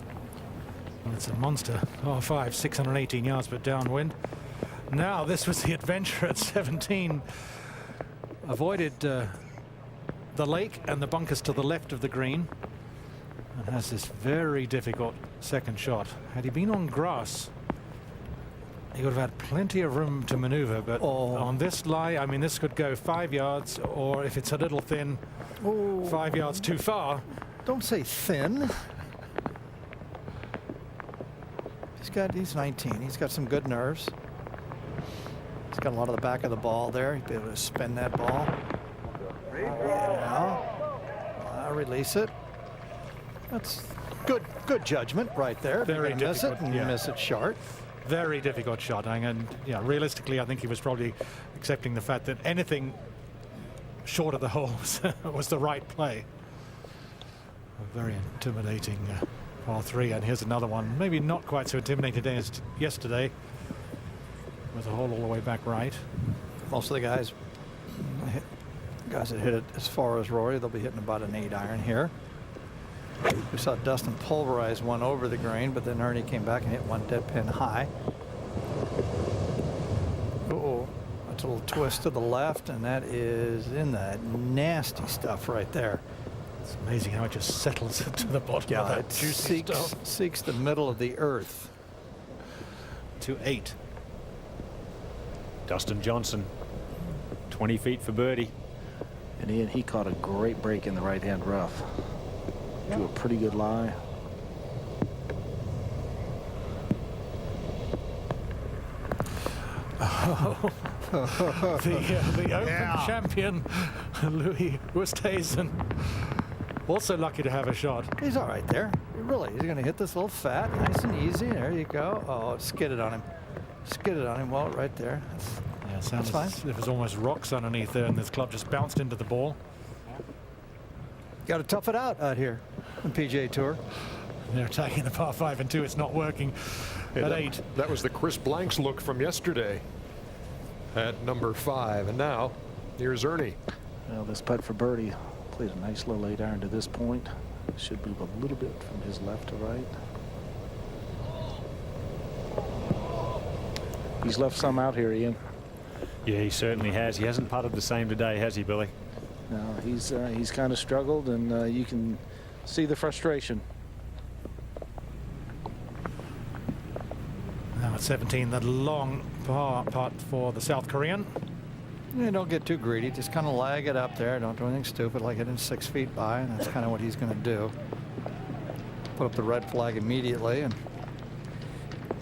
Well, it's a monster par 5, 618 yards, but downwind. Now this was the adventure at 17. Avoided the lake and the bunkers to the left of the green, and has this very difficult second shot. Had he been on grass, he would have had plenty of room to maneuver, but on this lie, I mean, this could go 5 yards, or if it's a little thin, 5 yards too far. Don't say thin. He's 19. He's got some good nerves. He's got a lot of the back of the ball there. He'd be able to spin that ball. Release it. That's good judgment right there. Very difficult. Miss it and miss it short. Very difficult shot. And realistically, I think he was probably accepting the fact that anything short of the hole was the right play. A very intimidating par 3. And here's another one. Maybe not quite so intimidating as yesterday, with a hole all the way back right. Most of the guys that hit it as far as Rory, they'll be hitting about an 8-iron here. We saw Dustin pulverize one over the green, but then Ernie came back and hit one dead pin high. That's a little twist to the left, and that is in that nasty stuff right there. It's amazing how it just settles into the bottom of that juicy stuff. Seeks the middle of the earth. To 8. Dustin Johnson, 20 feet for birdie. And he caught a great break in the right-hand rough. Drew a pretty good lie. The Open champion, Louis Oosthuizen, also lucky to have a shot. He's all right there. He's going to hit this little fat, nice and easy. There you go. Oh, it skidded on him. Well, right there. Sounds fine. There was almost rocks underneath there, and this club just bounced into the ball. Got to tough it out here on PGA Tour. They're attacking the par 5 and 2. It's not working at 8. That was the Chris Blanks look from yesterday at number 5. And now here's Ernie. Well, this putt for birdie plays a nice little 8-iron to this point. Should move a little bit from his left to right. He's left some out here, Ian. Yeah, he certainly has. He hasn't putted the same today, has he, Billy? No, he's kind of struggled, and you can see the frustration. Now at 17, the long par putt for the South Korean. Don't get too greedy. Just kind of lag it up there. Don't do anything stupid like hitting 6 feet by, and that's kind of what he's going to do. Put up the red flag immediately, and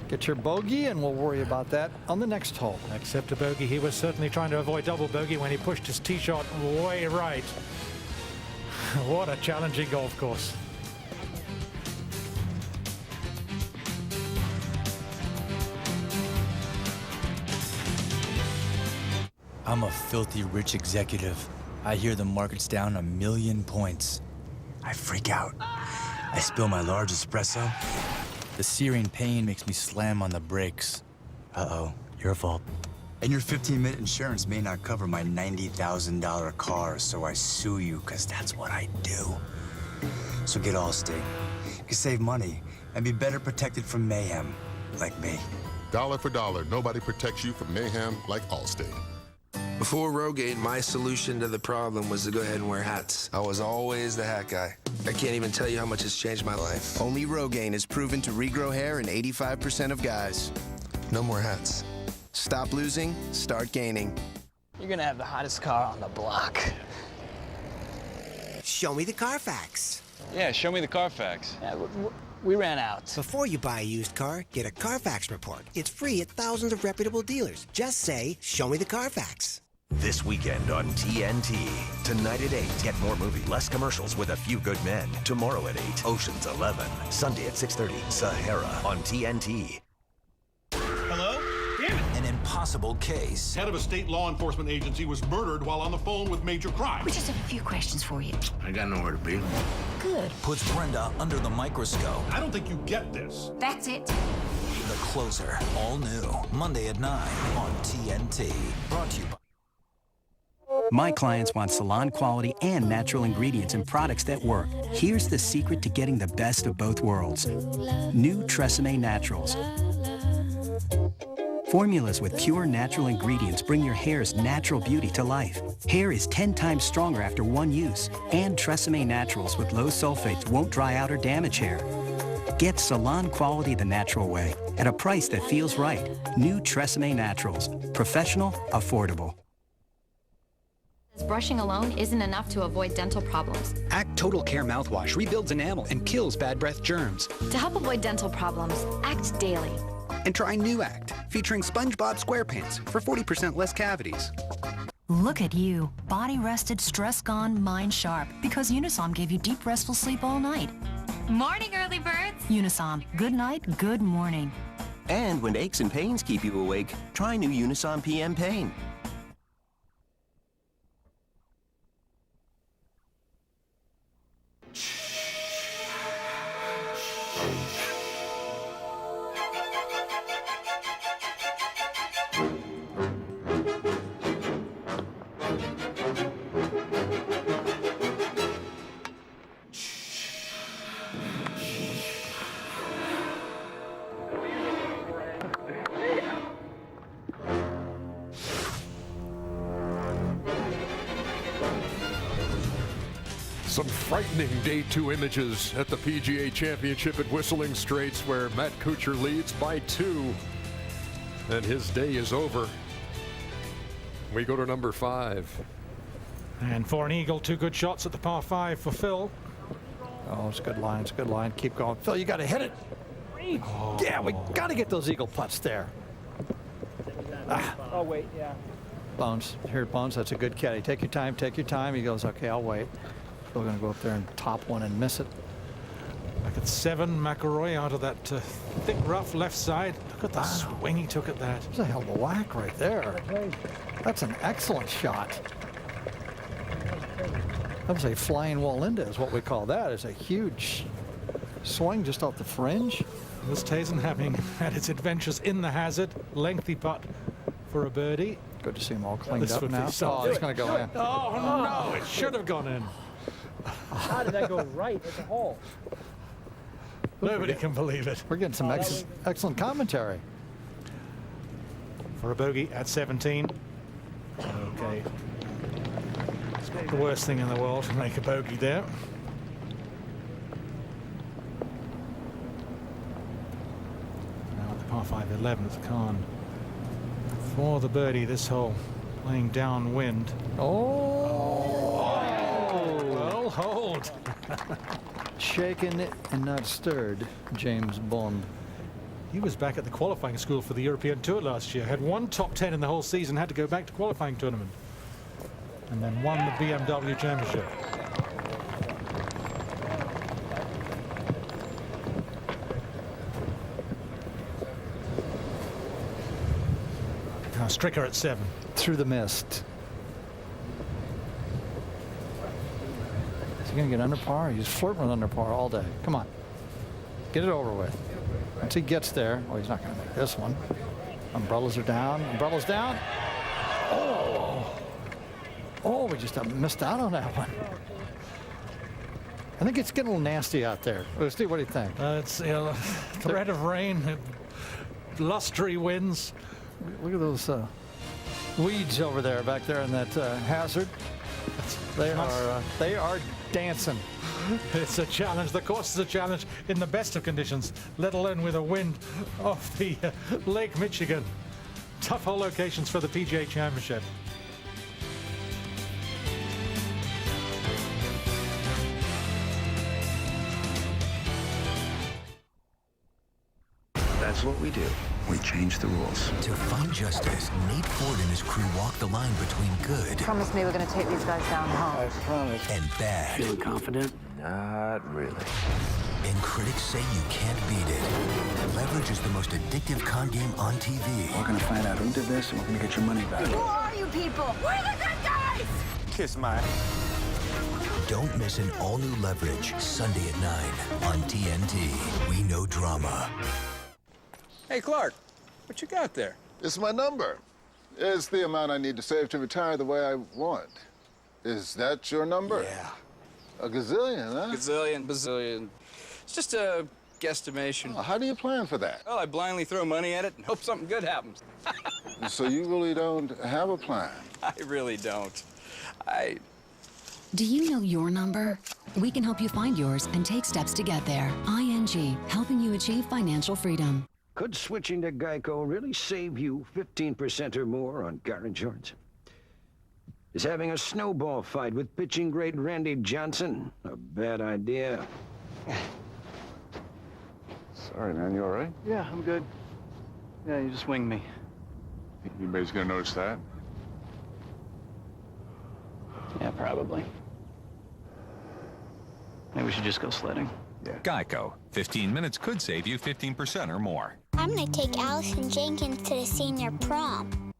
Get your bogey, and we'll worry about that on the next hole. Except a bogey. He was certainly trying to avoid double bogey when he pushed his tee shot way right. What a challenging golf course. I'm a filthy rich executive. I hear the market's down 1,000,000 points. I freak out. I spill my large espresso. The searing pain makes me slam on the brakes. Uh-oh, your fault. And your 15-minute insurance may not cover my $90,000 car, so I sue you, because that's what I do. So get Allstate. You can save money and be better protected from mayhem, like me. Dollar for dollar, nobody protects you from mayhem like Allstate. Before Rogaine, my solution to the problem was to go ahead and wear hats. I was always the hat guy. I can't even tell you how much it's changed my life. Only Rogaine is proven to regrow hair in 85% of guys. No more hats. Stop losing, start gaining. You're gonna have the hottest car on the block. Show me the Carfax. Yeah, show me the Carfax. Yeah, we ran out. Before you buy a used car, get a Carfax report. It's free at thousands of reputable dealers. Just say, show me the Carfax. This weekend on TNT. Tonight at 8, get more movie, less commercials with A Few Good Men. Tomorrow at 8, Ocean's 11. Sunday at 6:30, Sahara on TNT. Hello? Damn it! An impossible case. Head of a state law enforcement agency was murdered while on the phone with major crime. We just have a few questions for you. I got nowhere to be. Good. Puts Brenda under the microscope. I don't think you get this. That's it. The Closer, all new. Monday at 9 on TNT. Brought to you by... My clients want salon quality and natural ingredients in products that work. Here's the secret to getting the best of both worlds. New Tresemme Naturals. Formulas with pure natural ingredients bring your hair's natural beauty to life. Hair is 10 times stronger after one use. And Tresemme Naturals with low sulfates won't dry out or damage hair. Get salon quality the natural way at a price that feels right. New Tresemme Naturals. Professional, affordable. Brushing alone isn't enough to avoid dental problems. Act Total Care mouthwash rebuilds enamel and kills bad breath germs. To help avoid dental problems, act daily. And try New Act, featuring SpongeBob SquarePants for 40% less cavities. Look at you, body rested, stress gone, mind sharp, because Unisom gave you deep restful sleep all night. Morning, early birds. Unisom, good night, good morning. And when aches and pains keep you awake, try new Unisom PM Pain. Some frightening Day 2 images at the PGA Championship at Whistling Straits, where Matt Kuchar leads by 2. And his day is over. We go to number 5. And for an eagle, 2 good shots at the par 5 for Phil. Oh, it's a good line. It's a good line. Keep going. Phil, you got to hit it. Oh. Yeah, we got to get those eagle putts there. Oh, wait, yeah. Bones. Here, Bones. That's a good caddy. Take your time. Take your time. He goes, okay, I'll wait. Phil going to go up there and top one and miss it. Back at 7, McIlroy out of that thick rough left side. Look at the swing he took at that. That's a hell of a whack right there. That's an excellent shot. That was a flying Walinda is what we call that. It's a huge swing just off the fringe. Westhuizen having had its adventures in the hazard. Lengthy putt for a birdie. Good to see him all cleaned This up would be now. so Oh, it's going to go in. Oh, no, it should have gone in. How did that go right at the hole? Nobody can believe it. We're getting some excellent commentary. For a bogey at 17. Okay. It's not the worst thing in the world to make a bogey there. Now at the par 5 11th, Khan for the birdie this hole, playing downwind. Well, hold. Shaken and not stirred, James Bond. He was back at the qualifying school for the European Tour last year. Had one top 10 in the whole season, had to go back to qualifying tournament. And then won the BMW Championship. Now Stricker at 7. Through the mist. Is he going to get under par? He's flirting with under par all day. Come on. Get it over with. Once he gets there, oh, he's not going to make this one. Umbrellas are down. Umbrellas down. Oh. Oh, we just missed out on that one. I think it's getting a little nasty out there. Steve, what do you think? It's threat of rain, blustery winds. Look at those weeds over there, back there in that hazard. They are dancing. It's a challenge. The course is a challenge in the best of conditions, let alone with a wind off the Lake Michigan. Tough hole locations for the PGA Championship. That's what we do. We change the rules. To find justice, Nate Ford and his crew walk the line between good. Promise me we're going to take these guys down home. I promise. And bad. Feeling confident? Not really. And critics say you can't beat it. Leverage is the most addictive con game on TV. We're going to find out who did this, and we're going to get your money back. Who are you people? We're the good guys! Kiss my... Don't miss an all-new Leverage, Sunday at 9 on TNT. We know drama. Hey, Clark, what you got there? It's my number. It's the amount I need to save to retire the way I want. Is that your number? Yeah. A gazillion, huh? Gazillion, bazillion. It's just a guesstimation. Oh, how do you plan for that? Well, I blindly throw money at it and hope something good happens. So you really don't have a plan? I really don't. Do you know your number? We can help you find yours and take steps to get there. ING, helping you achieve financial freedom. Could switching to Geico really save you 15% or more on car insurance? Is having a snowball fight with pitching great Randy Johnson a bad idea? Sorry, man. You all right? Yeah, I'm good. Yeah, you just winged me. Think anybody's gonna notice that? Yeah, probably. Maybe we should just go sledding. Yeah. Geico. 15 minutes could save you 15% or more. I'm gonna take Allison Jenkins to the senior prom.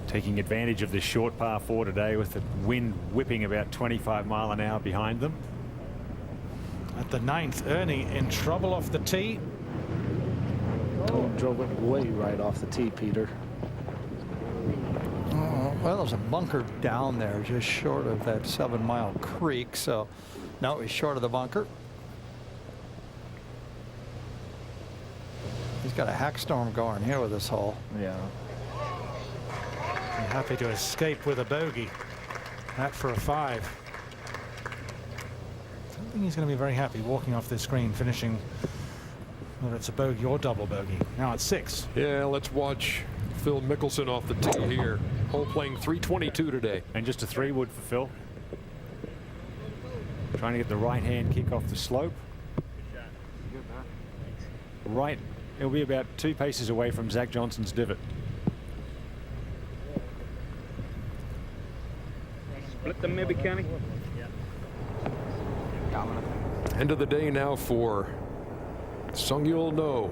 Taking advantage of the short par 4 today with the wind whipping about 25 mile an hour behind them. At the 9th, Ernie in trouble off the tee. Oh, drove it way right off the tee, Peter. Well, there's a bunker down there just short of that 7-mile creek, so no, he's short of the bunker. He's got a hack storm going here with this hole. Yeah. I'm happy to escape with a bogey. That for a 5. I don't think he's going to be very happy walking off this green, finishing whether it's a bogey or double bogey. Now it's 6. Yeah, let's watch Phil Mickelson off the tee here. Hole playing 322 today. And just a 3-wood for Phil. Trying to get the right hand kick off the slope. Right, it'll be about 2 paces away from Zach Johnson's divot. Split them maybe, Kenny? End of the day now for Sung-Yul No.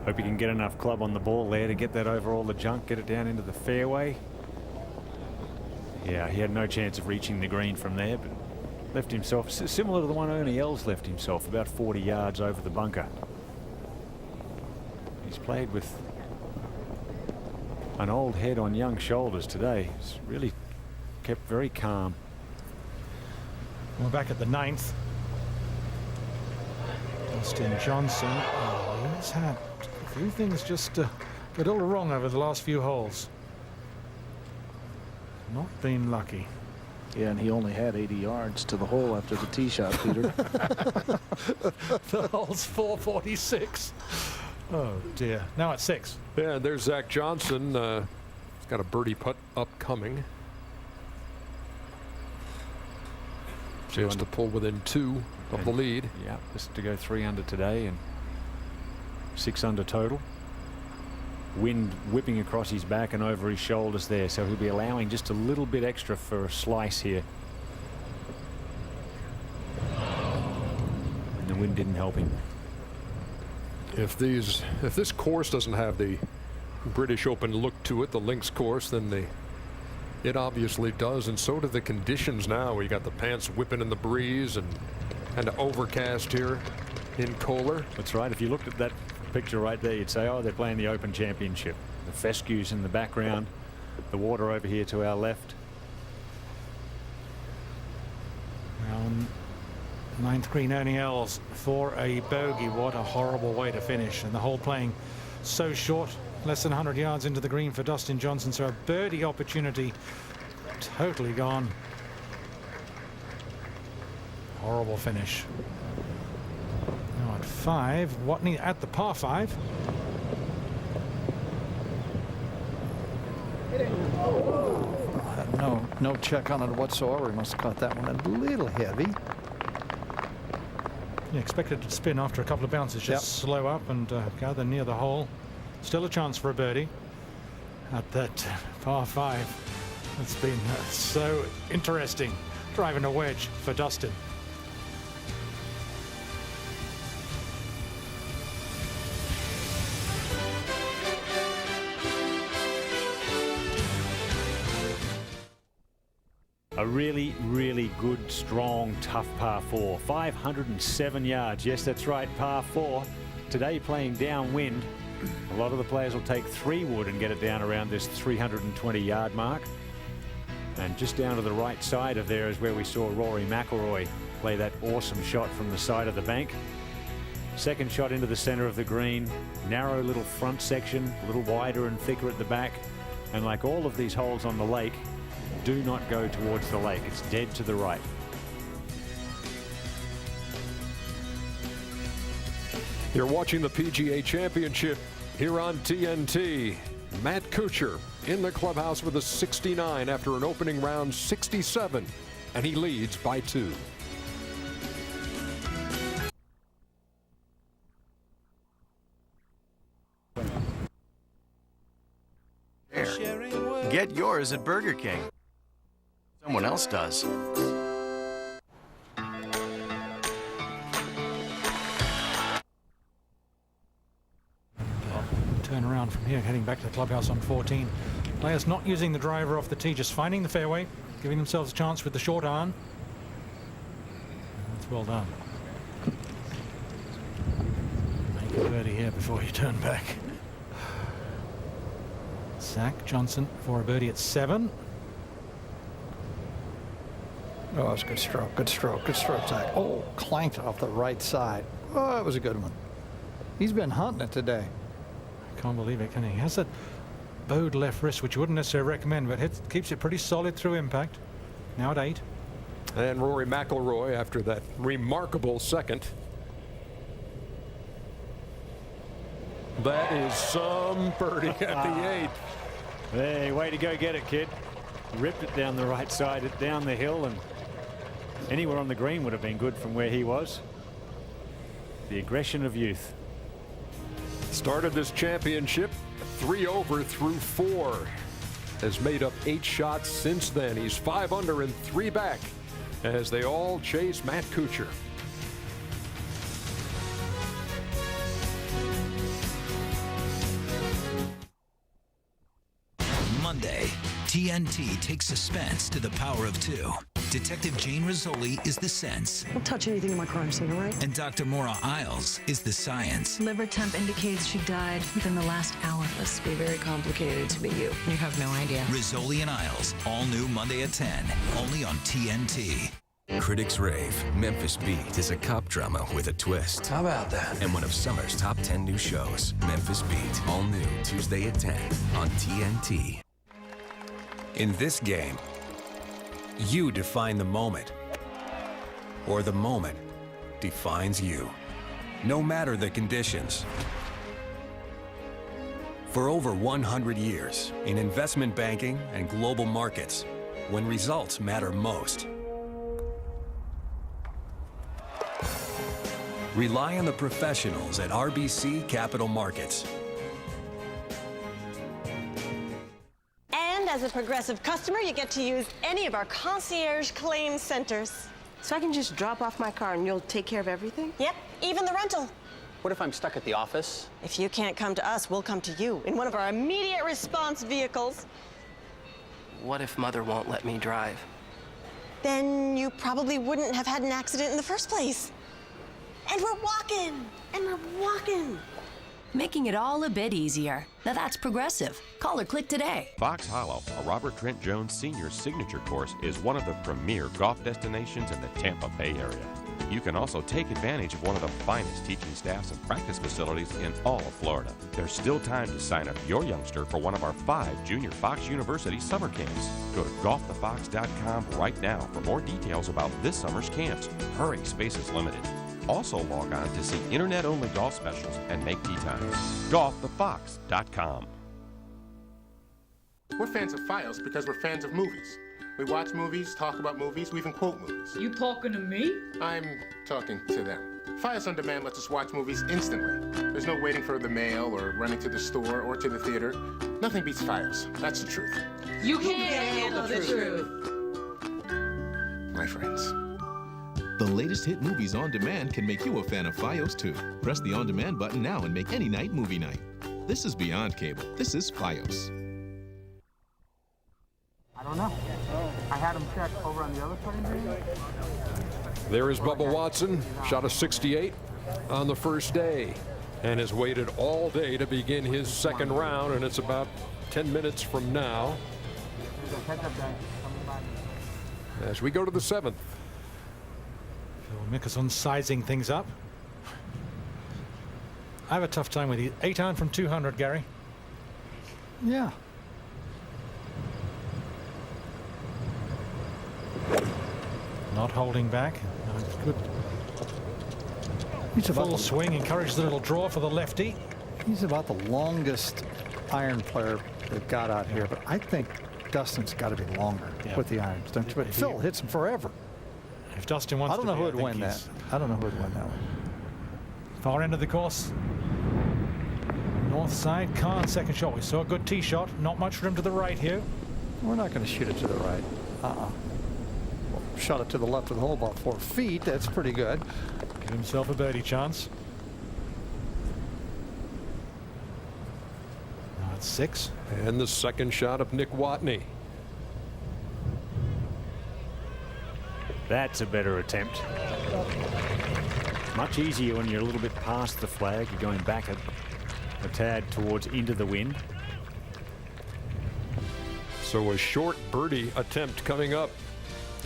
Hope he can get enough club on the ball there to get that over all the junk, get it down into the fairway. Yeah, he had no chance of reaching the green from there, but left himself similar to the one Ernie Els left himself, about 40 yards over the bunker. He's played with an old head on young shoulders today. He's really kept very calm. We're back at the 9th. Dustin Johnson. Oh, he's had a few things just get a little wrong over the last few holes. Not been lucky. Yeah, and he only had 80 yards to the hole after the tee shot, Peter. The hole's 446. Oh dear. Now it's 6. Yeah, there's Zach Johnson got a birdie putt upcoming. Chance to pull within 2 of the lead. Yeah, just to go 3 under today and 6 under total. Wind whipping across his back and over his shoulders there, so he'll be allowing just a little bit extra for a slice here. And the wind didn't help him. If this course doesn't have the British Open look to it, the links course, then it obviously does, and so do the conditions now. We got the pants whipping in the breeze and kind of overcast here in Kohler. That's right. If you looked at that picture right there, you'd say, oh, they're playing the Open Championship. The fescues in the background, the water over here to our left. Well, 9th green only L's for a bogey. What a horrible way to finish, and the hole playing so short, less than 100 yards into the green for Dustin Johnson, so a birdie opportunity totally gone. Horrible finish. Now at 5, Watney at the par 5. No check on it whatsoever. He must have caught that one a little heavy. You expected it to spin after a couple of bounces, just slow up and gather near the hole. Still a chance for a birdie at that par 5. It's been so interesting driving a wedge for Dustin. A really, really good, strong, tough par 4. 507 yards. Yes, that's right, par 4. Today playing downwind. A lot of the players will take 3 wood and get it down around this 320-yard mark. And just down to the right side of there is where we saw Rory McIlroy play that awesome shot from the side of the bank. Second shot into the center of the green. Narrow little front section, a little wider and thicker at the back. And like all of these holes on the lake, do not go towards the lake. It's dead to the right. You're watching the PGA Championship here on TNT. Matt Kuchar in the clubhouse with a 69 after an opening round 67, and he leads by 2. Get yours at Burger King. Someone else does. Turn around from here, heading back to the clubhouse on 14. Players not using the driver off the tee, just finding the fairway, giving themselves a chance with the short iron. That's well done. Make a birdie here before you turn back. Zach Johnson for a birdie at 7. Oh, that's a good stroke, good stroke, good stroke, Zach. Oh, clanked off the right side. Oh, that was a good one. He's been hunting it today. I can't believe it, can he? He has that bowed left wrist, which you wouldn't necessarily recommend, but keeps it pretty solid through impact. Now at 8. And Rory McIlroy after that remarkable second. That is some birdie at the 8. Hey, way to go get it, kid. Ripped it down the right side, down the hill, and anywhere on the green would have been good from where he was. The aggression of youth. Started this championship 3 over through 4. Has made up 8 shots since then. He's 5 under and 3 back as they all chase Matt Kuchar. Monday, TNT takes suspense to the power of 2. Detective Jane Rizzoli is the sense. Don't touch anything in my crime scene, all right? And Dr. Maura Isles is the science. Liver temp indicates she died within the last hour. Must be very complicated to be you. You have no idea. Rizzoli and Isles, all new Monday at 10, only on TNT. Critics rave Memphis Beat is a cop drama with a twist. How about that? And one of summer's top 10 new shows, Memphis Beat, all new Tuesday at 10 on TNT. In this game, you define the moment, or the moment defines you. No matter the conditions. For over 100 years, in investment banking and global markets, when results matter most, rely on the professionals at RBC Capital Markets. And as a Progressive customer, you get to use any of our concierge claim centers. So I can just drop off my car and you'll take care of everything? Yep, even the rental. What if I'm stuck at the office? If you can't come to us, we'll come to you in one of our immediate response vehicles. What if Mother won't let me drive? Then you probably wouldn't have had an accident in the first place. And we're walking, and we're walking. Making it all a bit easier. Now that's Progressive. Call or click today. Fox Hollow, a Robert Trent Jones Sr. signature course, is one of the premier golf destinations in the Tampa Bay area. You can also take advantage of one of the finest teaching staffs and practice facilities in all of Florida. There's still time to sign up your youngster for one of our 5 Junior Fox University summer camps. Go to golfthefox.com right now for more details about this summer's camps. Hurry, space is limited. Also log on to see internet-only golf specials and make tee times. golfthefox.com. We're fans of Fios because we're fans of movies. We watch movies, talk about movies, we even quote movies. You talking to me? I'm talking to them. Fios On Demand lets us watch movies instantly. There's no waiting for the mail or running to the store or to the theater. Nothing beats Fios. That's the truth. You can't handle the truth. My friends. The latest hit movies on demand can make you a fan of Fios too. Press the On Demand button now and make any night movie night. This is beyond cable. This is Fios. I don't know. I had him check over on the other putting green. There is Bubba Watson, shot a 68 on the first day, and has waited all day to begin his second round, and it's about 10 minutes from now. As we go to the 7th. Mickelson sizing things up. I have a tough time with 8 iron from 200, Gary. Yeah. Not holding back. Good. It's a full swing, encourages the little draw for the lefty. He's about the longest iron player they've got out here, but I think Dustin's got to be longer with the irons, don't you? But Phil hits him forever. If Dustin wants to, I don't know who would win that. I don't know who would win that one. Far end of the course. North side, Khan second shot. We saw a good tee shot. Not much room to the right here. We're not going to shoot it to the right. Well, shot it to the left of the hole about 4 feet. That's pretty good. Give himself a birdie chance. Now it's 6. And the second shot of Nick Watney. That's a better attempt. Much easier when you're a little bit past the flag. You're going back a tad towards into the wind. So a short birdie attempt coming up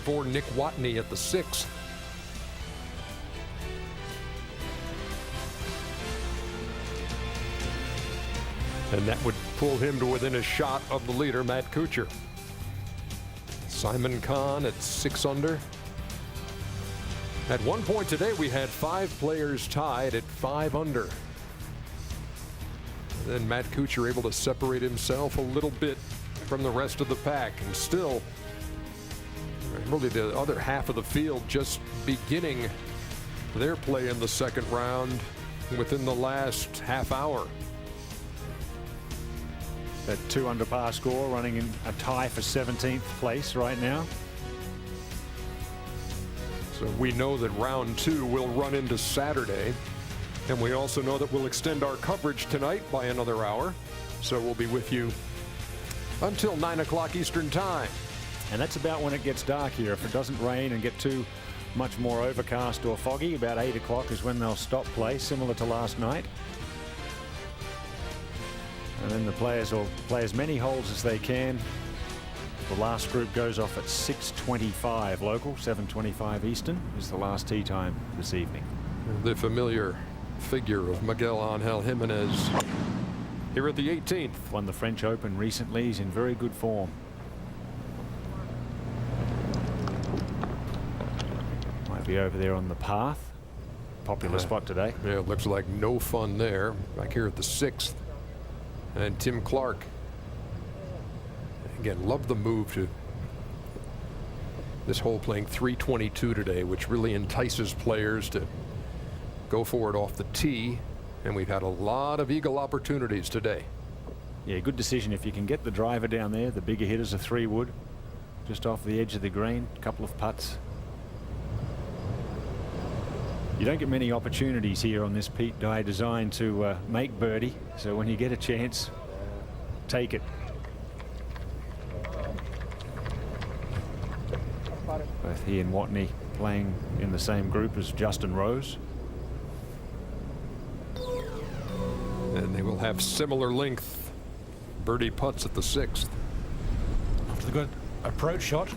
for Nick Watney at the 6th. And that would pull him to within a shot of the leader, Matt Kuchar. Simon Khan at 6 under. At one point today, we had 5 players tied at 5 under. And then Matt Kuchar able to separate himself a little bit from the rest of the pack, and still really the other half of the field just beginning their play in the second round within the last half hour. That 2 under par score running in a tie for 17th place right now. So we know that round 2 will run into Saturday, and we also know that we'll extend our coverage tonight by another hour. So we'll be with you until 9 o'clock Eastern time. And that's about when it gets dark here. If it doesn't rain and get too much more overcast or foggy, about 8 o'clock is when they'll stop play, similar to last night. And then the players will play as many holes as they can. The last group goes off at 6:25 local, 7:25 Eastern is the last tee time this evening. The familiar figure of Miguel Angel Jimenez here at the 18th. Won the French Open recently. He's in very good form. Might be over there on the path. Popular spot today. Yeah, it looks like no fun there. Back here at the 6th. And Tim Clark. Again, love the move to this hole, playing 322 today, which really entices players to go for it off the tee. And we've had a lot of eagle opportunities today. Yeah, good decision if you can get the driver down there. The bigger hitters, a 3-wood, just off the edge of the green. A couple of putts. You don't get many opportunities here on this Pete Dye design to make birdie. So when you get a chance, take it. Both he and Watney playing in the same group as Justin Rose. And they will have similar length birdie putts at the 6th. After the good approach shot,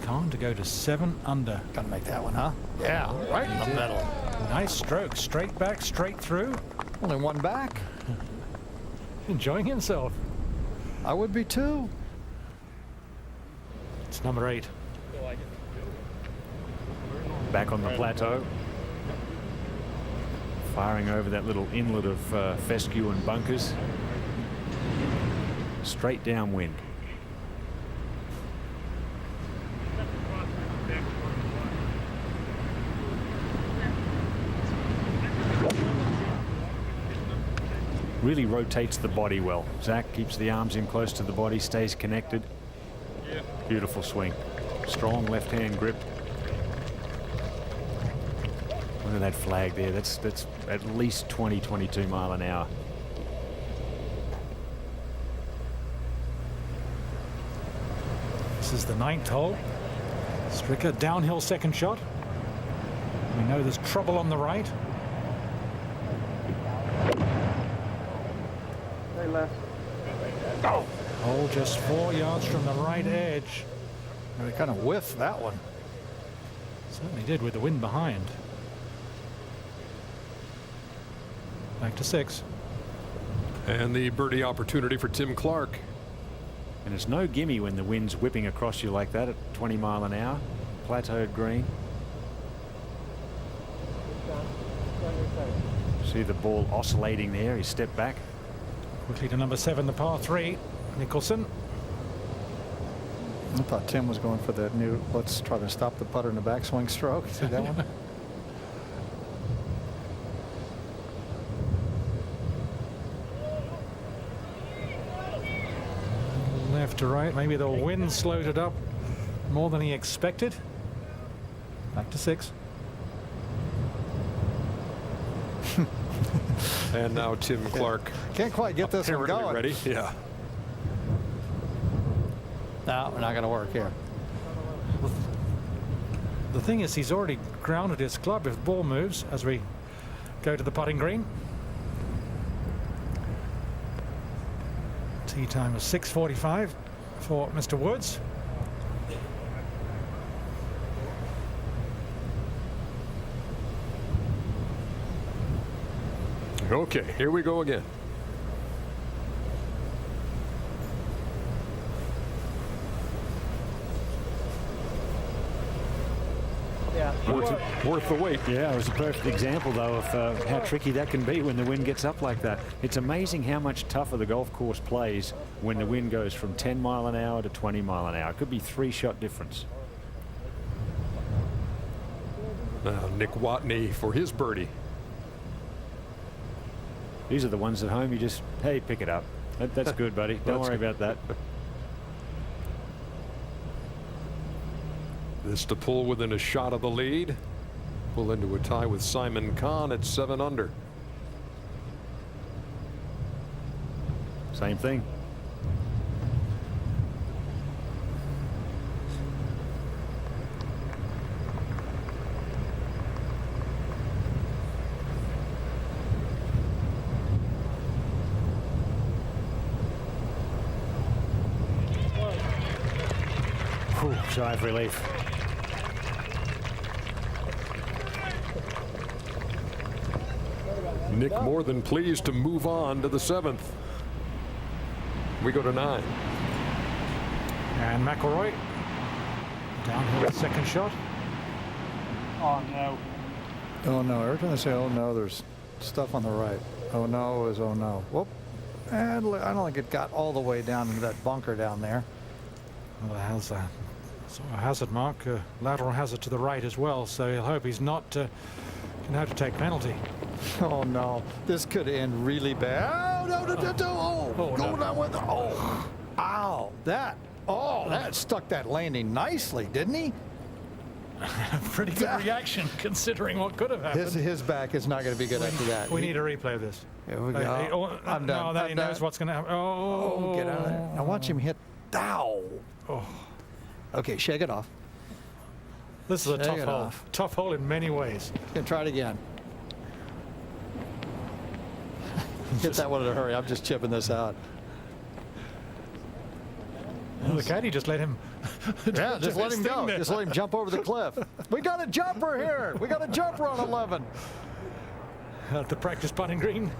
Khan to go to 7 under. Gotta make that one, huh? Yeah, right in the middle. Nice stroke, straight back, straight through. Only one back. Enjoying himself. I would be too. It's number 8. Back on the plateau. Firing over that little inlet of fescue and bunkers. Straight downwind. Really rotates the body well. Zach keeps the arms in close to the body, stays connected. Beautiful swing. Strong left-hand grip. Look at that flag there. That's at least 22 mile an hour. This is the 9th hole. Stricker downhill second shot. We know there's trouble on the right. They left. Oh! Hole just 4 yards from the right edge. And they kind of whiffed that one. Certainly did with the wind behind. Back to 6. And the birdie opportunity for Tim Clark. And it's no gimme when the wind's whipping across you like that at 20 mile an hour. Plateaued green. See the ball oscillating there. He stepped back. Quickly to number 7, the par 3. Mickelson. I thought Tim was going for that new, let's try to stop the putter in the backswing stroke. See that one? Left to right. Maybe the wind slowed it up more than he expected. Back to 6. And now Tim Clark. Can't quite get this one going. Ready? Yeah. No, we're not going to work here. The thing is, he's already grounded his club if the ball moves as we go to the putting green. Tee time is 6:45 for Mr. Woods. Okay, here we go again. Worth the wait. Yeah, it was a perfect example, though, of how tricky that can be when the wind gets up like that. It's amazing how much tougher the golf course plays when the wind goes from 10 mile an hour to 20 mile an hour. It could be 3-shot difference. Now Nick Watney for his birdie. These are the ones at home you just, hey, pick it up. That's good, buddy. Don't worry about that. This to pull within a shot of the lead. Pull into a tie with Simon Kahn at 7 under. Same thing. Whew, sigh of relief. Nick more than pleased to move on to the 7th. We go to 9. And McIlroy downhill second shot. Oh no. Oh no, every time I say oh no, there's stuff on the right. Oh no is oh no. Whoop. And I don't think it got all the way down into that bunker down there. Well, it has a hazard mark, lateral hazard to the right as well, so he'll hope he's not going to have to take penalty. Oh, no. This could end really bad. Oh, no. Going down with the... Oh, ow. That stuck that landing nicely, didn't he? Pretty good reaction considering what could have happened. His back is not going to be good after that. We need to replay this. Here we go. I'm done. No, he knows what's going to happen. Oh, get out of there. Now watch him hit. Ow. Oh. Okay, shake it off. This is a tough hole. Tough hole in many ways. Gonna try it again. Hit that one in a hurry. I'm just chipping this out. Well, the caddy just let him. Yeah, just let him go. Just let him jump over the cliff. We got a jumper here. We got a jumper on 11. At the practice putting green.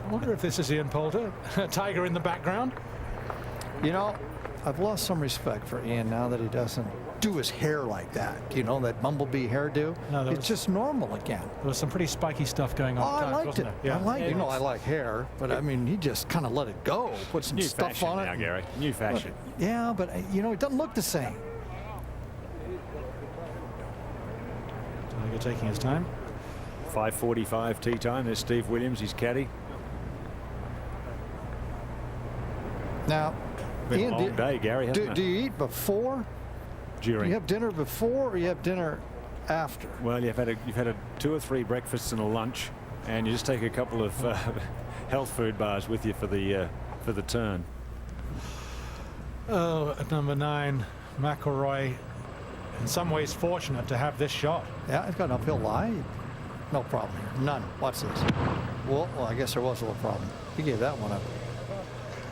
I wonder if this is Ian Poulter. Tiger in the background. You know, I've lost some respect for Ian now that he doesn't do his hair like that. You know, that bumblebee hairdo. No, it's just normal again. There was some pretty spiky stuff going on. Oh, I liked it. Yeah. I like it. You know, I like hair, but I mean, he just kind of let it go. Put some stuff on it. Now, Gary. New fashion. Yeah, but you know, it doesn't look the same. Tiger taking his time. 5:45 tee time. There's Steve Williams, his caddy. Now, been Ian, a long day, Gary, hasn't it? Do you eat before? During. Do you have dinner before or you have dinner after? Well, you've had 2 or 3 breakfasts and a lunch, and you just take a couple of health food bars with you for the turn. Oh, at number 9, McIlroy, in some ways fortunate to have this shot. Yeah, he's got an uphill lie. No problem here. None. Watch this. Well, I guess there was a little problem. He gave that one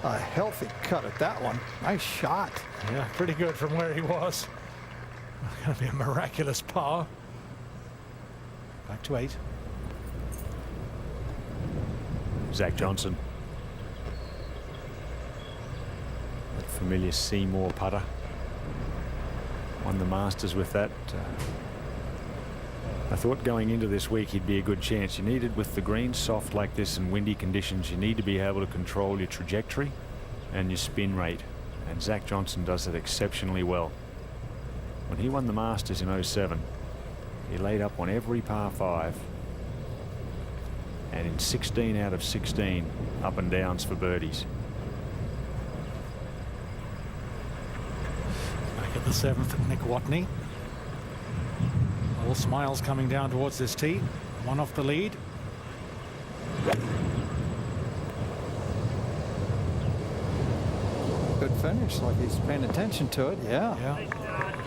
a healthy cut at that one. Nice shot. Yeah, pretty good from where he was. Going to be a miraculous par. Back to 8. Zach Johnson. That familiar Seymour putter. Won the Masters with that. I thought going into this week he'd be a good chance. You needed, with the greens soft like this and windy conditions, you need to be able to control your trajectory and your spin rate. And Zach Johnson does that exceptionally well. When he won the Masters in 07, he laid up on every par 5. And in 16 out of 16 up and downs for birdies. Back at the 7th, Nick Watney. All smiles coming down towards this tee. One off the lead. Good finish, like he's paying attention to it. Yeah.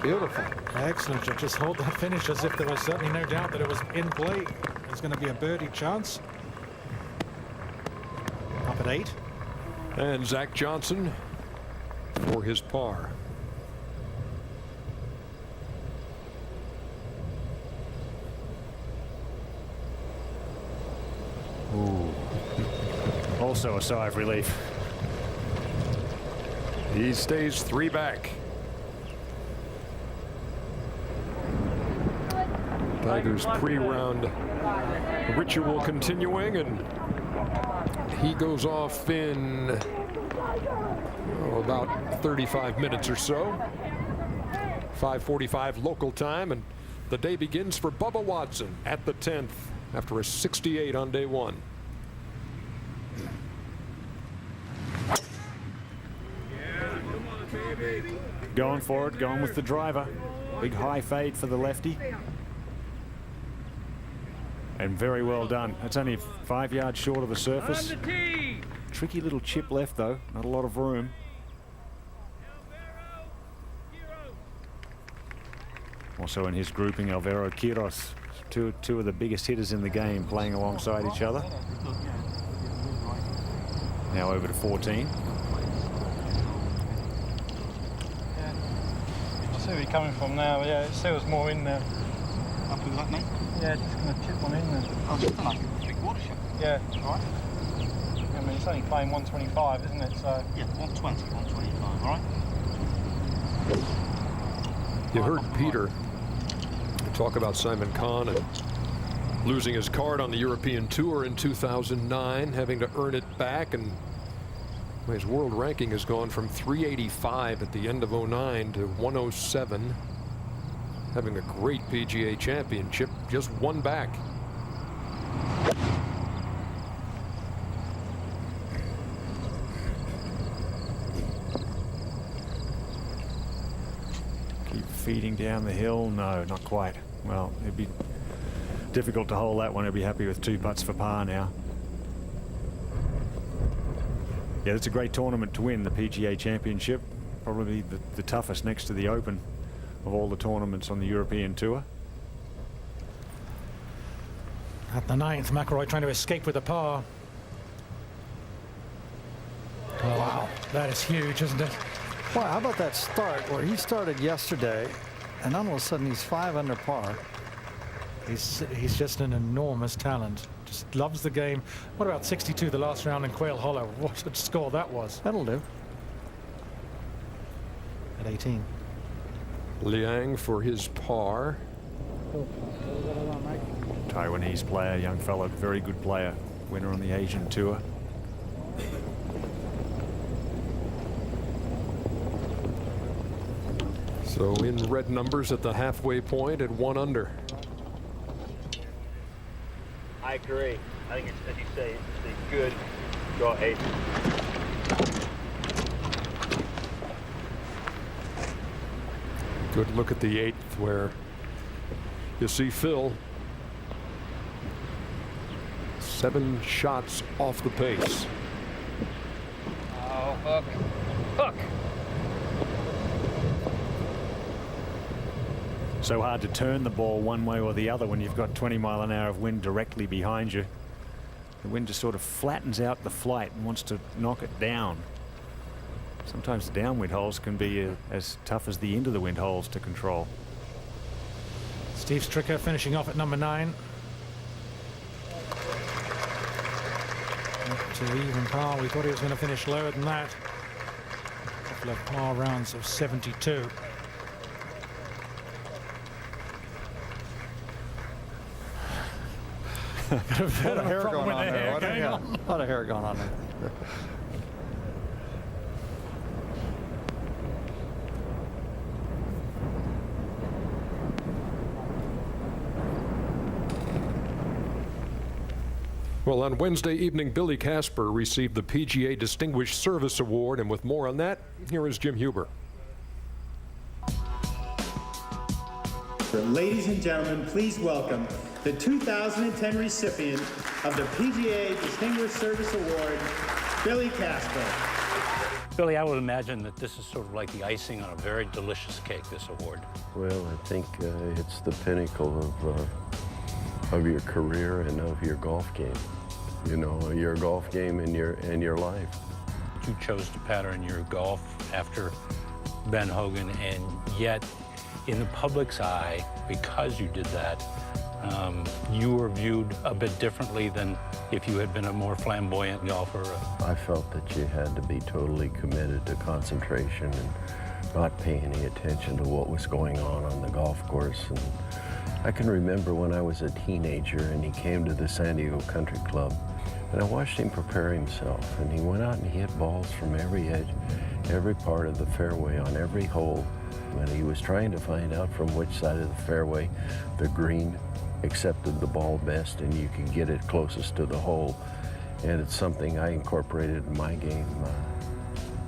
Beautiful. Excellent. Just hold that finish as if there was certainly no doubt that it was in play. There's going to be a birdie chance. Up at 8. And Zach Johnson for his par. Ooh. Also a sigh of relief. He stays 3 back. Tiger's pre-round ritual continuing, and he goes off in about 35 minutes or so. 5:45 local time, and the day begins for Bubba Watson at the 10th after a 68 on day 1. Going for it, going with the driver. Big high fade for the lefty. And very well done. It's only 5 yards short of the surface. Tricky little chip left though, not a lot of room. Also in his grouping, Alvaro Quiros, two of the biggest hitters in the game, playing alongside each other. Now over to 14. I see where you're coming from now. Yeah, it still was more in there. Up in that, mate? Yeah, just going to chip one in there. Oh, it's like a big water shot. Yeah. All right. I mean, it's only playing 125, isn't it? So yeah, 120, 125. All right. You heard Peter talk about Simon Kahn and losing his card on the European Tour in 2009, having to earn it back, and His world ranking has gone from 385 at the end of '09 to 107. Having a great PGA championship, just one back. Keep feeding down the hill. No, not quite. Well, it'd be difficult to hold that one. He'll be happy with 2 putts for par now. Yeah, it's a great tournament to win, the PGA Championship. Probably the toughest next to the Open of all the tournaments on the European Tour. At the 9th, McIlroy trying to escape with a par. Oh, wow, that is huge, isn't it? Well, how about that start where he started yesterday, and all of a sudden he's 5 under par. He's just an enormous talent. Just loves the game. What about 62 the last round in Quail Hollow? What a score that was. That'll do. At 18. Liang for his par. Taiwanese player, young fellow, very good player. Winner on the Asian Tour. So in red numbers at the halfway point at 1 under. I agree. I think it's, as you say, it's a good draw 8. Good look at the 8th where you see Phil 7 shots off the pace. Oh, hook. Hook. So hard to turn the ball one way or the other when you've got 20 mile an hour of wind directly behind you. The wind just sort of flattens out the flight and wants to knock it down. Sometimes the downwind holes can be as tough as the into the wind holes to control. Steve Stricker finishing off at number 9. Up to even par. We thought he was going to finish lower than that. A couple of par rounds of 72. Got a lot of hair going on there. A lot of hair going on there. Well, on Wednesday evening, Billy Casper received the PGA Distinguished Service Award, and with more on that, here is Jim Huber. Ladies and gentlemen, please welcome the 2010 recipient of the PGA Distinguished Service Award, Billy Casper. Billy, I would imagine that this is sort of like the icing on a very delicious cake, this award. Well, I think it's the pinnacle of your career and of your golf game. You know, your golf game and your life. You chose to pattern your golf after Ben Hogan, and yet in the public's eye, because you did that, you were viewed a bit differently than if you had been a more flamboyant golfer. I felt that you had to be totally committed to concentration and not pay any attention to what was going on the golf course. And I can remember when I was a teenager and he came to the San Diego Country Club, and I watched him prepare himself, and he went out and he hit balls from every edge, every part of the fairway on every hole. And he was trying to find out from which side of the fairway the green accepted the ball best and you could get it closest to the hole. And it's something I incorporated in my game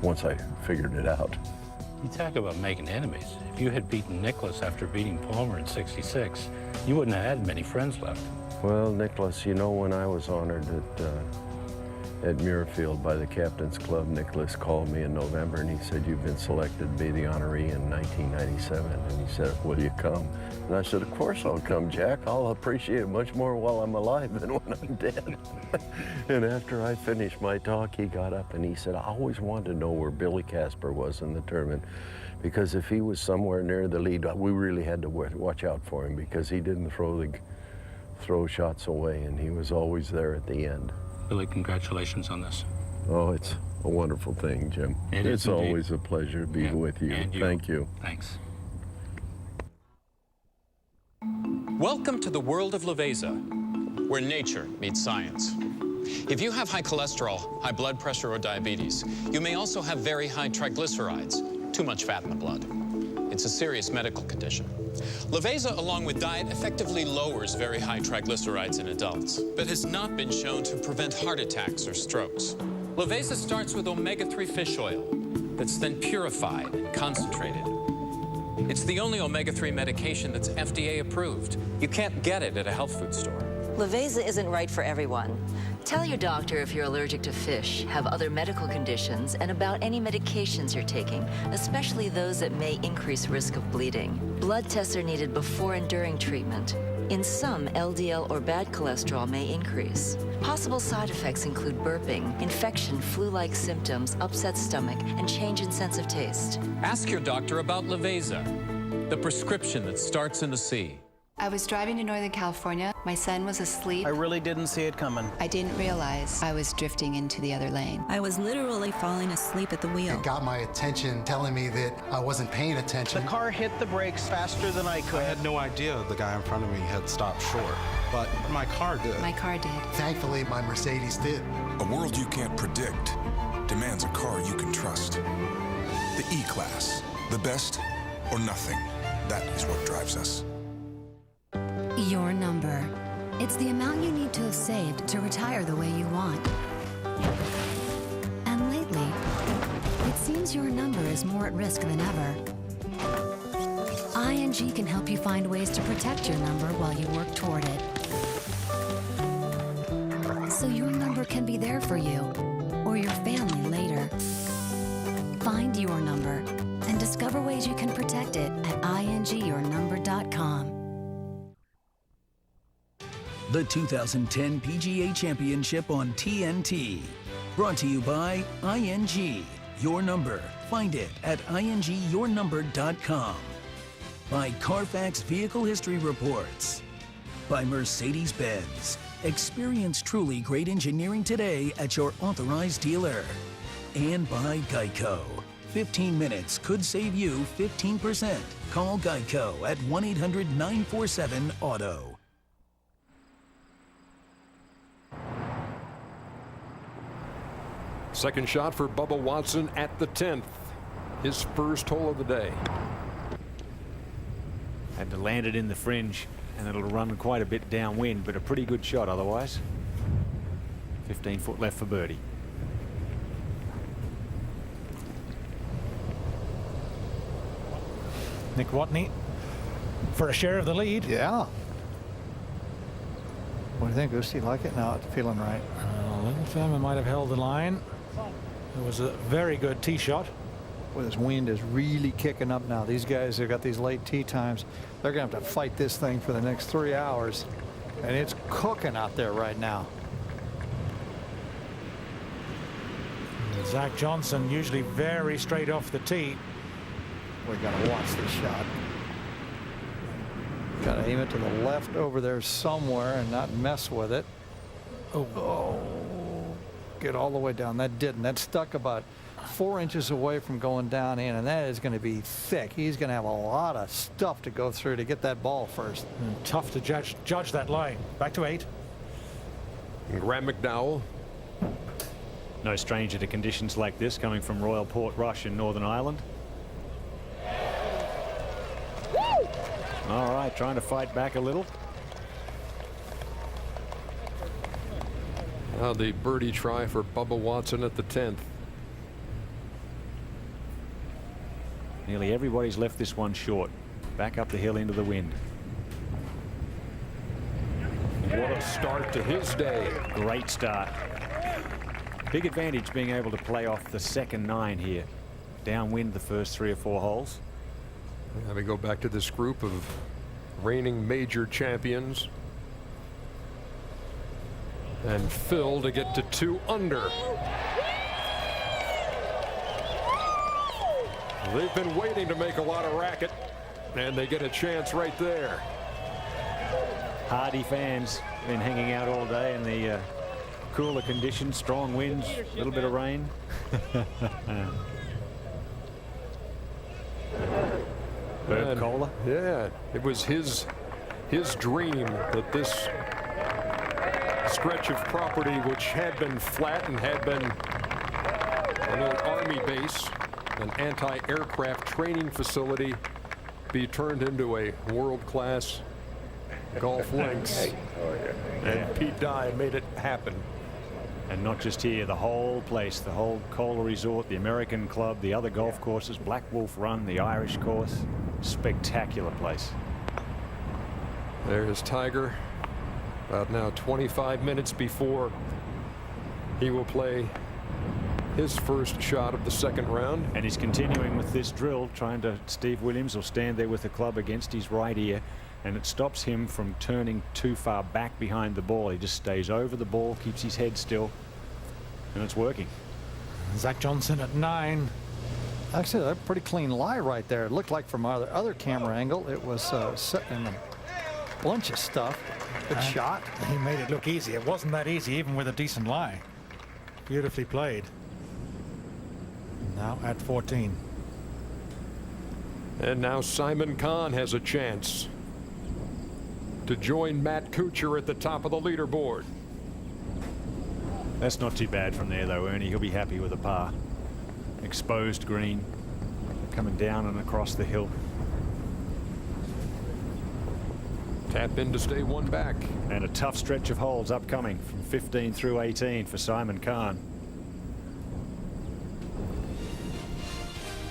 once I figured it out. You talk about making enemies. If you had beaten Nicklaus after beating Palmer in '66, you wouldn't have had many friends left. Well, Nicklaus, you know, when I was honored at Muirfield by the Captain's Club, Nicklaus called me in November and he said, "You've been selected to be the honoree in 1997. And he said, "Will you come?" And I said, "Of course I'll come, Jack. I'll appreciate it much more while I'm alive than when I'm dead." And after I finished my talk, he got up and he said, "I always wanted to know where Billy Casper was in the tournament, because if he was somewhere near the lead, we really had to watch out for him, because he didn't throw shots away, and he was always there at the end." Billy, congratulations on this. Oh, it's a wonderful thing, Jim. It's always a pleasure to be with you. Thank you. Thanks. Welcome to the world of Leveza, where nature meets science. If you have high cholesterol, high blood pressure, or diabetes, you may also have very high triglycerides, too much fat in the blood. It's a serious medical condition. Leveza, along with diet, effectively lowers very high triglycerides in adults, but has not been shown to prevent heart attacks or strokes. Leveza starts with omega-3 fish oil that's then purified and concentrated. It's the only omega-3 medication that's FDA approved. You can't get it at a health food store. Leveza isn't right for everyone. Tell your doctor if you're allergic to fish, have other medical conditions, and about any medications you're taking, especially those that may increase risk of bleeding. Blood tests are needed before and during treatment. In some, LDL or bad cholesterol may increase. Possible side effects include burping, infection, flu-like symptoms, upset stomach, and change in sense of taste. Ask your doctor about Leveza, the prescription that starts in the sea. I was driving to Northern California. My son was asleep. I really didn't see it coming. I didn't realize I was drifting into the other lane. I was literally falling asleep at the wheel. It got my attention, telling me that I wasn't paying attention. The car hit the brakes faster than I could. I had no idea the guy in front of me had stopped short, but my car did. My car did. Thankfully, my Mercedes did. A world you can't predict demands a car you can trust. The E-Class, the best or nothing. That is what drives us. Your number. It's the amount you need to have saved to retire the way you want. And lately, it seems your number is more at risk than ever. ING can help you find ways to protect your number while you work toward it. So your number can be there for you or your family later. Find your number and discover ways you can protect it at ingyournumber.com. The 2010 PGA Championship on TNT. Brought to you by ING. Your number. Find it at ingyournumber.com. By Carfax Vehicle History Reports. By Mercedes-Benz. Experience truly great engineering today at your authorized dealer. And by Geico. 15 minutes could save you 15%. Call Geico at 1-800-947-AUTO. Second shot for Bubba Watson at the 10th. His first hole of the day. Had to land it in the fringe, and it'll run quite a bit downwind, but a pretty good shot otherwise. 15 foot left for birdie. Nick Watney for a share of the lead. Yeah. What do you think, Goose? You like it? No, it's feeling right. Lindfirma might have held the line. It was a very good tee shot. Well, this wind is really kicking up now. These guys have got these late tee times. They're going to have to fight this thing for the next 3 hours. And it's cooking out there right now. Zach Johnson usually very straight off the tee. We got to watch this shot. Got to aim it to the left over there somewhere and not mess with it. Oh, get all the way down. That didn't. That stuck about 4 inches away from going down in, and that is going to be thick. He's going to have a lot of stuff to go through to get that ball first. And tough to judge that line. Back to 8. And Graham McDowell. No stranger to conditions like this coming from Royal Portrush in Northern Ireland. All right, trying to fight back a little. Now the birdie try for Bubba Watson at the 10th. Nearly everybody's left this one short. Back up the hill into the wind. What a start to his day. Great start. Big advantage being able to play off the second 9 here. Downwind the first 3 or 4 holes. Now we go back to this group of reigning major champions. And Phil to get to 2 under. They've been waiting to make a lot of racket, and they get a chance right there. Hardy fans been hanging out all day in the cooler conditions, strong winds, a little bit of rain. Herb Kohler. Yeah, it was his dream that this stretch of property which had been flat and had been an old Army base, an anti-aircraft training facility, be turned into a world-class golf links. And Pete Dye made it happen. And not just here, the whole place, the whole Cola Resort, the American Club, the other golf courses, Black Wolf Run, the Irish course. Spectacular place. There's Tiger, about now 25 minutes before he will play his first shot of the second round. And he's continuing with this drill, trying to, Steve Williams will stand there with the club against his right ear, and it stops him from turning too far back behind the ball. He just stays over the ball, keeps his head still, and it's working. Zach Johnson at 9. Actually, a pretty clean lie right there. It looked like from our other camera angle, it was set in a bunch of stuff. Good shot. He made it look easy. It wasn't that easy, even with a decent lie. Beautifully played. Now at 14. And now Simon Kahn has a chance to join Matt Kuchar at the top of the leaderboard. That's not too bad from there, though, Ernie. He'll be happy with a par. Exposed green, coming down and across the hill. Tap in to stay one back. And a tough stretch of holes upcoming from 15 through 18 for Simon Kahn.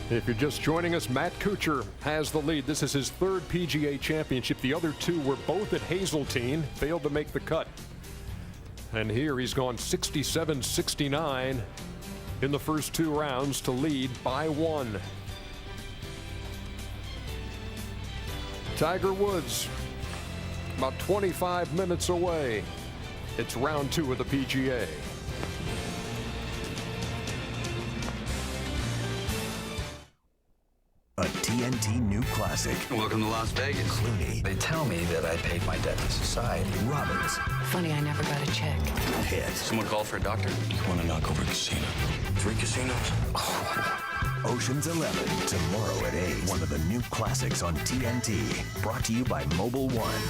If you're just joining us, Matt Kuchar has the lead. This is his third PGA championship. The other two were both at Hazeltine, failed to make the cut. And here he's gone 67-69 in the first two rounds to lead by 1. Tiger Woods, about 25 minutes away. It's round 2 of the PGA. A TNT new classic. Welcome to Las Vegas. Clooney. They tell me that I paid my debt to society. Robbins. Funny, I never got a check. Pitt. Someone call for a doctor? You want to knock over a casino? 3 casinos? Oh. Ocean's 11, tomorrow at 8. One of the new classics on TNT. Brought to you by Mobile One.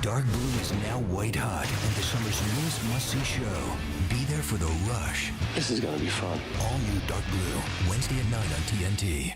Dark Blue is now white hot and the summer's newest must-see show. Be there for the rush. This is going to be fun. All new Dark Blue, Wednesday at 9 on TNT.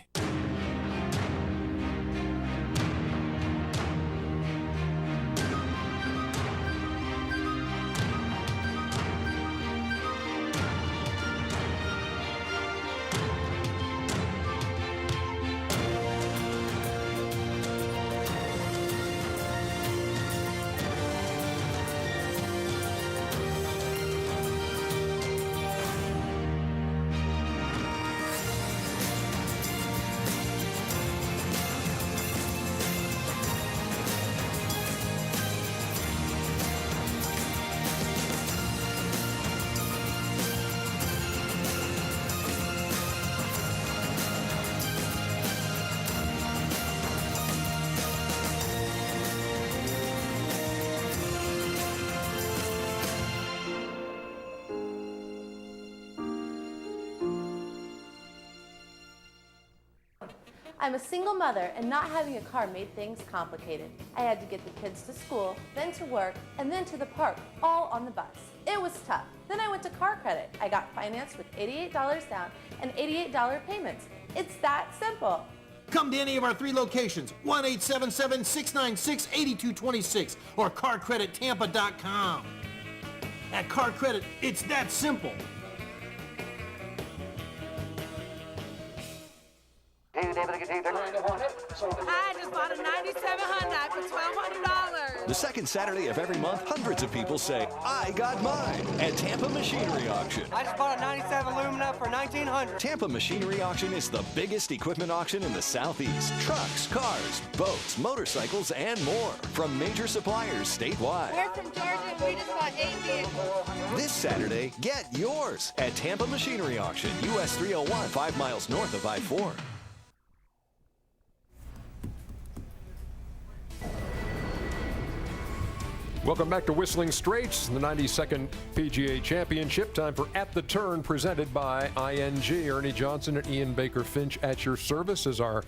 I'm a single mother, and not having a car made things complicated. I had to get the kids to school, then to work, and then to the park, all on the bus. It was tough. Then I went to Car Credit. I got financed with $88 down and $88 payments. It's that simple. Come to any of our 3 locations, 1-877-696-8226 or carcredittampa.com. At Car Credit, it's that simple. I just bought a 97 Hyundai for $1,200. The second Saturday of every month, hundreds of people say, I got mine at Tampa Machinery Auction. I just bought a 97 Lumina for $1,900. Tampa Machinery Auction is the biggest equipment auction in the Southeast. Trucks, cars, boats, motorcycles, and more from major suppliers statewide. We're from Georgia and we just bought 8 vehicles. This Saturday, get yours at Tampa Machinery Auction, US 301, 5 miles north of I-4. Welcome back to Whistling Straits, the 92nd PGA Championship. Time for At the Turn, presented by ING. Ernie Johnson and Ian Baker Finch at your service as our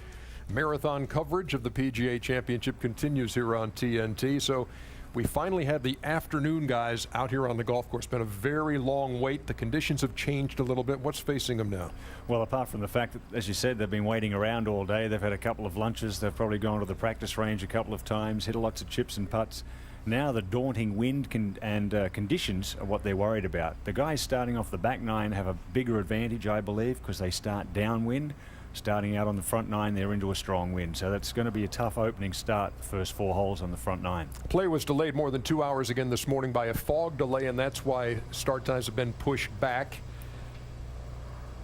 marathon coverage of the PGA Championship continues here on TNT. So We finally have the afternoon guys out here on the golf course. Been a very long wait. The conditions have changed a little bit. What's facing them now? Well, apart from the fact that, as you said, they've been waiting around all day. They've had a couple of lunches. They've probably gone to the practice range a couple of times, hit lots of chips and putts. Now the daunting wind and conditions are what they're worried about. The guys starting off the back nine have a bigger advantage, I believe, because they start downwind. Starting out on the front nine, they're into a strong wind. So that's going to be a tough opening start, the first 4 holes on the front nine. Play was delayed more than 2 hours again this morning by a fog delay, and that's why start times have been pushed back.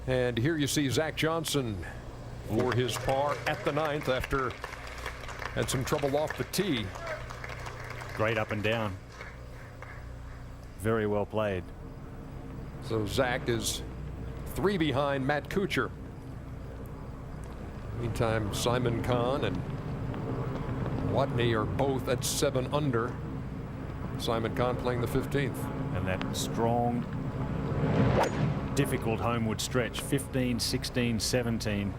And here you see Zach Johnson for his par at the 9th after had some trouble off the tee. Great up and down. Very well played. So Zach is 3 behind Matt Kuchar. Meantime, Simon Kahn and Watney are both at 7 under. Simon Kahn playing the 15th. And that strong, difficult homeward stretch, 15, 16, 17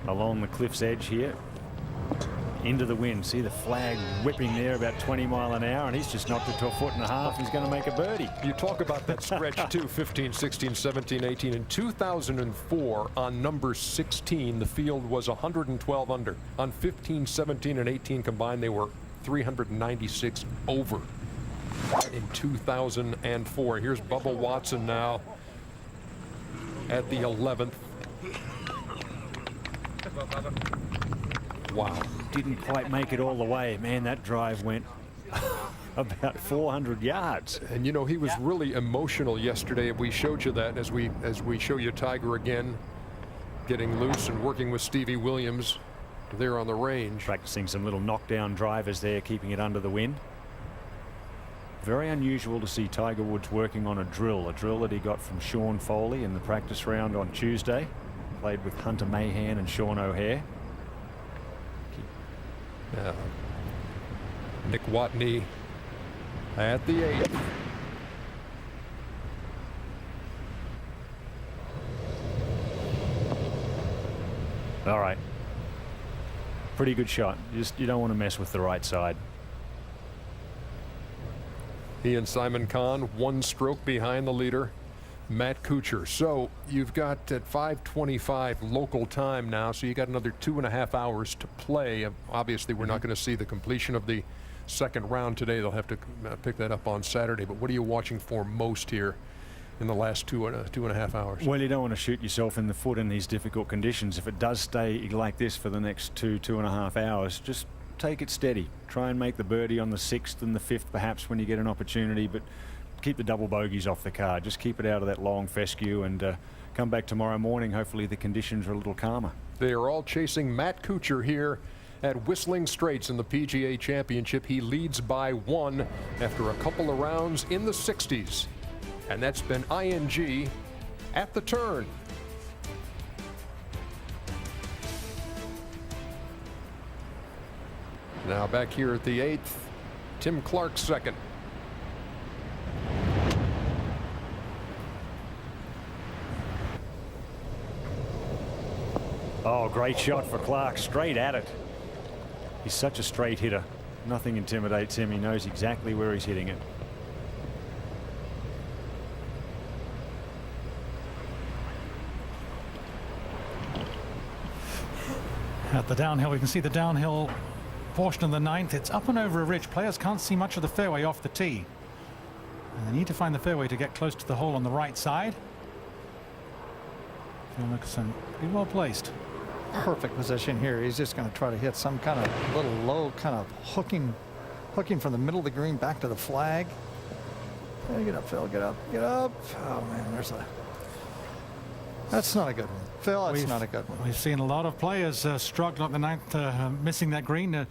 along the cliff's edge here. Into the wind. See the flag whipping there about 20 miles an hour, and he's just knocked it to 1.5 feet. He's going to make a birdie. You talk about that stretch too, 15, 16, 17, 18. In 2004, on number 16, the field was 112 under. On 15, 17, and 18 combined, they were 396 over in 2004. Here's Bubba Watson now at the 11th. Wow. Didn't quite make it all the way. Man, that drive went about 400 yards. And you know, he was really emotional yesterday. We showed you that as we show you Tiger again getting loose and working with Stevie Williams there on the range. Practicing some little knockdown drivers there, keeping it under the wind. Very unusual to see Tiger Woods working on a drill that he got from Sean Foley in the practice round on Tuesday. Played with Hunter Mahan and Sean O'Hare. Nick Watney at the 8th. All right. Pretty good shot. You don't want to mess with the right side. He and Simon Kahn 1 stroke behind the leader, Matt Kuchar. So you've got at 5:25 local time now, so you got another 2.5 hours to play. Obviously, we're not going to see the completion of the second round today. They'll have to pick that up on Saturday. But what are you watching for most here in the last 2.5 hours? Well, you don't want to shoot yourself in the foot in these difficult conditions. If it does stay like this for the next 2.5 hours, just take it steady. Try and make the birdie on the 6th and the 5th perhaps when you get an opportunity, but keep the double bogeys off the card. Just keep it out of that long fescue and come back tomorrow morning. Hopefully the conditions are a little calmer. They are all chasing Matt Kuchar here at Whistling Straits in the PGA Championship. He leads by 1 after a couple of rounds in the 60s. And that's been ING at the turn. Now back here at the 8th, Tim Clark 2nd. Oh, great shot for Clark, straight at it. He's such a straight hitter. Nothing intimidates him. He knows exactly where he's hitting it. At the downhill, we can see the downhill portion of the 9th. It's up and over a ridge. Players can't see much of the fairway off the tee. And they need to find the fairway to get close to the hole on the right side. Phil Mickelson, pretty well placed. Perfect position here. He's just going to try to hit some kind of little low kind of hooking from the middle of the green back to the flag. Yeah, get up, Phil. Get up. Get up. Oh, man, that's not a good one. Phil, that's not a good one. We've seen a lot of players struggle at the 9th, missing that green.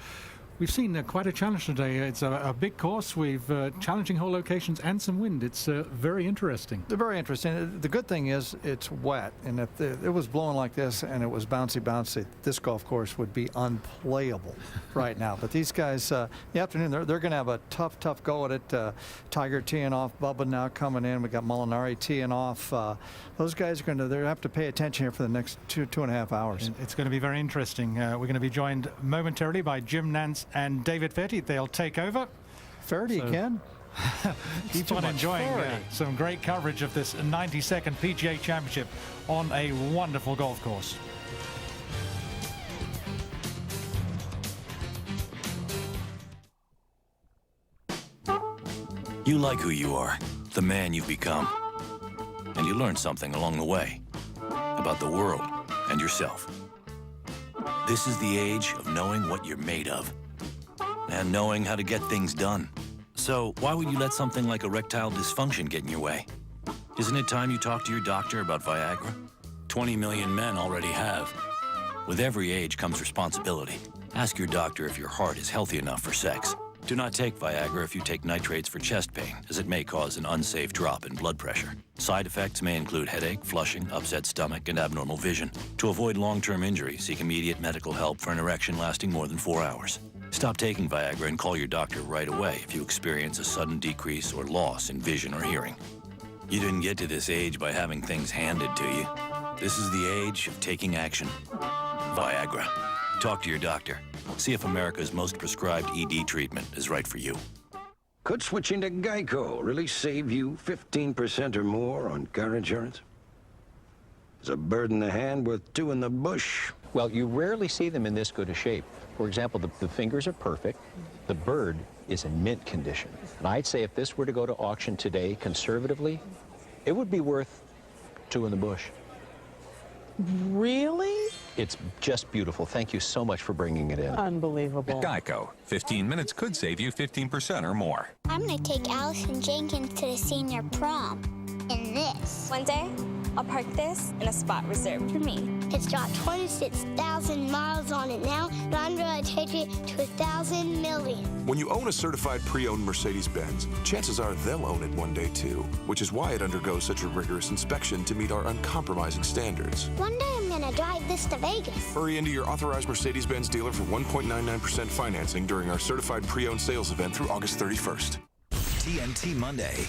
We've seen quite a challenge today. It's a big course. We've challenging hole locations and some wind. It's very interesting. They're very interesting. The good thing is it's wet, and if it was blowing like this and it was bouncy, this golf course would be unplayable right now. But these guys, the afternoon, they're going to have a tough go at it. Tiger teeing off, Bubba now coming in. We got Molinari teeing off. Those guys are going to have to pay attention here for the next 2.5 hours. It's going to be very interesting. We're going to be joined momentarily by Jim Nance and David Fetty. They'll take over Fair to you, Ken. Keep on enjoying some great coverage of this 92nd PGA Championship on a wonderful golf course. You like who you are, the man you've become. And you learn something along the way about the world and yourself. This is the age of knowing what you're made of and knowing how to get things done. So why would you let something like erectile dysfunction get in your way? Isn't it time you talk to your doctor about Viagra? 20 million men already have. With every age comes responsibility. Ask your doctor if your heart is healthy enough for sex. Do not take Viagra if you take nitrates for chest pain, as it may cause an unsafe drop in blood pressure. Side effects may include headache, flushing, upset stomach, and abnormal vision. To avoid long-term injury, seek immediate medical help for an erection lasting more than 4 hours. Stop taking Viagra and call your doctor right away if you experience a sudden decrease or loss in vision or hearing. You didn't get to this age by having things handed to you. This is the age of taking action. Viagra. Talk to your doctor. See if America's most prescribed ED treatment is right for you. Could switching to Geico really save you 15% or more on car insurance? It's a bird in the hand worth two in the bush. Well, you rarely see them in this good a shape. For example, the fingers are perfect. The bird is in mint condition. And I'd say if this were to go to auction today, conservatively, it would be worth two in the bush. Really? It's just beautiful. Thank you so much for bringing it in. Unbelievable. Geico. 15 minutes could save you 15% or more. I'm going to take Allison Jenkins to the senior prom in this. One day, I'll park this in a spot reserved for me. It's got 26,000 miles on it now, and I'm going to take it to 1,000 million. When you own a certified pre-owned Mercedes-Benz, chances are they'll own it one day too, which is why it undergoes such a rigorous inspection to meet our uncompromising standards. One day I'm going to drive this to Vegas. Hurry into your authorized Mercedes-Benz dealer for 1.99% financing during our certified pre-owned sales event through August 31st. TNT Monday.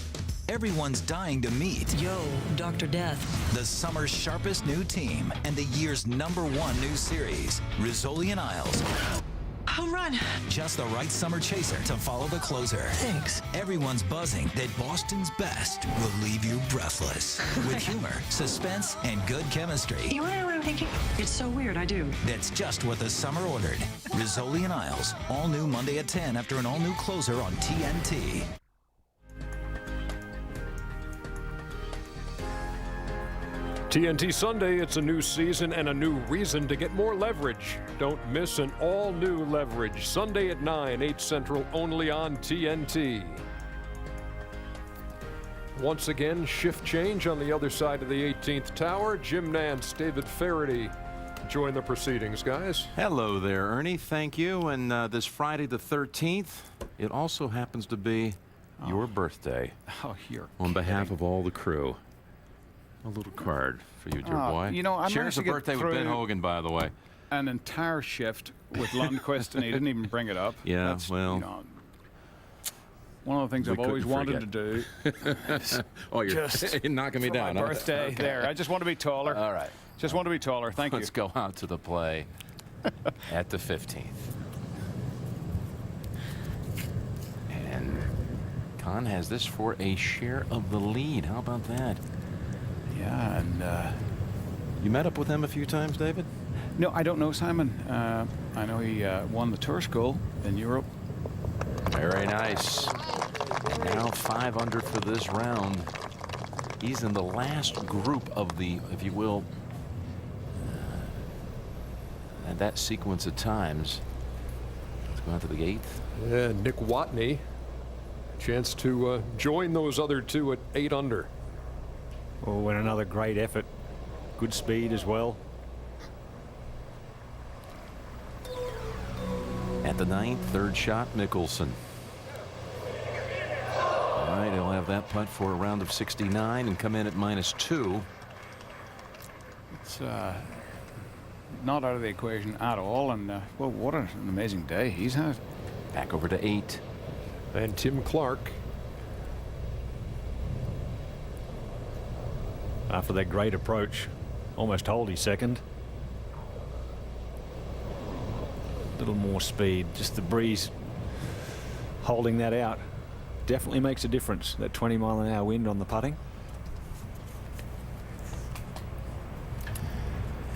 Everyone's dying to meet. Yo, Dr. Death. The summer's sharpest new team and the year's #1 new series, Rizzoli and Isles. Home run. Just the right summer chaser to follow the closer. Thanks. Everyone's buzzing that Boston's best will leave you breathless. With humor, suspense, and good chemistry. You want to know what I'm thinking? It's so weird, I do. That's just what the summer ordered. Rizzoli and Isles, all new Monday at 10 after an all-new closer on TNT. TNT Sunday, it's a new season and a new reason to get more leverage. Don't miss an all-new Leverage. Sunday at 9, 8 Central, only on TNT. Once again, shift change on the other side of the 18th tower. Jim Nance, David Faraday join the proceedings, guys. Hello there, Ernie. Thank you. And this Friday the 13th, it also happens to be your birthday. Oh, you're On behalf of all the crew. A little card for you, dear boy. You know, I shares a birthday with Ben Hogan, by the way. An entire shift with Lundqvist, and he didn't even bring it up. Yeah, That's, well, you know, one of the things I've always wanted to do. Oh, you're just knocking me down. My birthday. Okay. There. I just want to be taller. All right. Just want to be taller. Thank you. Let's go out to the play at the 15th. And Con has this for a share of the lead. How about that? Yeah, and you met up with him a few times, David? No, I don't know Simon. I know he won the tour school in Europe. Very nice. And now 5 under for this round. He's in the last group of the, if you will, and that sequence of times. Let's go out to the 8th. Yeah, Nick Watney, chance to join those other two at 8 under. Oh, and another great effort. Good speed as well. At the 9th, third shot, Mickelson. All right, he'll have that putt for a round of 69 and come in at -2. It's not out of the equation at all, and well, what an amazing day he's had. Back over to 8. And Tim Clark. After that great approach, almost hold his second. A little more speed, just the breeze holding that out definitely makes a difference, that 20-mile-an-hour wind on the putting.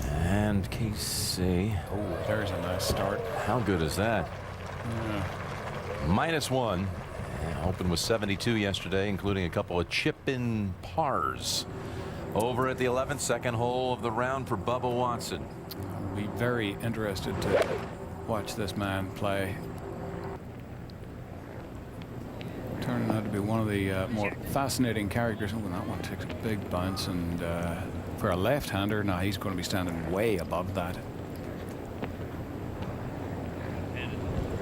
And Casey. Oh, there's a nice start. How good is that? Yeah. -1. Opened with 72 yesterday, including a couple of chip-in pars. Over at the 11th, second hole of the round for Bubba Watson. I'll be very interested to watch this man play. Turning out to be one of the more fascinating characters. Oh, that one takes a big bounce, and for a left-hander, now he's going to be standing way above that.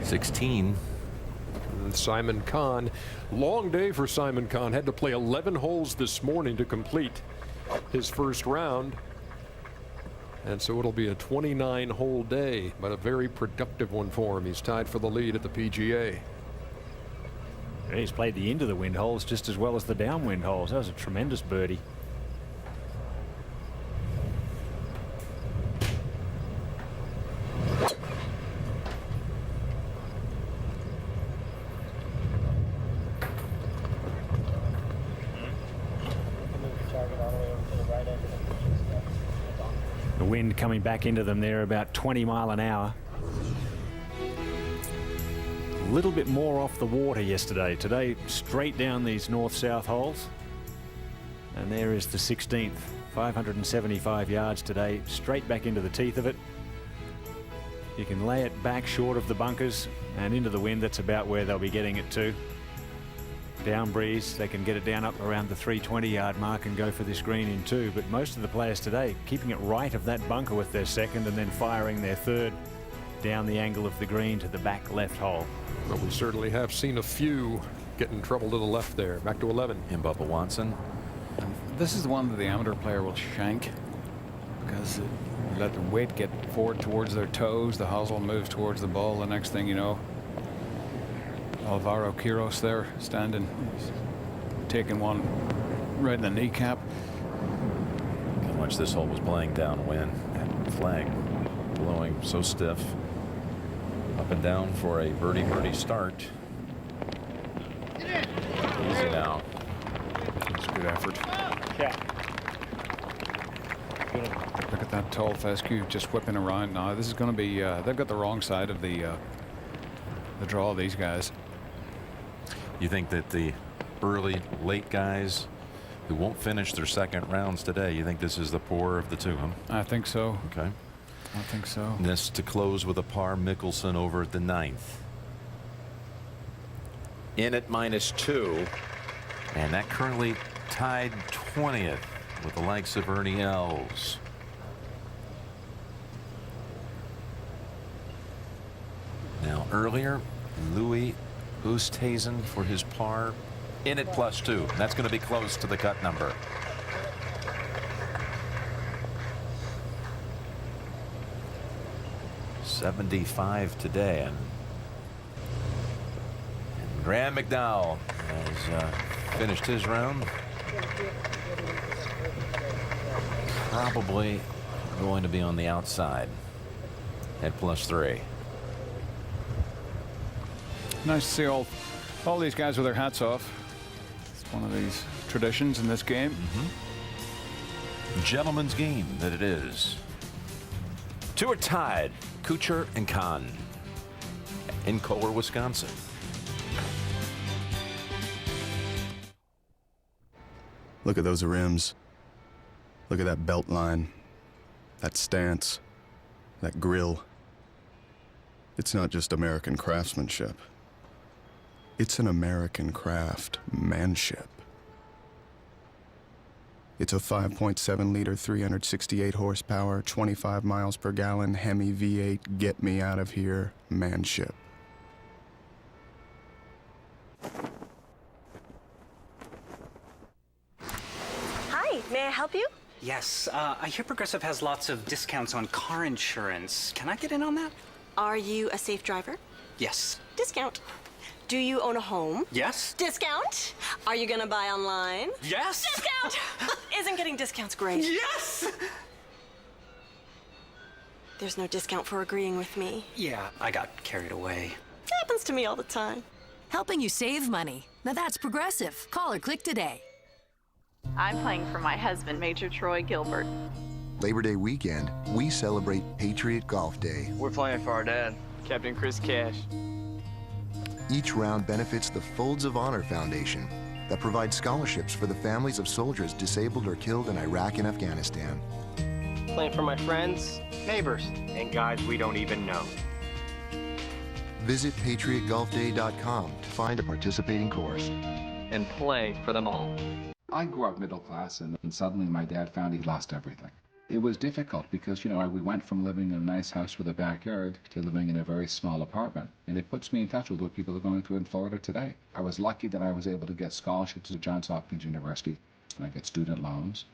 16. Simon Kahn, long day for Simon Kahn. Had to play 11 holes this morning to complete his first round. And so it'll be a 29-hole day, but a very productive one for him. He's tied for the lead at the PGA. He's played the into the wind holes just as well as the downwind holes. That was a tremendous birdie. The wind coming back into them there about 20 mile an hour. A little bit more off the water yesterday. Today, straight down these north-south holes. And there is the 16th. 575 yards today, straight back into the teeth of it. You can lay it back short of the bunkers and into the wind. That's about where they'll be getting it to. Down breeze, they can get it down up around the 320-yard mark and go for this green in 2. But most of the players today keeping it right of that bunker with their second and then firing their third down the angle of the green to the back left hole. Well, we certainly have seen a few get in trouble to the left there. Back to 11. And Bubba Watson. And this is the one that the amateur player will shank, because let the weight get forward towards their toes. The hosel moves towards the ball. The next thing you know, Alvaro Quiros there standing, taking one right in the kneecap. How much this hole was playing downwind. That flag blowing so stiff. Up and down for a birdie start. Easy now. That's a good effort. Yeah. Look at that tall fescue just whipping around now. This is going to be, they've got the wrong side of the draw, these guys. You think that the early, late guys who won't finish their second rounds today, you think this is the poorer of the two, huh? I think so. Okay. I think so. This to close with a par. Mickelson over at the 9th. In at -2. And that currently tied 20th with the likes of Ernie Els. Now earlier, Louis Oosthuizen for his par. In at +2. That's going to be close to the cut number. .75 today, and Graham McDowell has finished his round. Probably going to be on the outside at +3. Nice to see all these guys with their hats off. It's one of these traditions in this game. Gentleman's game that it is. Two are tied, Kuchar and Kahn, in Kohler, Wisconsin. Look at those rims. Look at that belt line, that stance, that grill. It's not just American craftsmanship. It's an American craftsmanship. It's a 5.7-liter, 368 horsepower, 25 miles per gallon Hemi V8 get me out of here manship. Hi, may I help you? Yes, I hear Progressive has lots of discounts on car insurance. Can I get in on that? Are you a safe driver? Yes. Discount. Do you own a home? Yes. Discount. Are you gonna buy online? Yes. Discount. Isn't getting discounts great? Yes. There's no discount for agreeing with me. Yeah, I got carried away. It happens to me all the time. helping you save money. Now that's progressive. Call or click today. I'm playing for my husband, Major Troy Gilbert. Labor Day weekend, we celebrate Patriot Golf Day. We're playing for our dad, Captain Chris Cash. Each round benefits the Folds of Honor Foundation that provides scholarships for the families of soldiers disabled or killed in Iraq and Afghanistan. Playing for my friends, neighbors, and guys we don't even know. Visit PatriotGolfDay.com to find a participating course. And play for them all. I grew up middle class, and suddenly my dad found he'd lost everything. It was difficult because, you know, we went from living in a nice house with a backyard to living in a very small apartment. And it puts me in touch with what people are going through in Florida today. I was lucky that I was able to get scholarships to Johns Hopkins University, and I got student loans.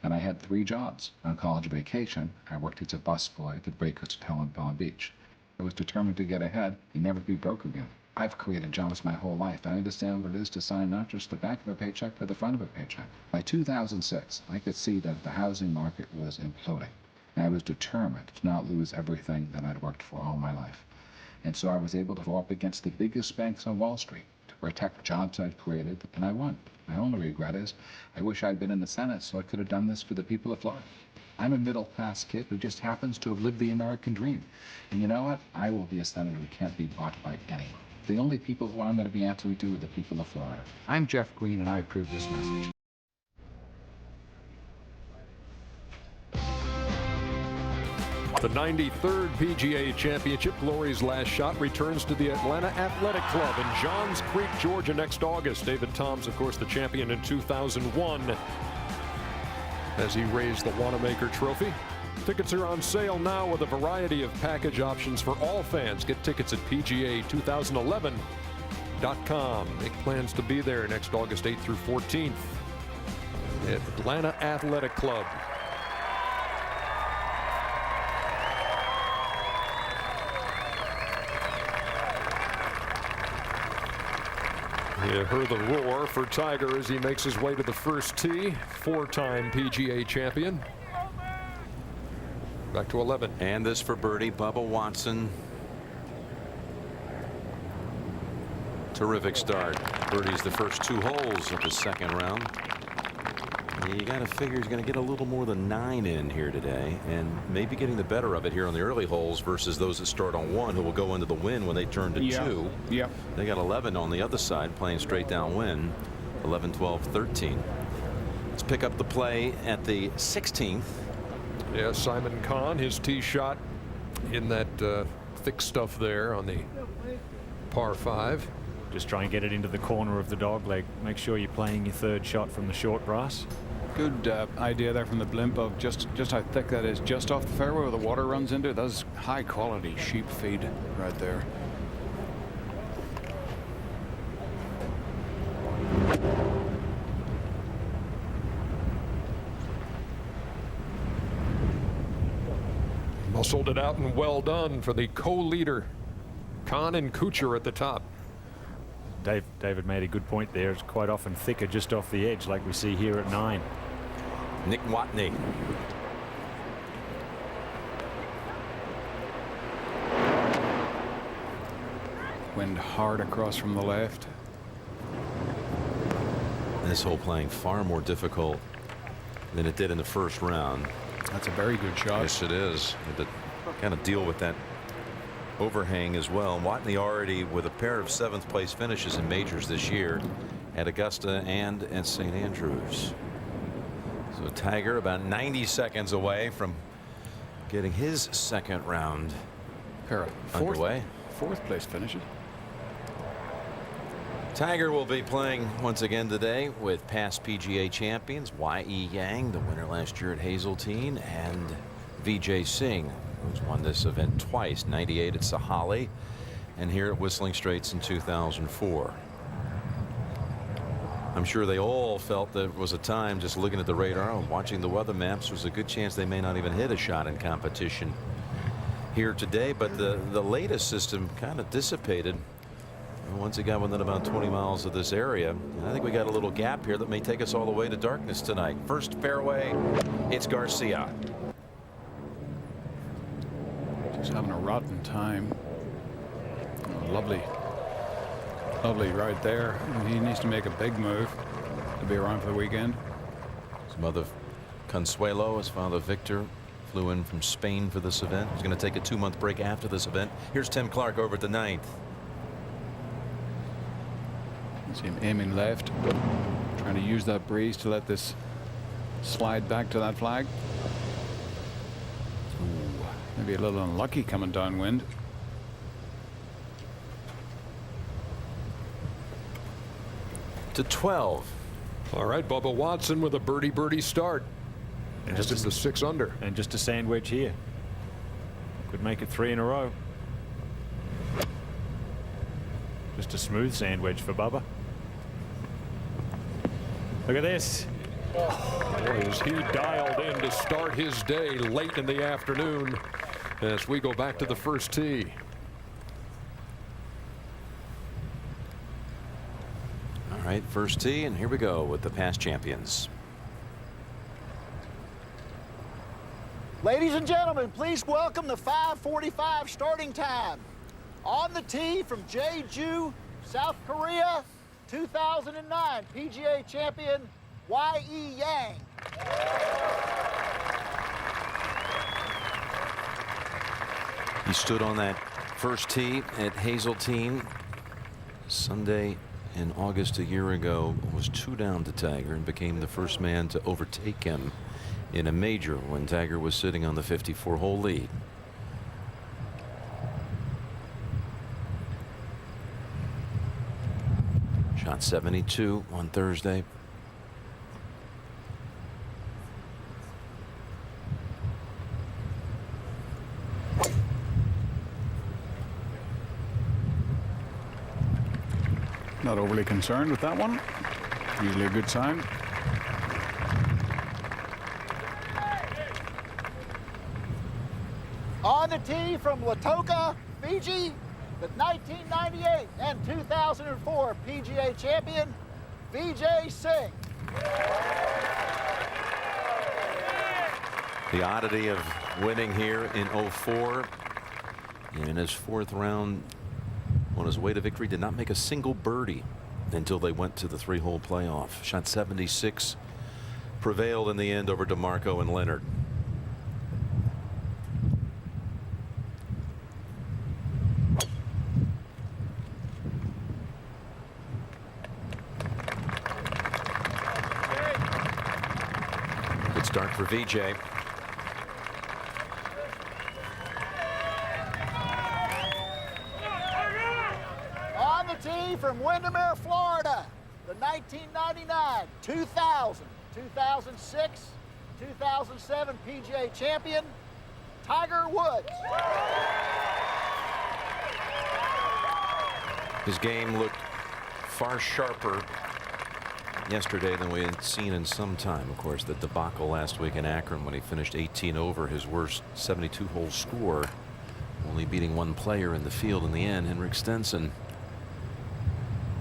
And I had 3 jobs. On college vacation, I worked as a busboy at the Breakers Hotel in Palm Beach. I was determined to get ahead and never be broke again. I've created jobs my whole life. I understand what it is to sign not just the back of a paycheck, but the front of a paycheck. By 2006, I could see that the housing market was imploding. And I was determined to not lose everything that I'd worked for all my life. And so I was able to go up against the biggest banks on Wall Street to protect jobs I'd created, and I won. My only regret is I wish I'd been in the Senate so I could have done this for the people of Florida. I'm a middle-class kid who just happens to have lived the American dream. And you know what? I will be a senator who can't be bought by anyone. The only people who I'm going to be answering to are the people of Florida. I'm Jeff Green, and I approve this message. The 93rd PGA Championship, Glory's last shot, returns to the Atlanta Athletic Club in Johns Creek, Georgia next August. David Toms, of course, the champion in 2001 as he raised the Wanamaker Trophy. Tickets are on sale now with a variety of package options for all fans. Get tickets at PGA2011.com. Make plans to be there next August 8th through 14th at Atlanta Athletic Club. You heard the roar for Tiger as he makes his way to the first tee. 4-time PGA champion. Back to 11. And this for birdie, Bubba Watson. Terrific start. Birdie's the first 2 holes of the second round. You got to figure he's going to get a little more than 9 in here today, and maybe getting the better of it here on the early holes versus those that start on 1 who will go into the wind when they turn to 2. Yep. They got 11 on the other side playing straight downwind. 11, 12, 13. Let's pick up the play at the 16th. Yeah, Simon Kahn, his tee shot in that thick stuff there on the par 5. Just try and get it into the corner of the dog leg. Make sure you're playing your 3rd shot from the short grass. Good idea there from the blimp of just how thick that is, just off the fairway where the water runs into it. That's high quality sheep feed right there. Muscled it out and well done for the co-leader. Kahn and Kuchar at the top. David made a good point there. It's quite often thicker just off the edge like we see here at 9. Nick Watney. Wind hard across from the left. This hole playing far more difficult than it did in the first round. That's a very good shot. Yes, it is. To kind of deal with that overhang as well. Watney already with a pair of 7th place finishes in majors this year at Augusta and at St. Andrews. So Tiger about 90 seconds away from getting his 2nd round underway. 4th place finishes. Tiger will be playing once again today with past PGA champions Y.E. Yang, the winner last year at Hazeltine, and Vijay Singh, who's won this event twice, 98 at Sahalee and here at Whistling Straits in 2004. I'm sure they all felt that it was a time, just looking at the radar and watching the weather maps, there's a good chance they may not even hit a shot in competition here today. But the latest system kind of dissipated once it got within about 20 miles of this area. And I think we got a little gap here that may take us all the way to darkness tonight. First fairway, it's Garcia. Just having a rotten time. Lovely Lovely right there. He needs to make a big move to be around for the weekend. His mother Consuelo, his father Victor, flew in from Spain for this event. He's going to take a 2-month break after this event. Here's Tim Clark over at the 9th. See him aiming left, trying to use that breeze to let this slide back to that flag. Ooh, maybe a little unlucky coming downwind. To 12. All right, Bubba Watson with a birdie start. And just into 6 under. And just a sand wedge here. Could make it 3 in a row. Just a smooth sand wedge for Bubba. Look at this. Boy, is he dialed in to start his day late in the afternoon as we go back to the first tee. All right, first tee, and here we go with the past champions. Ladies and gentlemen, please welcome the 5:45 starting time. On the tee from Jeju, South Korea, 2009 PGA champion, Y.E. Yang. He stood on that first tee at Hazeltine Sunday in August a year ago, was 2 down to Tiger and became the first man to overtake him in a major when Tiger was sitting on the 54-hole lead. Shot 72 on Thursday. Not overly concerned with that one. Usually a good sign. On the tee from Lautoka, Fiji, the 1998 and 2004 PGA champion, Vijay Singh. The oddity of winning here in 04. In his 4th round on his way to victory, did not make a single birdie until they went to the 3-hole playoff. Shot 76, prevailed in the end over DeMarco and Leonard. Good start for Vijay. From Windermere, Florida, the 1999, 2000, 2006, 2007 PGA champion, Tiger Woods. His game looked far sharper yesterday than we had seen in some time. Of course, the debacle last week in Akron when he finished 18 over, his worst 72-hole score, only beating one player in the field in the end, Henrik Stenson.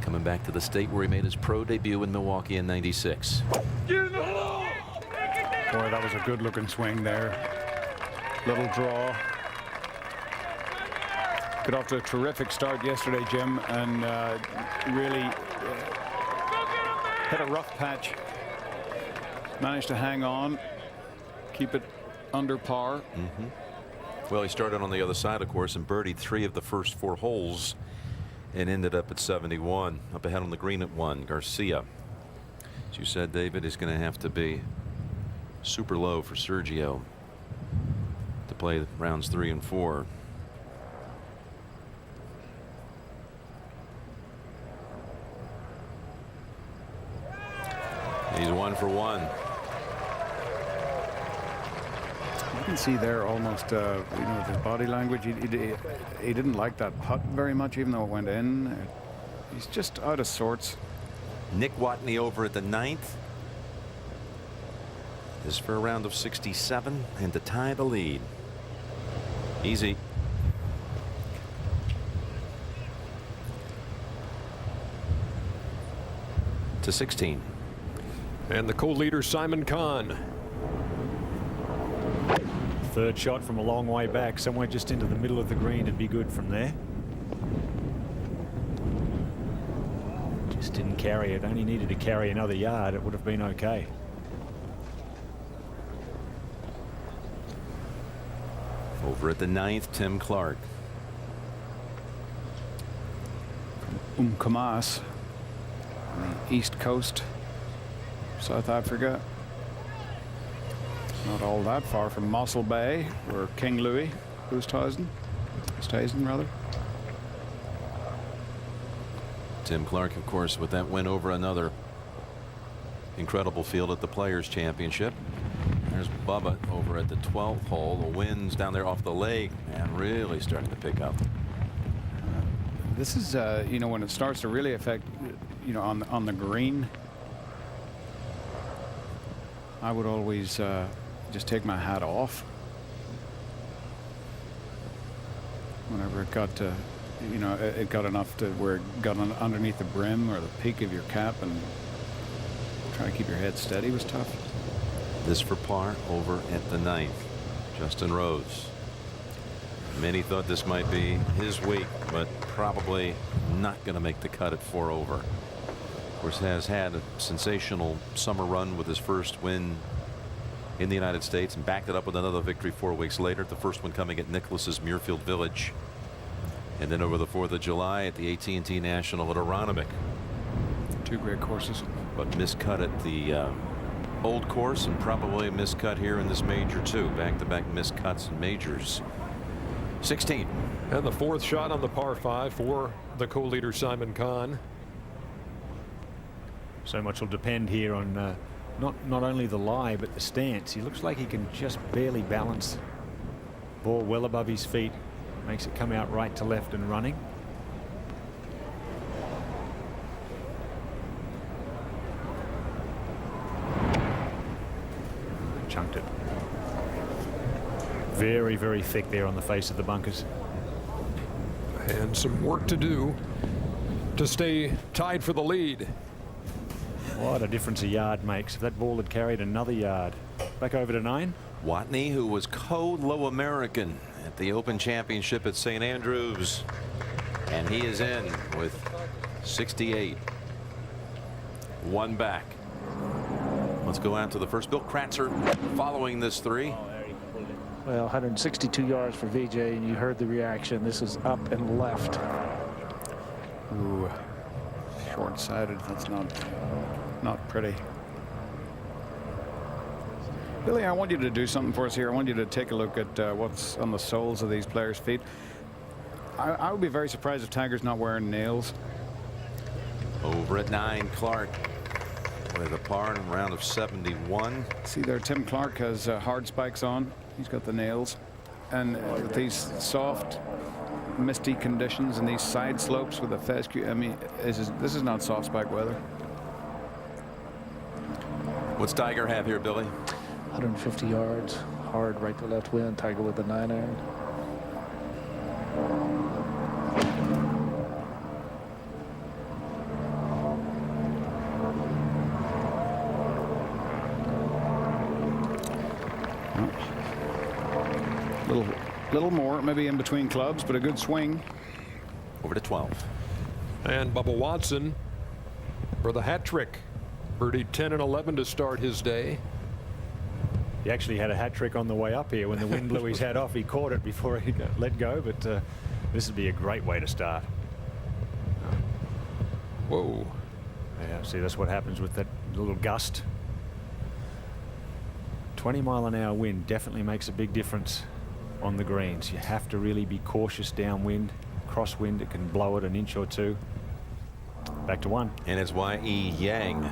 Coming back to the state where he made his pro debut in Milwaukee in '96. Boy, that was a good looking swing there. Little draw. Got off to a terrific start yesterday, Jim, and really hit a rough patch. Managed to hang on, keep it under par. Well, he started on the other side, of course, and birdied 3 of the first 4 holes and ended up at 71. Up ahead on the green at 1, Garcia. As you said, David, is going to have to be super low for Sergio to play rounds 3 and 4. He's 1 for 1. You can see there almost, you know, his body language. He didn't like that putt very much, even though it went in. He's just out of sorts. Nick Watney over at the 9th. This for a round of 67 and to tie the lead. Easy. To 16. And the co-leader Simon Kahn. 3rd shot from a long way back, somewhere just into the middle of the green, and be good from there. Just didn't carry it. Only needed to carry another yard. It would have been okay. Over at the 9th, Tim Clark. Umkomaas on the east coast, South Africa. Not all that far from Mossel Bay, where King Louis Oosthuizen rather. Tim Clark, of course, with that win over another incredible field at the Players Championship. There's Bubba over at the 12th hole. The winds down there off the lake and really starting to pick up. This is, you know, when it starts to really affect, you know, on the green. I would always just take my hat off whenever it got to, you know, it got enough to where it got underneath the brim or the peak of your cap, and trying to keep your head steady was tough. This for par over at the 9th. Justin Rose. Many thought this might be his week, but probably not going to make the cut at 4 over. Of course, has had a sensational summer run with his first win in the United States and backed it up with another victory 4 weeks later. The first one coming at Nicholas's Muirfield Village. And then over the 4th of July at the AT&T National at Aronimink. 2 great courses. But miscut at the old course, and probably a miscut here in this major too. Back-to-back miscuts in majors. 16. And the 4th shot on the par 5 for the co-leader Simon Kahn. So much will depend here on not only the lie but the stance. He looks like he can just barely balance. Ball well above his feet, makes it come out right to left and running. Chunked it. Very, very thick there on the face of the bunkers. And some work to do to stay tied for the lead. What a difference a yard makes. If that ball had carried another yard. Back over to 9. Watney, who was co-Low American at the Open Championship at St. Andrews. And he is in with 68. 1 back. Let's go out to the first. Bill Kratzer following this 3. Well, 162 yards for VJ, and you heard the reaction. This is up and left. Ooh, short-sighted. That's not pretty. Billy, I want you to do something for us here. I want you to take a look at what's on the soles of these players' feet. I would be very surprised if Tiger's not wearing nails. Over at 9, Clark with a par in a round of 71. See there, Tim Clark has hard spikes on. He's got the nails. And with these soft, misty conditions and these side slopes with a fescue, I mean, this is not soft spike weather. What's Tiger have here, Billy? 150 yards, hard right to left wind. Tiger with the 9-iron. Little more, maybe in between clubs, but a good swing. Over to 12. And Bubba Watson for the hat trick. Birdied 10 and 11 to start his day. He actually had a hat trick on the way up here when the wind blew his hat off. He caught it before he let go, but this would be a great way to start. Whoa. Yeah, see, that's what happens with that little gust. 20-mile-an-hour wind definitely makes a big difference on the greens. You have to really be cautious downwind. Crosswind, it can blow it an inch or two. Back to 1. And it's Y.E. Yang.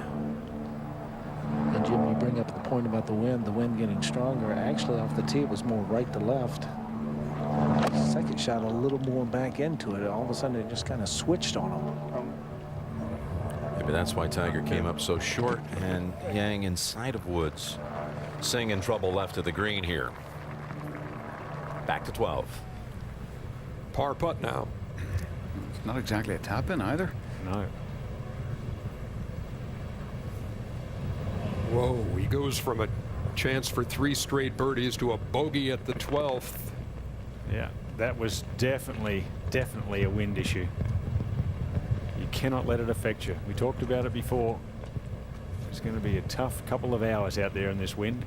And Jim, you bring up the point about the wind getting stronger. Actually, off the tee, it was more right to left. Second shot, a little more back into it. All of a sudden, it just kind of switched on him. Maybe that's why Tiger came up so short, and Yang inside of woods. Singh in trouble left of the green here. Back to 12. Par putt now. It's not exactly a tap in either. No. Whoa, he goes from a chance for 3 straight birdies to a bogey at the 12th. Yeah, that was definitely a wind issue. You cannot let it affect you. We talked about it before. It's going to be a tough couple of hours out there in this wind.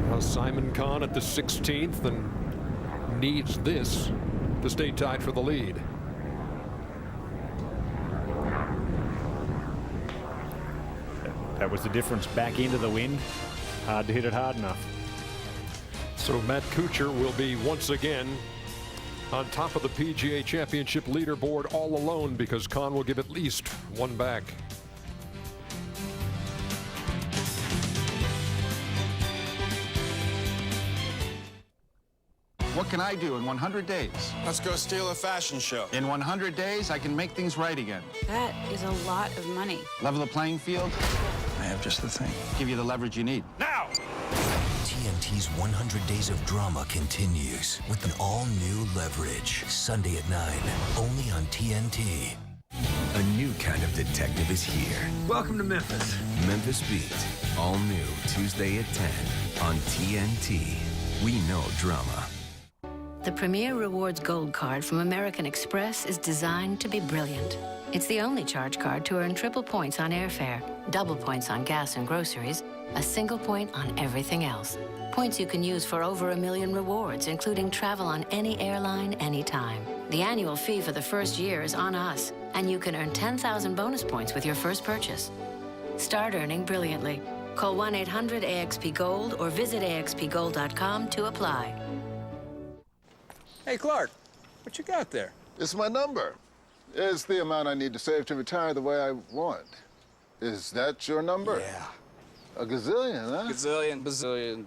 Now Simon Kahn at the 16th and needs this to stay tied for the lead. That was the difference, back into the wind. Hard to hit it hard enough. So Matt Kuchar will be once again on top of the PGA Championship leaderboard all alone, because Kahn will give at least one back. What can I do in 100 days? Let's go steal a fashion show. In 100 days, I can make things right again. That is a lot of money. Level the playing field. I have just the thing. Give you the leverage you need. Now! TNT's 100 Days of Drama continues with an all-new Leverage. Sunday at 9, only on TNT. A new kind of detective is here. Welcome to Memphis. Memphis Beat. All new Tuesday at 10 on TNT. We know drama. The Premier Rewards Gold Card from American Express is designed to be brilliant. It's the only charge card to earn triple points on airfare, double points on gas and groceries, a single point on everything else. Points you can use for over 1 million rewards, including travel on any airline, anytime. The annual fee for the first year is on us, and you can earn 10,000 bonus points with your first purchase. Start earning brilliantly. Call 1-800-AXP-GOLD or visit axpgold.com to apply. Hey, Clark, what you got there? It's my number. It's the amount I need to save to retire the way I want. Is that your number? Yeah. A gazillion, huh? Gazillion, bazillion.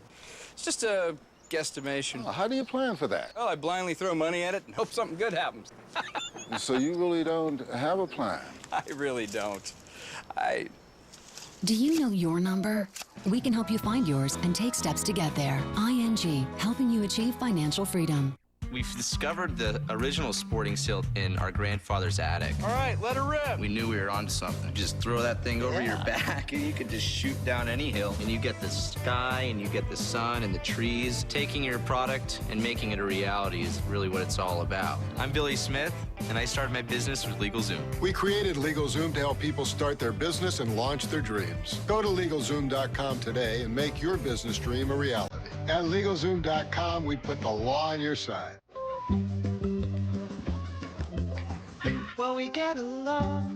It's just a guesstimation. Oh, how do you plan for that? Well, I blindly throw money at it and hope something good happens. So you really don't have a plan? I really don't. Do you know your number? We can help you find yours and take steps to get there. ING, helping you achieve financial freedom. We've discovered the original sporting silt in our grandfather's attic. All right, let her rip. We knew we were onto something. Just throw that thing over your back and you can just shoot down any hill. And you get the sky and you get the sun and the trees. Taking your product and making it a reality is really what it's all about. I'm Billy Smith, and I started my business with LegalZoom. We created LegalZoom to help people start their business and launch their dreams. Go to LegalZoom.com today and make your business dream a reality. At LegalZoom.com, we put the law on your side. Well, we get along.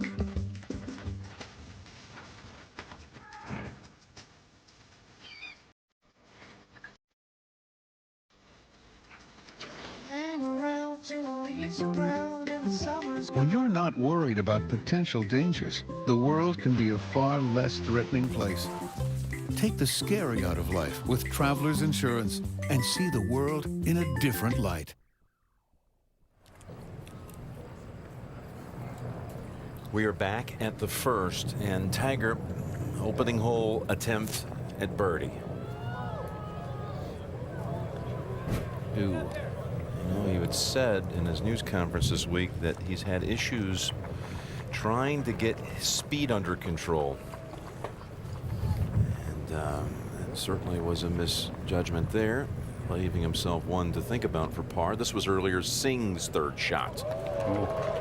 When you're not worried about potential dangers, the world can be a far less threatening place. Take the scary out of life with Travelers Insurance and see the world in a different light. We are back at the first, and Tiger, opening hole attempt at birdie. Ooh. You know, he had said in his news conference this week that he's had issues trying to get his speed under control. And it certainly was a misjudgment there, leaving himself one to think about for par. This was earlier Singh's third shot. Oh.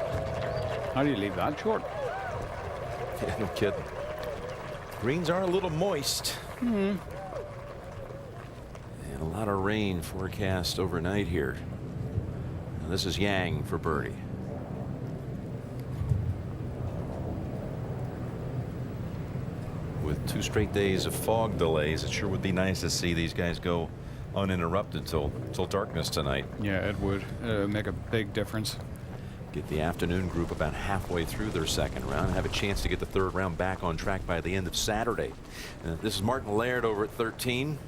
How do you leave that short? Yeah, no kidding. Greens are a little moist. And a lot of rain forecast overnight here. Now this is Yang for birdie. With 2 straight days of fog delays, it sure would be nice to see these guys go uninterrupted till darkness tonight. Yeah, it would make a big difference. Get the afternoon group about halfway through their second round and have a chance to get the third round back on track by the end of Saturday. This is Martin Laird over at 13.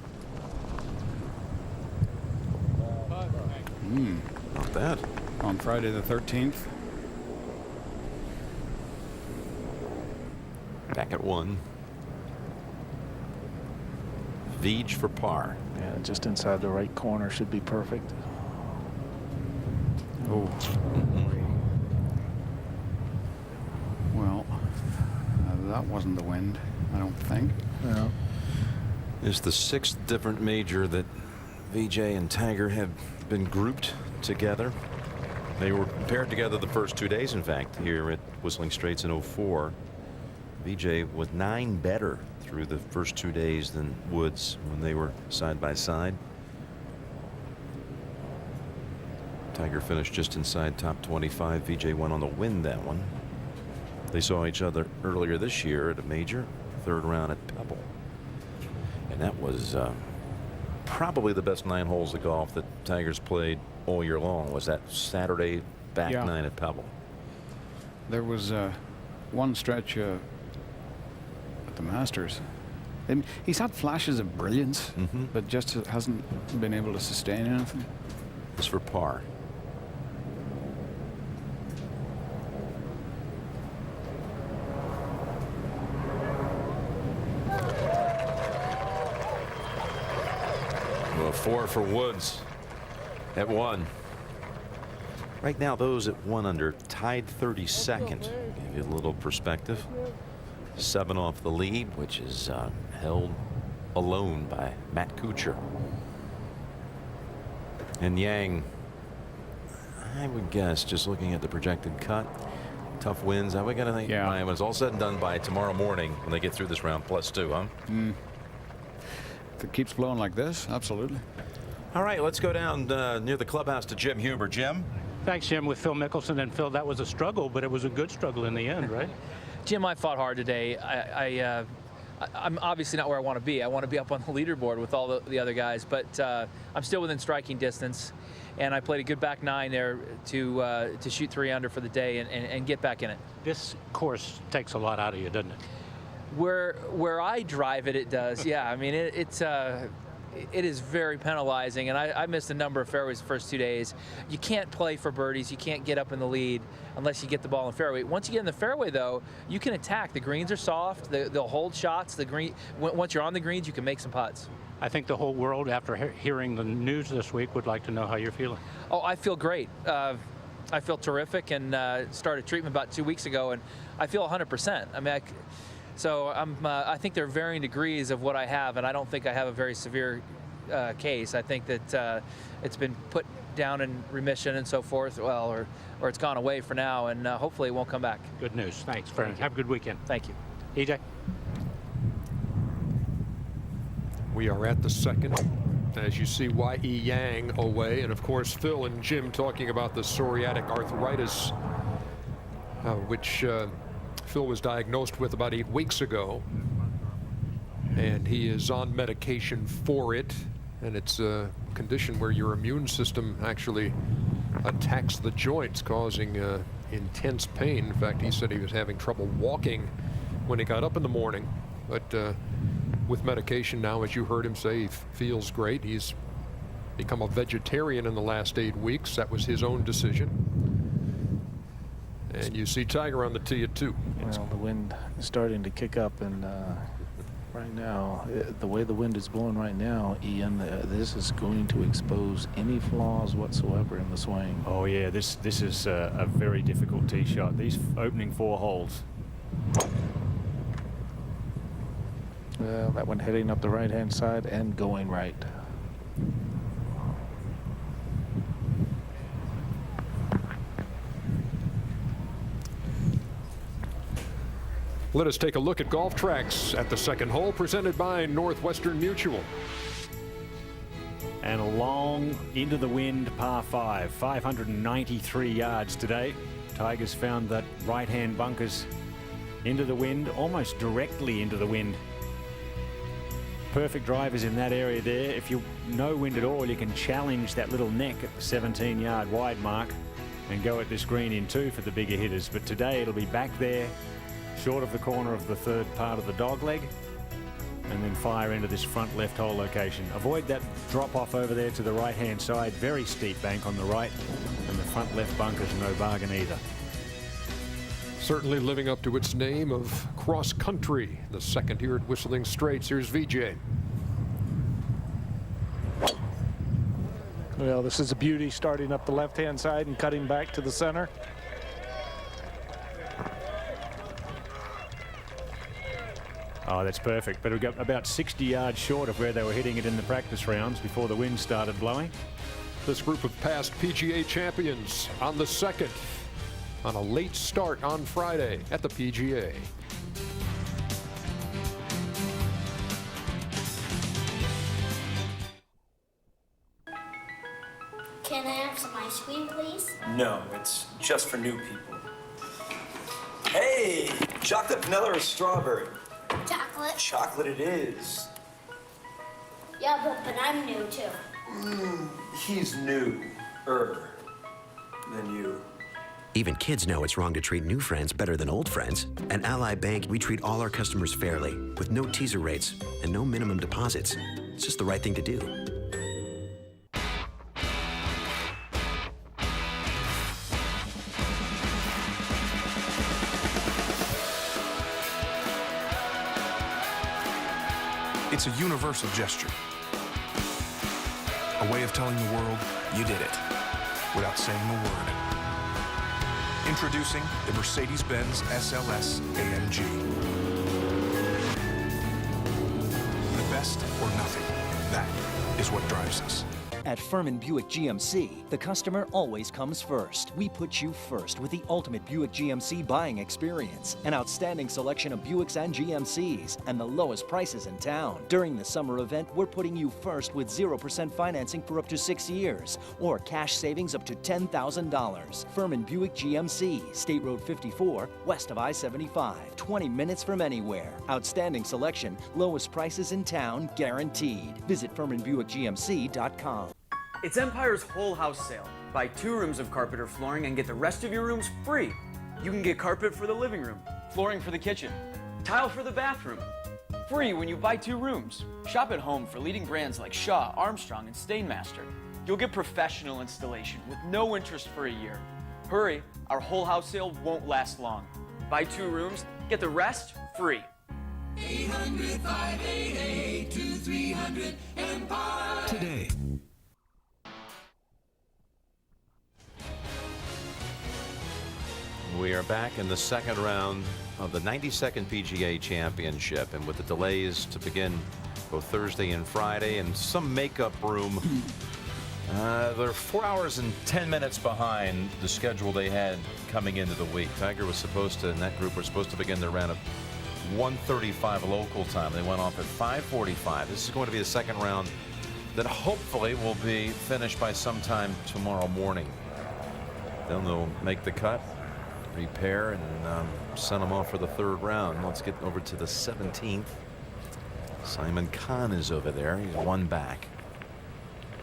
Not bad. On Friday the 13th. Back at 1. Veej for par. Yeah, just inside the right corner should be perfect. Oh. Well, that wasn't the wind, I don't think. No. It's the 6th different major that VJ and Tiger have been grouped together. They were paired together the first 2 days, in fact, here at Whistling Straits in 04. VJ was 9 better through the first 2 days than Woods when they were side by side. Tiger finished just inside top 25. VJ went on to win that one. They saw each other earlier this year at a major, 3rd round at Pebble. And that was probably the best 9 holes of golf that Tiger's played all year long, was that Saturday back 9 at Pebble. There was one stretch at the Masters. And he's had flashes of brilliance, but just hasn't been able to sustain anything. It's for par. Well, 4 for Woods at 1. Right now, those at 1 under tied 32nd. Give you a little perspective. 7 off the lead, which is held alone by Matt Kuchar. And Yang, I would guess, just looking at the projected cut, tough wins. We got to think, when it's all said and done by tomorrow morning when they get through this round, +2, huh? If it keeps flowing like this, absolutely. All right, let's go down near the clubhouse to Jim Huber. Jim? Thanks, Jim, with Phil Mickelson. And Phil, that was a struggle, but it was a good struggle in the end, right? Jim, I fought hard today. I'm obviously not where I want to be. I want to be up on the leaderboard with all the other guys, but I'm still within striking distance. And I played a good back 9 there to shoot 3 under for the day and get back in it. This course takes a lot out of you, doesn't it? Where I drive it, it does. Yeah, I mean, it is very penalizing, and I missed a number of fairways the first 2 days. You can't play for birdies. You can't get up in the lead unless you get the ball in fairway. Once you get in the fairway, though, you can attack. The greens are soft. They'll hold shots. Once you're on the greens, you can make some putts. I think the whole world, after hearing the news this week, would like to know how you're feeling. Oh, I feel great. I feel terrific, and started treatment about 2 weeks ago, and I feel 100%. I mean, I think there are varying degrees of what I have, and I don't think I have a very severe case. I think that it's been put down in remission and so forth, or it's gone away for now, and hopefully it won't come back. Good news. Thanks, friend. Have a good weekend. Thank you. EJ? We are at the 2nd. As you see, Y.E. Yang away, and of course Phil and Jim talking about the psoriatic arthritis, which Phil was diagnosed with about 8 weeks ago, and he is on medication for it, and it's a condition where your immune system actually attacks the joints, causing intense pain. In fact, he said he was having trouble walking when he got up in the morning, but with medication now, as you heard him say, he feels great. He's become a vegetarian in the last 8 weeks. That was his own decision. And you see Tiger on the tee at 2. Well, the wind is starting to kick up, and right now, the way the wind is blowing right now, Ian, this is going to expose any flaws whatsoever in the swing. Oh yeah, this is a very difficult tee shot. These opening 4 holes. Well, that one heading up the right-hand side and going right. Let us take a look at golf tracks at the 2nd hole, presented by Northwestern Mutual. And a long into the wind par 5, 593 yards today. Tiger's found that right-hand bunkers into the wind, almost directly into the wind. Perfect drivers in that area there. If you no wind at all, you can challenge that little neck at the 17-yard wide mark and go at this green in 2 for the bigger hitters. But today it'll be back there, short of the corner of the 3rd part of the dogleg, and then fire into this front left hole location. Avoid that drop off over there to the right-hand side. Very steep bank on the right, and the front left bunker's no bargain either. Certainly living up to its name of cross country. The 2nd here at Whistling Straits. Here's VJ. Well, this is a beauty, starting up the left-hand side and cutting back to the center. Oh, that's perfect. But we got about 60 yards short of where they were hitting it in the practice rounds before the wind started blowing. this group of past PGA champions on the 2nd on a late start on Friday at the PGA. Can I have some ice cream, please? No, it's just for new people. Hey, chocolate, vanilla, or strawberry? Chocolate. Chocolate it is. Yeah, but I'm new too. He's new-er than you. Even kids know it's wrong to treat new friends better than old friends. At Ally Bank, we treat all our customers fairly, with no teaser rates and no minimum deposits. It's just the right thing to do. It's a universal gesture. A way of telling the world you did it without saying a word. Introducing the Mercedes-Benz SLS AMG. The best or nothing. That is what drives us. At Furman Buick GMC, the customer always comes first. We put you first with the ultimate Buick GMC buying experience. An outstanding selection of Buicks and GMCs, and the lowest prices in town. During the summer event, we're putting you first with 0% financing for up to 6 years, or cash savings up to $10,000. Furman Buick GMC, State Road 54, west of I-75. 20 minutes from anywhere. Outstanding selection, lowest prices in town, guaranteed. Visit FurmanBuickGMC.com. It's Empire's whole house sale. Buy 2 rooms of carpet or flooring and get the rest of your rooms free. You can get carpet for the living room, flooring for the kitchen, tile for the bathroom. Free when you buy 2 rooms. Shop at home for leading brands like Shaw, Armstrong, and Stainmaster. You'll get professional installation with no interest for a year. Hurry, our whole house sale won't last long. Buy 2 rooms, get the rest free. 800-588-2300 Empire. Today. We are back in the second round of the 92nd PGA Championship, and with the delays to begin both Thursday and Friday and some makeup room, they're 4 hours and 10 minutes behind the schedule they had coming into the week. Tiger was supposed to, and that group were supposed to begin their round at 1:35 local time. They went off at 5:45. This is going to be the second round that hopefully will be finished by sometime tomorrow morning. Then they'll make the cut, repair, and send them off for the third round. Let's get over to the 17th. Simon Kahn is over there. He's 1 back.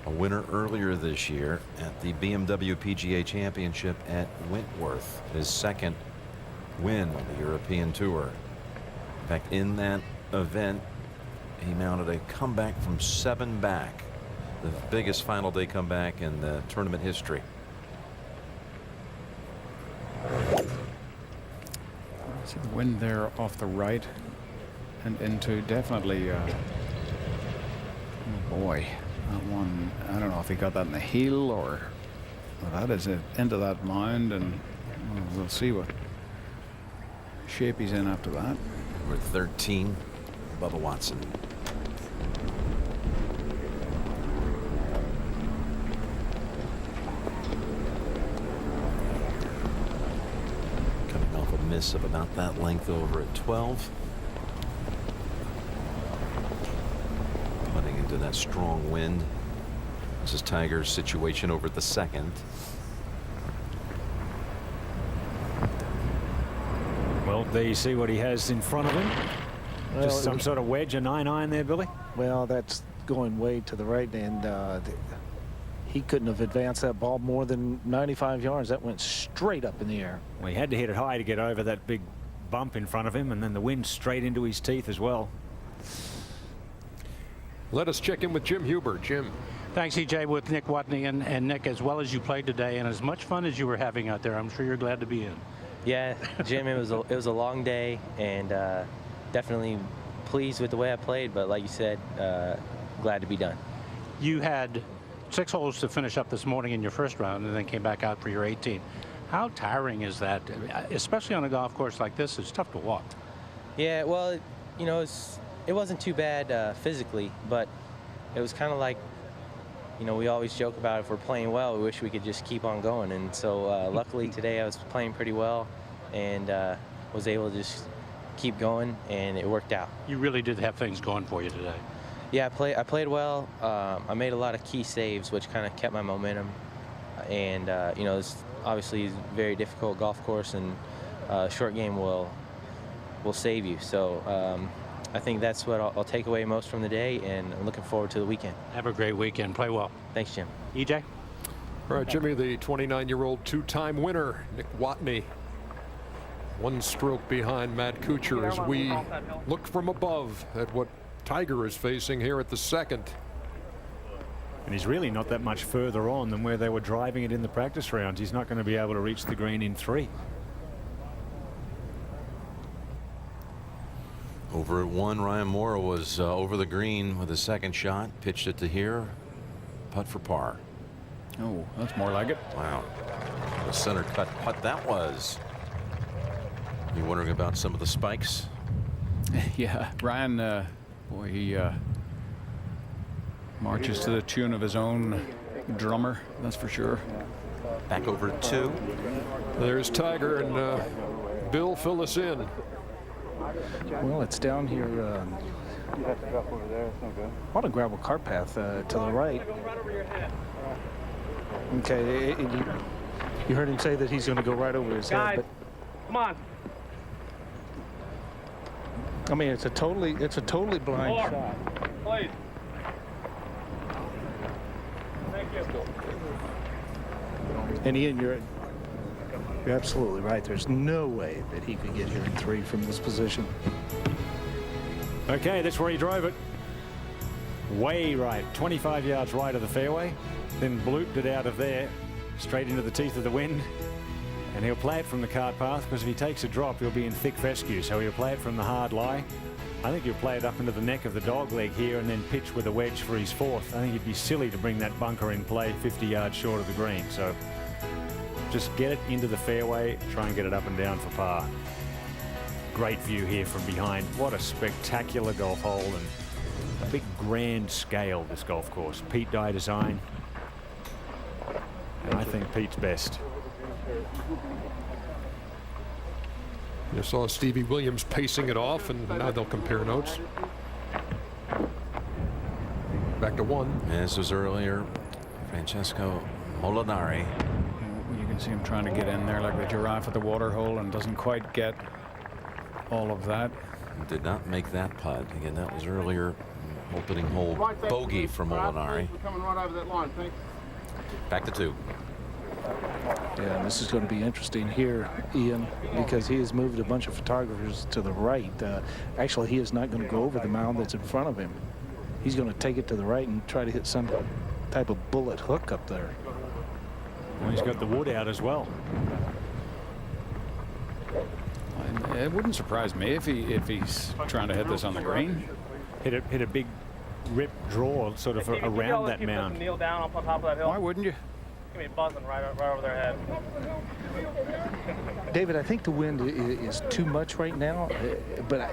A winner earlier this year at the BMW PGA Championship at Wentworth. His second win on the European Tour. In fact, in that event, he mounted a comeback from 7 back. The biggest final day comeback in the tournament history. See the wind there off the right and into definitely oh boy, that one, I don't know if he got that in the heel or well, that is it into that mound, and we'll see what shape he's in after that. Number 13, Bubba Watson. Miss of about that length over at 12. Putting into that strong wind. This is Tiger's situation over at the second. Well, there you see what he has in front of him. Well, just some sort of wedge, a 9-iron there, Billy. Well, that's going way to the right, and he couldn't have advanced that ball more than 95 yards. That went straight up in the air. Well, he had to hit it high to get over that big bump in front of him, and then the wind straight into his teeth as well. Let us check in with Jim Huber. Jim. Thanks, EJ, with Nick Watney. And Nick, as well as you played today and as much fun as you were having out there, I'm sure you're glad to be in. Yeah, Jim, it was a long day, and definitely pleased with the way I played, but like you said, glad to be done. You had 6 holes to finish up this morning in your first round and then came back out for your 18. How tiring is that, especially on a golf course like this? It's tough to walk. Yeah, well, you know, it wasn't too bad physically, but it was kind of like you know, we always joke about if we're playing well, we wish we could just keep on going. And so luckily today I was playing pretty well and was able to just keep going, and it worked out. You really did have things going for you today. Yeah, I played well. I made a lot of key saves, which kind of kept my momentum. And you know, it's obviously a very difficult golf course, and short game will save you. So I think that's what I'll take away most from the day, and I'm looking forward to the weekend. Have a great weekend. Play well. Thanks, Jim. EJ? All right, Jimmy, the 29-year-old two-time winner, Nick Watney, one stroke behind Matt Kuchar as we look from above at what Tiger is facing here at the second. And he's really not that much further on than where they were driving it in the practice rounds. He's not going to be able to reach the green in 3. Over at 1, Ryan Moore was over the green with a second shot, pitched it to here, putt for par. Oh, that's more like it. Wow, the center cut putt that was. You wondering about some of the spikes? Yeah, Ryan, boy, he marches to the tune of his own drummer, that's for sure. Back over at 2. There's Tiger, and Bill, fill us in. Well, it's down here. You have to drop over there. It's no good. On a gravel cart path to the right. Okay, you heard him say that he's going to go right over his head. But Come on. I mean, it's a totally blind shot. Please. Thank you. And Ian, you're absolutely right. There's no way that he could get here in 3 from this position. Okay, that's where he drove it. Way right, 25 yards right of the fairway, then blooped it out of there, straight into the teeth of the wind. And he'll play it from the cart path, because if he takes a drop, he'll be in thick fescue. So he'll play it from the hard lie. I think he'll play it up into the neck of the dog leg here and then pitch with a wedge for his 4th. I think it'd be silly to bring that bunker in play 50 yards short of the green. So just get it into the fairway, try and get it up and down for par. Great view here from behind. What a spectacular golf hole, and a big grand scale, this golf course. Pete Dye design. And I think Pete's best. You saw Stevie Williams pacing it off, and now they'll compare notes. Back to 1. As was earlier, Francesco Molinari. You can see him trying to get in there like the giraffe at the water hole, and doesn't quite get all of that. Did not make that putt. Again, that was earlier, opening hole bogey for Molinari. We're coming right over that line. Thanks. Back to 2. Yeah, this is going to be interesting here, Ian, because he has moved a bunch of photographers to the right. Actually, he is not going to go over the mound that's in front of him. He's going to take it to the right and try to hit some type of bullet hook up there. Well, he's got the wood out as well. It wouldn't surprise me if he's trying to hit this on the green. Hit a big rip draw sort of around that mound. Kneel down on top of that hill. Why wouldn't you? Give me buzzing right over their head. David, I think the wind is too much right now,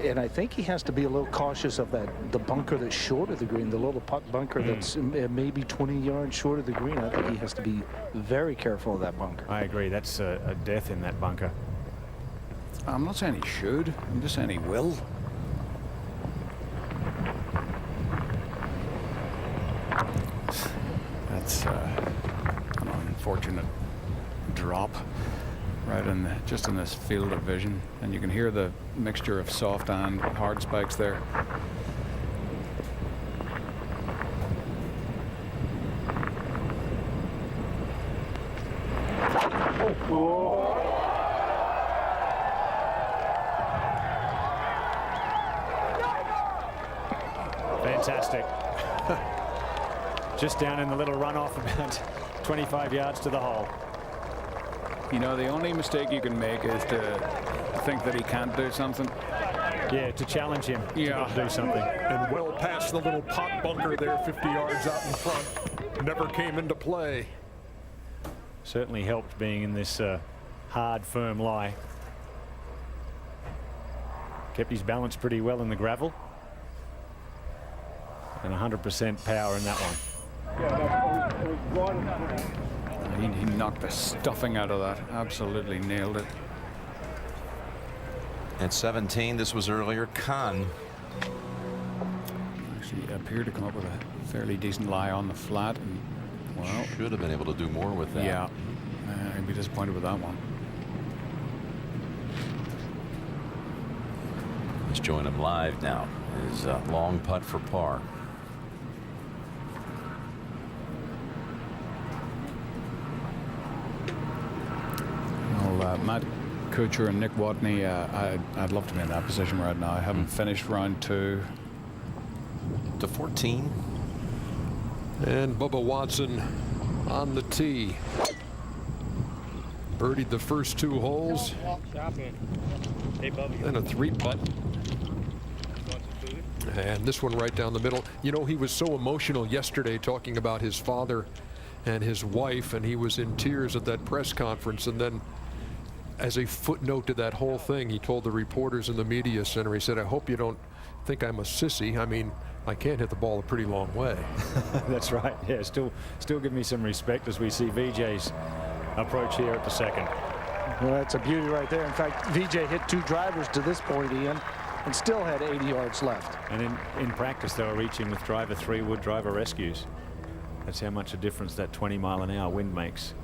and I think he has to be a little cautious of the bunker that's short of the green, the little putt bunker that's maybe 20 yards short of the green. I think he has to be very careful of that bunker. I agree. That's a death in that bunker. I'm not saying he should. I'm just saying he will. That's an unfortunate drop right in just in this field of vision, and you can hear the mixture of soft and hard spikes there. Fantastic. Just down in the little runoff, about 25 yards to the hole. You know, the only mistake you can make is to think that he can't do something. Yeah, to challenge him to do something. And well past the little pot bunker there, 50 yards out in front. Never came into play. Certainly helped being in this hard, firm lie. Kept his balance pretty well in the gravel. And 100% power in that one. He knocked the stuffing out of that. Absolutely nailed it. At 17, this was earlier, Khan. Actually appeared to come up with a fairly decent lie on the flat. And, well, should have been able to do more with that. Yeah, I'd be disappointed with that one. Let's join him live now. His long putt for par. Well, Matt Kuchar and Nick Watney, I'd love to be in that position right now. I haven't finished round 2. To 14. And Bubba Watson on the tee. Birdied the first 2 holes. Then a 3-putt. And this one right down the middle. You know, he was so emotional yesterday talking about his father and his wife, and he was in tears at that press conference. And then as a footnote to that whole thing, he told the reporters in the media center, he said, I hope you don't think I'm a sissy. I mean, I can't hit the ball a pretty long way. That's right. Yeah, still give me some respect as we see VJ's approach here at the second. Well, that's a beauty right there. In fact, VJ hit 2 drivers to this point, Ian, and still had 80 yards left. And in practice, they were reaching with driver 3-wood driver rescues. That's how much a difference that 20-mile-an-hour wind makes.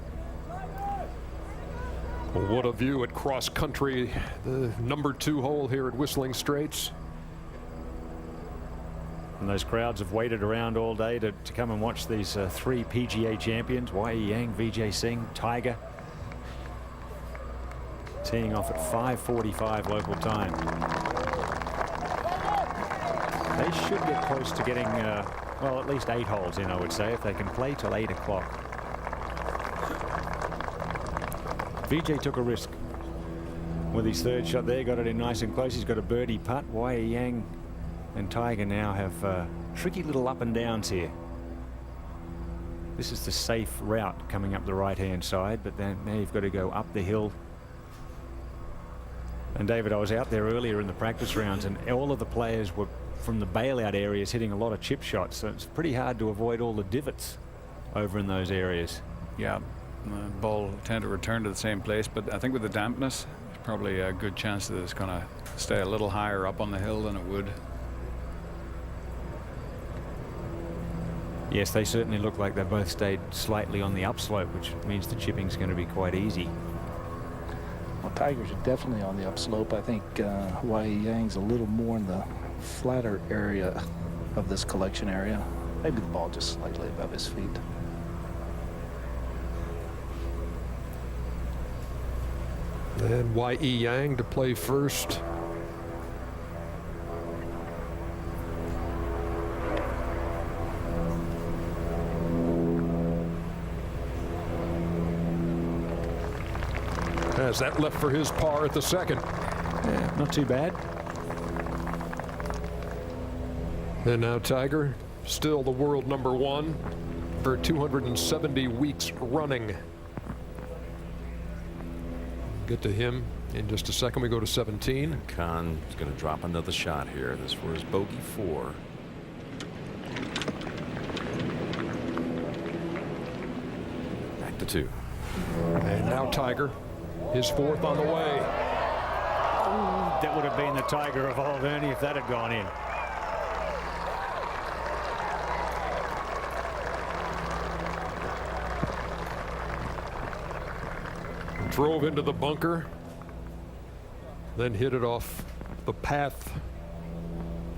Well, what a view at cross country, the number 2 hole here at Whistling Straits. And those crowds have waited around all day to come and watch these 3 PGA champions, Y.E. Yang, Vijay Singh, Tiger. Teeing off at 5:45 local time. They should get close to getting, well, at least 8 holes in, I would say, if they can play till 8 o'clock. VJ took a risk with his 3rd shot there, got it in nice and close. He's got a birdie putt. Y.E. Yang and Tiger now have tricky little up and downs here. This is the safe route coming up the right-hand side, but then now you've got to go up the hill. And David, I was out there earlier in the practice rounds, and all of the players were from the bailout areas hitting a lot of chip shots, so it's pretty hard to avoid all the divots over in those areas. Yeah, the ball tend to return to the same place, but I think with the dampness, there's probably a good chance that it's going to stay a little higher up on the hill than it would. Yes, they certainly look like they both stayed slightly on the upslope, which means the chipping's going to be quite easy. Well, Tigers are definitely on the upslope. I think Y.E. Yang's a little more in the flatter area of this collection area. Maybe the ball just slightly above his feet. And Y.E. Yang to play first. As that left for his par at the second. Yeah, not too bad. And now Tiger, still the world #1 for 270 weeks running. Get to him in just a second. We go to 17. Khan is going to drop another shot here. This was bogey 4. Back to 2. And now Tiger, his 4th on the way. Ooh, that would have been the Tiger of old, Ernie, if that had gone in. Drove into the bunker, then hit it off the path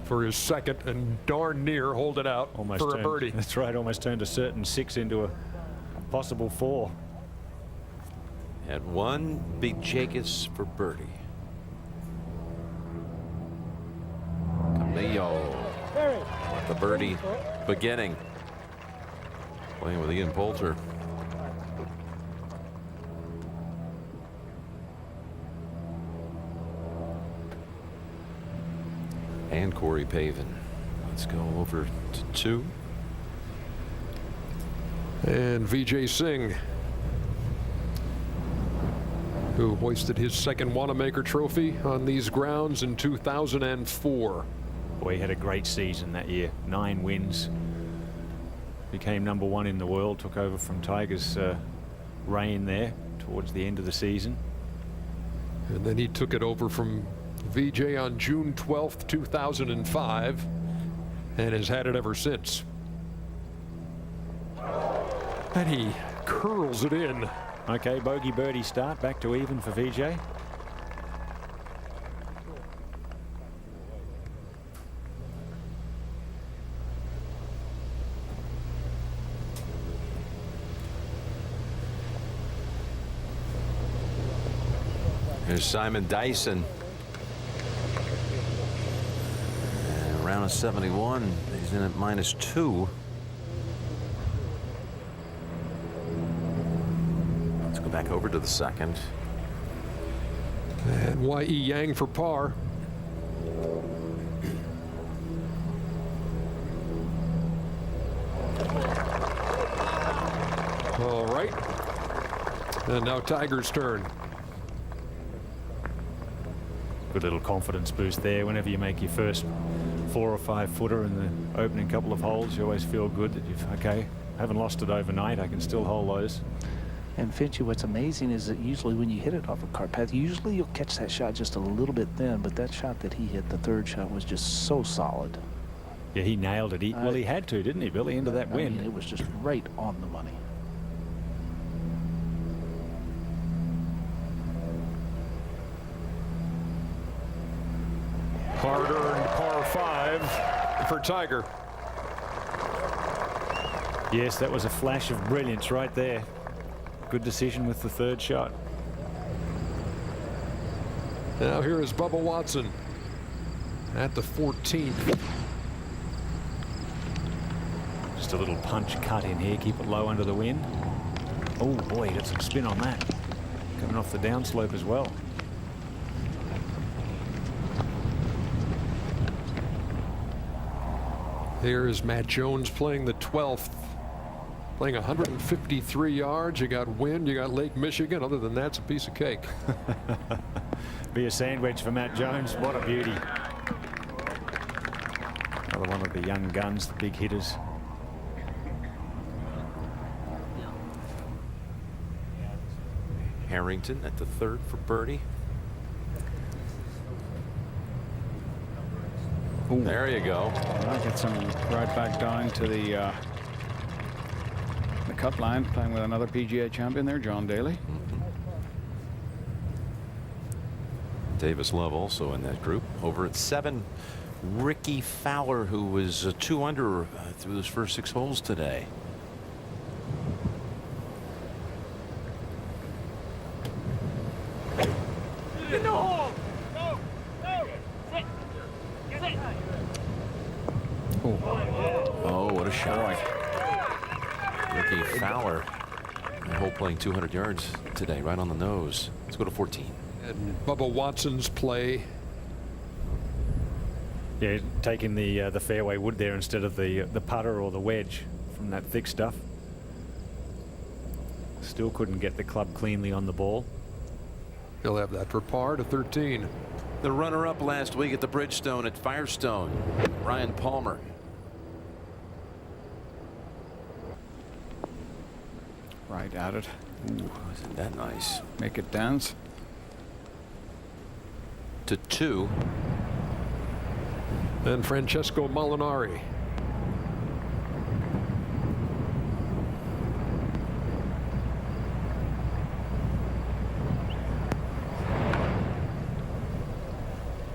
for his 2nd, and darn near hold it out for a birdie. That's right, almost turned a certain 6 into a possible 4. Had 1 big Jacobs for birdie. Camillo, the birdie beginning. Playing with Ian Poulter. And Corey Pavin. Let's go over to 2. And Vijay Singh, who hoisted his 2nd Wanamaker trophy on these grounds in 2004. Boy, he had a great season that year. 9 wins. became #1 in the world, took over from Tiger's reign there towards the end of the season. And then he took it over from VJ on June 12th, 2005, and has had it ever since. And he curls it in. Okay, bogey birdie start, back to even for VJ. Here's Simon Dyson. And around a 71. He's in at -2. Let's go back over to the second. And Y.E. Yang for par. All right. And now Tiger's turn. Good little confidence boost there. Whenever you make your first 4 or 5 footer in the opening couple of holes, you always feel good that you've, okay, I haven't lost it overnight. I can still hold those. And Finchy, what's amazing is that usually when you hit it off a cart path, usually you'll catch that shot just a little bit thin, but that shot that he hit, the third shot, was just so solid. Yeah, he nailed it. Well, he had to, didn't he, Billy, into that wind? I mean, it was just right on the money. Hard-earned par 5 for Tiger. Yes, that was a flash of brilliance right there. Good decision with the third shot. Now here is Bubba Watson at the 14th. Just a little punch cut in here. Keep it low under the wind. Oh boy, got some spin on that. Coming off the downslope as well. Here is Matt Jones playing the 12th. Playing 153 yards. You got wind, you got Lake Michigan. Other than that, it's a piece of cake. Be a sandwich for Matt Jones. What a beauty. Another one of the young guns, the big hitters. Harrington at the 3rd for birdie. Ooh. There you go. I get some right back down to the cut line, playing with another PGA champion there, John Daly. Davis Love also in that group. Over at 7, Ricky Fowler, who was 2 under through those first 6 holes today. In the hole. Go. Go. Sit. Sit. Oh, what a shot. Ricky Fowler, the hole playing 200 yards today, right on the nose. Let's go to 14. And Bubba Watson's play. Yeah, taking the fairway wood there instead of the putter or the wedge from that thick stuff. Still couldn't get the club cleanly on the ball. He'll have that for par to 13. The runner-up last week at the Bridgestone at Firestone, Ryan Palmer. Right at it. Ooh, isn't that nice? Make it dance. To 2. And Francesco Molinari.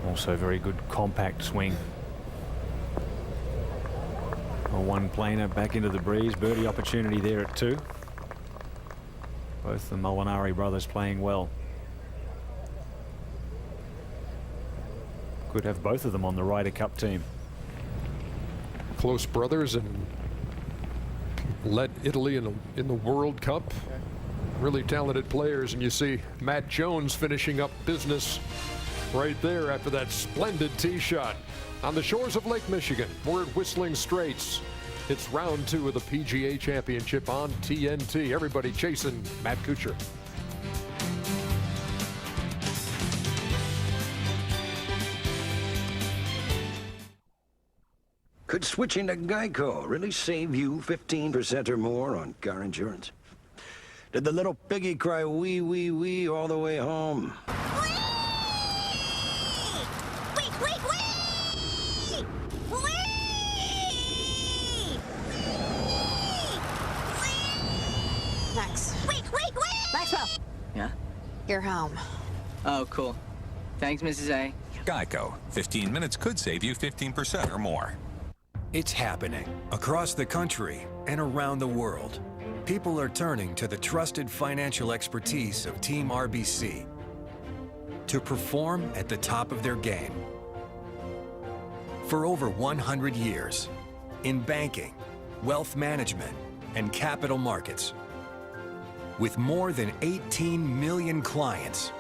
Also very good compact swing. A one planer back into the breeze. Birdie opportunity there at 2. Both the Molinari brothers playing well. Could have both of them on the Ryder Cup team. Close brothers and led Italy in the World Cup. Really talented players, and you see Matt Jones finishing up business right there after that splendid tee shot on the shores of Lake Michigan. We're at Whistling Straits. It's round 2 of the PGA Championship on TNT. Everybody chasing Matt Kuchar. Could switching to Geico really save you 15% or more on car insurance? Did the little piggy cry wee, wee, wee all the way home? Max. Maxwell. Yeah? You're home. Oh, cool. Thanks, Mrs. A. Geico. 15 minutes could save you 15% or more. It's happening across the country and around the world. People are turning to the trusted financial expertise of Team RBC to perform at the top of their game. For over 100 years, in banking, wealth management, and capital markets, with more than 18 million clients,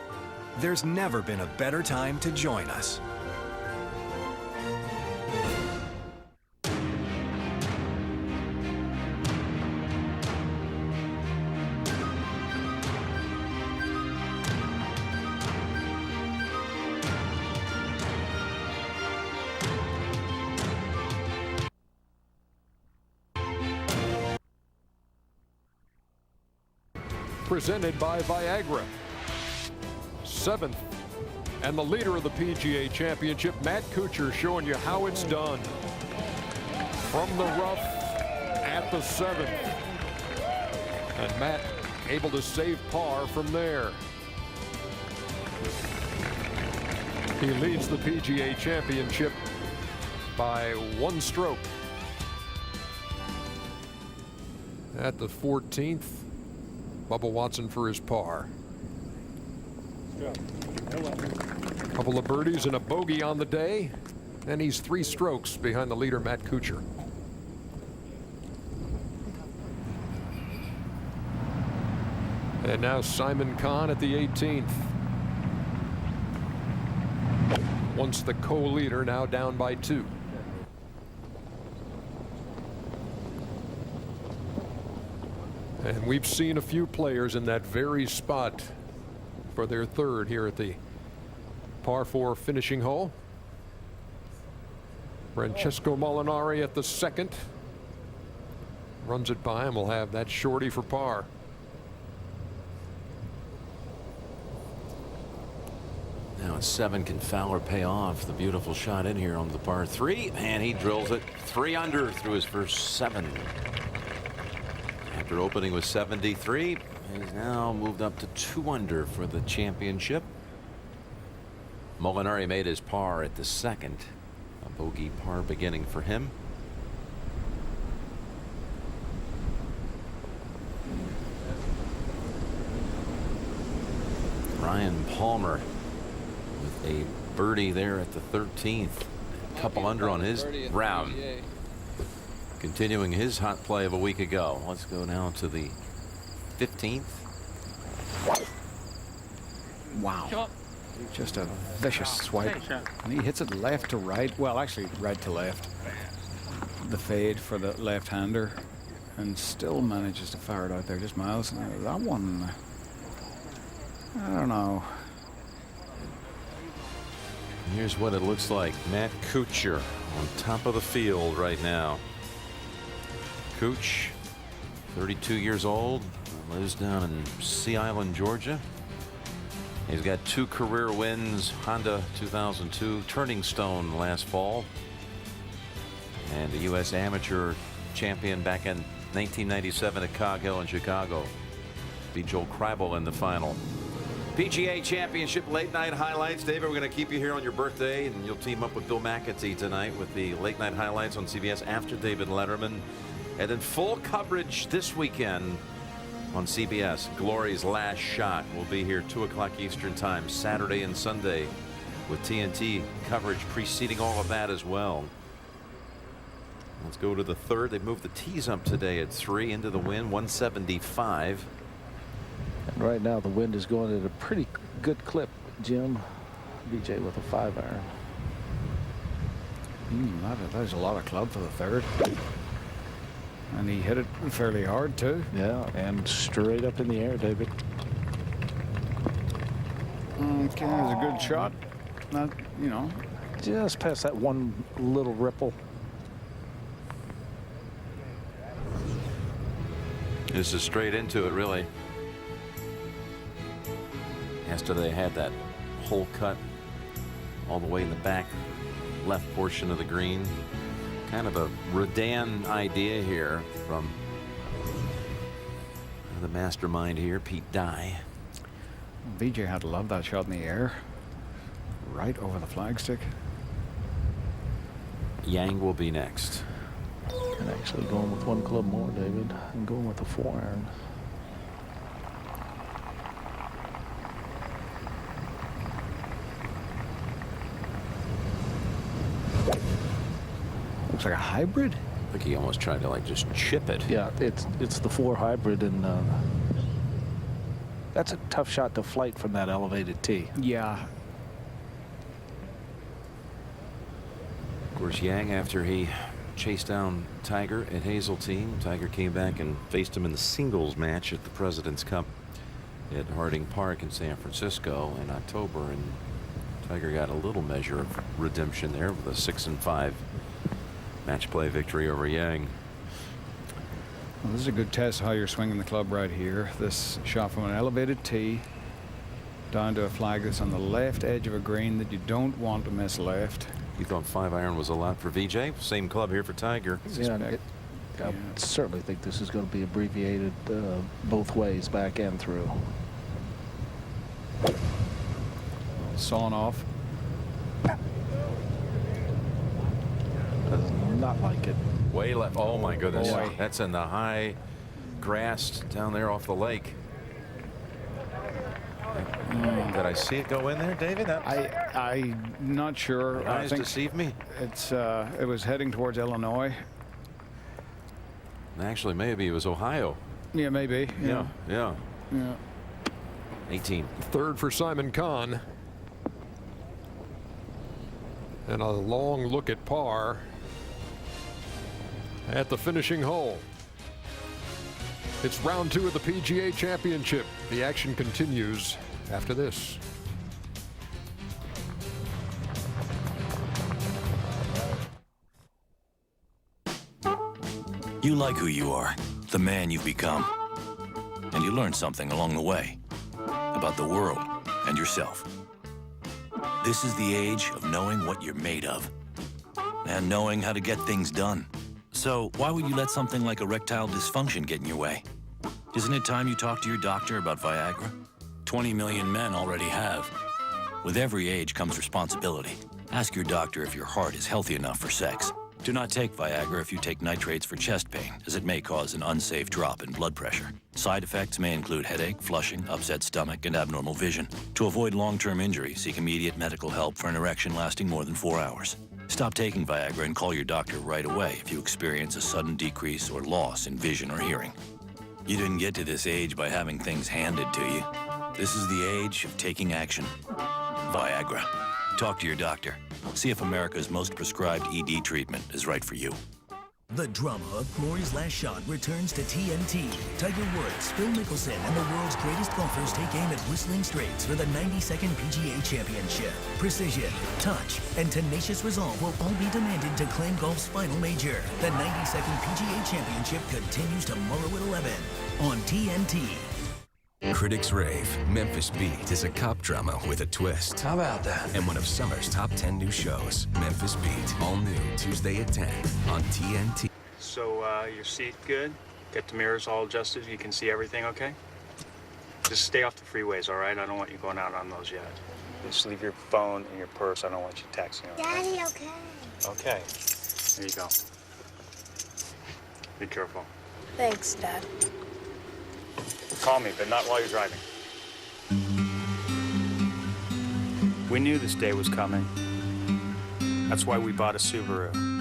there's never been a better time to join us. Presented by Viagra. 7th, and the leader of the PGA Championship, Matt Kuchar, showing you how it's done. From the rough at the 7th. And Matt able to save par from there. He leads the PGA Championship by 1 stroke. At the 14th, Bubba Watson for his par. Couple of birdies and a bogey on the day, and he's 3 strokes behind the leader, Matt Kuchar. And now Simon Kahn at the 18th. Once the co-leader, now down by 2. And we've seen a few players in that very spot for their 3rd here at the par 4 finishing hole. Francesco Molinari at the 2nd. Runs it by, and we'll have that shorty for par. Now at 7, can Fowler pay off the beautiful shot in here on the par 3, and he drills it 3 under through his first 7. After opening with 73, he's now moved up to 2 under for the championship. Molinari made his par at the 2nd. A bogey par beginning for him. Ryan Palmer with a birdie there at the 13th. Couple under on his round. Continuing his hot play of a week ago. Let's go now to the 15th. Wow. Just a vicious swipe. And he hits it left to right. Well, actually, right to left. The fade for the left-hander. And still manages to fire it out there just miles. That one, I don't know. Here's what it looks like. Matt Kuchar on top of the field right now. Cooch, 32 years old, lives down in Sea Island, Georgia. He's got 2 career wins, Honda 2002, Turning Stone last fall, and the U.S. Amateur champion back in 1997 at Cog Hill in Chicago. Beat Joel Kreibel in the final. PGA Championship late night highlights. David, we're going to keep you here on your birthday, and you'll team up with Bill McAtee tonight with the late night highlights on CBS after David Letterman. And then full coverage this weekend on CBS. Glory's Last Shot will be here 2 o'clock Eastern time, Saturday and Sunday, with TNT coverage preceding all of that as well. Let's go to the 3rd. They moved the tees up today at 3 into the wind, 175. And right now the wind is going at a pretty good clip, Jim. BJ with a 5-iron. There's a lot of club for the 3rd. And he hit it fairly hard too. Yeah, and straight up in the air, David. Okay, there's a good shot. Not, you know. Just past that one little ripple. This is straight into it, really. Yesterday they had that hole cut all the way in the back left portion of the green. Kind of a Redan idea here from the mastermind here, Pete Dye. VJ had to love that shot in the air. Right over the flagstick. Yang will be next. And actually going with one club more, David. I'm going with the 4-iron. Looks like a hybrid. I think he almost tried to like just chip it. Yeah, it's the 4 hybrid, and that's a tough shot to flight from that elevated tee. Yeah. Of course, Yang, after he chased down Tiger at Hazeltine, Tiger came back and faced him in the singles match at the President's Cup at Harding Park in San Francisco in October, and Tiger got a little measure of redemption there with a 6-5 match play victory over Yang. Well, this is a good test of how you're swinging the club right here. This shot from an elevated tee down to a flag that's on the left edge of a green that you don't want to miss left. You thought 5-iron was a lot for VJ? Same club here for Tiger. Yeah, I certainly think this is going to be abbreviated both ways, back and through. Sawn off. Does not like it. Way left. Oh my goodness. Boy. That's in the high grass down there off the lake. Did I see it go in there, David? I'm not sure. I think deceive me. It was heading towards Illinois. Actually, maybe it was Ohio. Yeah, maybe. Yeah. 18. Third for Simon Kahn. And a long look at par at the finishing hole. It's round 2 of the PGA Championship. The action continues after this. You like who you are, the man you've become. And you learn something along the way about the world and yourself. This is the age of knowing what you're made of and knowing how to get things done. So why would you let something like erectile dysfunction get in your way? Isn't it time you talk to your doctor about Viagra? 20 million men already have. With every age comes responsibility. Ask your doctor if your heart is healthy enough for sex. Do not take Viagra if you take nitrates for chest pain, as it may cause an unsafe drop in blood pressure. Side effects may include headache, flushing, upset stomach, and abnormal vision. To avoid long-term injury, seek immediate medical help for an erection lasting more than 4 hours. Stop taking Viagra and call your doctor right away if you experience a sudden decrease or loss in vision or hearing. You didn't get to this age by having things handed to you. This is the age of taking action. Viagra. Talk to your doctor. See if America's most prescribed ED treatment is right for you. The drama of Glory's Last Shot returns to TNT. Tiger Woods, Phil Mickelson, and the world's greatest golfers take aim at Whistling Straits for the 92nd PGA Championship. Precision, touch, and tenacious resolve will all be demanded to claim golf's final major. The 92nd PGA Championship continues tomorrow at 11 on TNT. Critics rave Memphis Beat is a cop drama with a twist. How about that? And one of summer's top 10 new shows, Memphis Beat, all new Tuesday at 10 on TNT. So, your seat good? Get the mirrors all adjusted? You can see everything okay? Just stay off the freeways, all right? I don't want you going out on those yet. Just leave your phone in your purse. I don't want you texting. Daddy, okay? Okay. There you go. Be careful. Thanks, Dad. Call me, but not while you're driving. We knew this day was coming. That's why we bought a Subaru.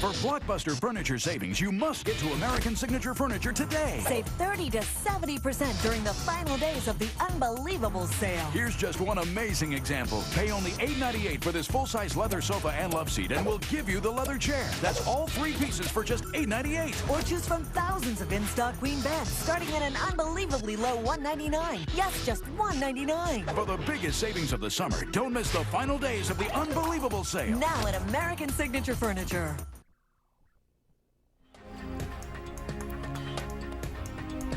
For blockbuster furniture savings, you must get to American Signature Furniture today. Save 30 to 70% during the final days of the unbelievable sale. Here's just one amazing example. Pay only $8.98 for this full-size leather sofa and love seat, and we'll give you the leather chair. That's all 3 pieces for just $8.98. Or choose from thousands of in-stock queen beds, starting at an unbelievably low $199. Yes, just $199. For the biggest savings of the summer, don't miss the final days of the unbelievable sale. Now at American Signature Furniture.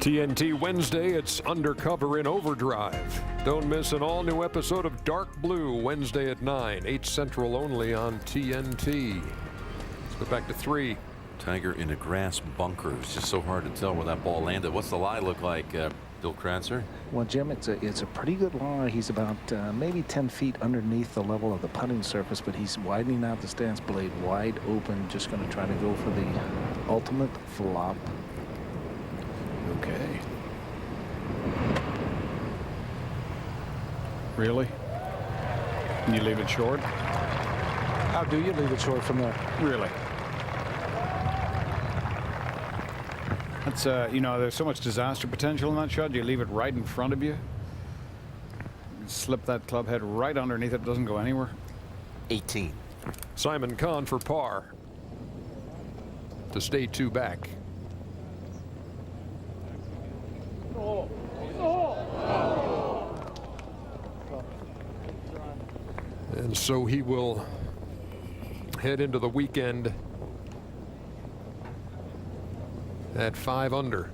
TNT Wednesday, it's Undercover in Overdrive. Don't miss an all-new episode of Dark Blue Wednesday at 9, 8 Central only on TNT. Let's go back to 3. Tiger in a grass bunker. It's just so hard to tell where that ball landed. What's the lie look like, Bill Kratzer? Well, Jim, it's a pretty good lie. He's about maybe 10 feet underneath the level of the putting surface, but he's widening out the stance blade wide open, just going to try to go for the ultimate flop. Okay. Really? Can you leave it short? How do you leave it short from there? Really? That's, you know, there's so much disaster potential in that shot. You leave it right in front of you. You slip that club head right underneath it. It doesn't go anywhere. 18. Simon Kahn for par to stay 2 back. And so he will head into the weekend at 5 under.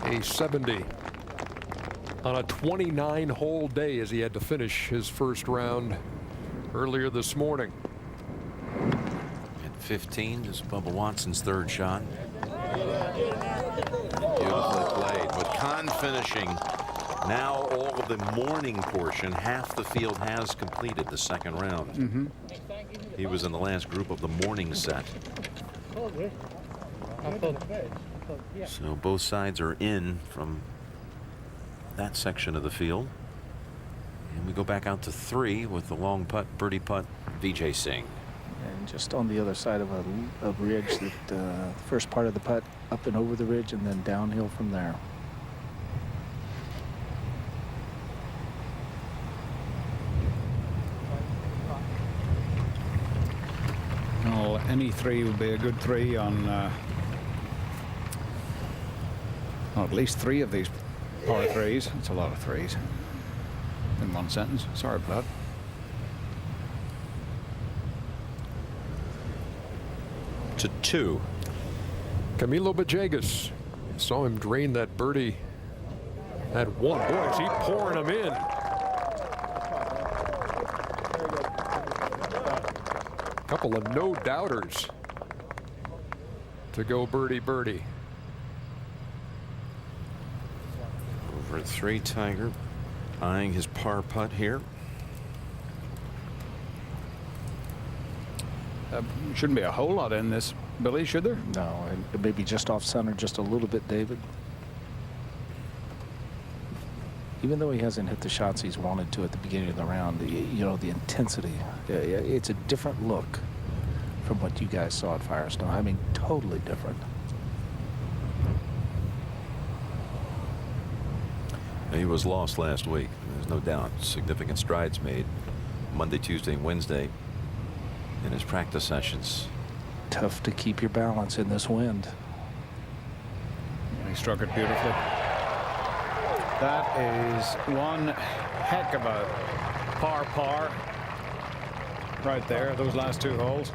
A 70 on a 29-hole day as he had to finish his first round earlier this morning. At 15 is Bubba Watson's third shot. Beautifully played. With Kahn finishing now all of the morning portion, half the field has completed the second round. He was in the last group of the morning set. So both sides are in from that section of the field. And we go back out to 3 with the long putt, birdie putt, Vijay Singh. And just on the other side of a ridge, that first part of the putt up and over the ridge and then downhill from there. Well, any 3 would be a good 3 on well, at least 3 of these par 3s. That's a lot of 3s in one sentence. Sorry about that. To 2. Camilo Villegas. Saw him drain that birdie at 1. Boy, is he pouring them in. Couple of no-doubters to go birdie. Over at 3, Tiger eyeing his par putt here. Shouldn't be a whole lot in this, Billy, should there? No, and maybe just off center just a little bit, David. Even though he hasn't hit the shots he's wanted to at the beginning of the round, you know, the intensity, it's a different look from what you guys saw at Firestone. I mean, totally different. He was lost last week. There's no doubt. Significant strides made Monday, Tuesday, and Wednesday in his practice sessions. Tough to keep your balance in this wind. He struck it beautifully. That is one heck of a par right there, those last 2 holes.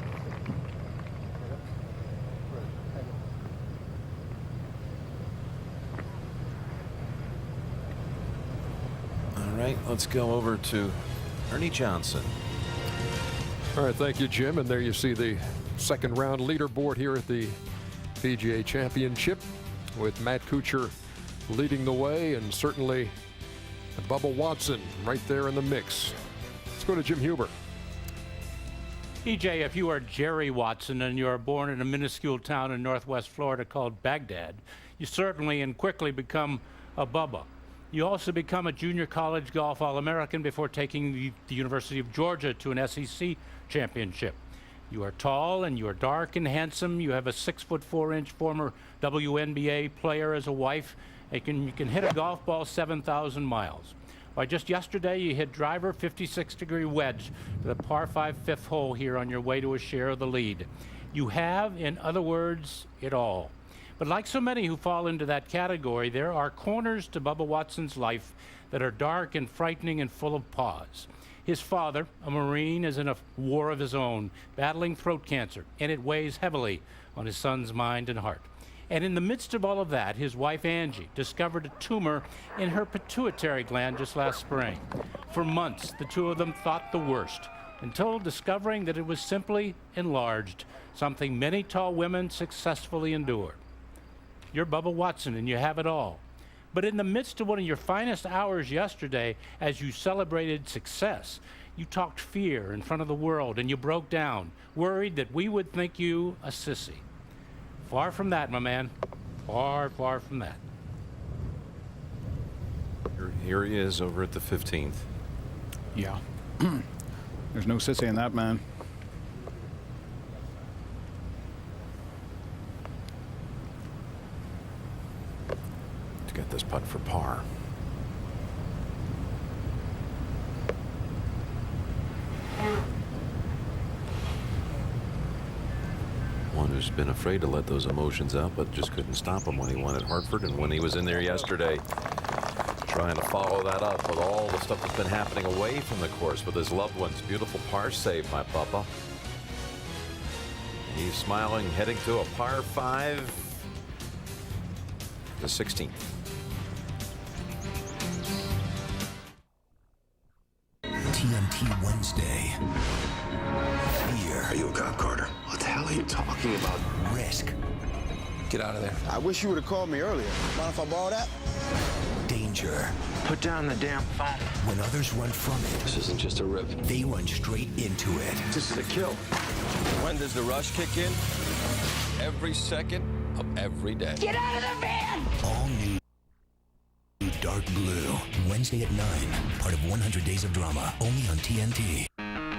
All right, let's go over to Ernie Johnson. All right, thank you, Jim. And there you see the second round leaderboard here at the PGA Championship with Matt Kuchar leading the way, and certainly Bubba Watson right there in the mix. Let's go to Jim Huber. EJ, if you are Jerry Watson and you are born in a minuscule town in northwest Florida called Baghdad, you certainly and quickly become a Bubba. You also become a junior college golf All-American before taking the University of Georgia to an SEC championship. You are tall and you are dark and handsome. You have a 6'4" former WNBA player as a wife. You can hit a golf ball 7,000 miles. Why, just yesterday you hit driver 56-degree wedge to the par 5 fifth hole here on your way to a share of the lead. You have, in other words, it all. But like so many who fall into that category, there are corners to Bubba Watson's life that are dark and frightening and full of pause. His father, a Marine, is in a war of his own, battling throat cancer, and it weighs heavily on his son's mind and heart. And in the midst of all of that, his wife, Angie, discovered a tumor in her pituitary gland just last spring. For months, the two of them thought the worst, until discovering that it was simply enlarged, something many tall women successfully endure. You're Bubba Watson, and you have it all. But in the midst of one of your finest hours yesterday, as you celebrated success, you talked fear in front of the world, and you broke down, worried that we would think you a sissy. Far from that, my man. Far, far from that. Here he is over at the 15th. Yeah. There's no sissy in that, man. To get this putt for par. One who's been afraid to let those emotions out, but just couldn't stop him when he won at Hartford and when he was in there yesterday. Trying to follow that up with all the stuff that's been happening away from the course with his loved ones. Beautiful par save by Papa. He's smiling, heading to a par 5. The 16th. TNT Wednesday. Fear. Are you a cop, Carter? What the hell are you talking about? Risk. Get out of there. I wish you would have called me earlier. Mind if I borrow that? Danger. Put down the damn phone. When others run from it, This isn't just a rip. they run straight into it. This is a kill. When does the rush kick in? Every second of every day. Get out of the van! All new Dark Blue. Wednesday at 9. Part of 100 Days of Drama. Only on TNT.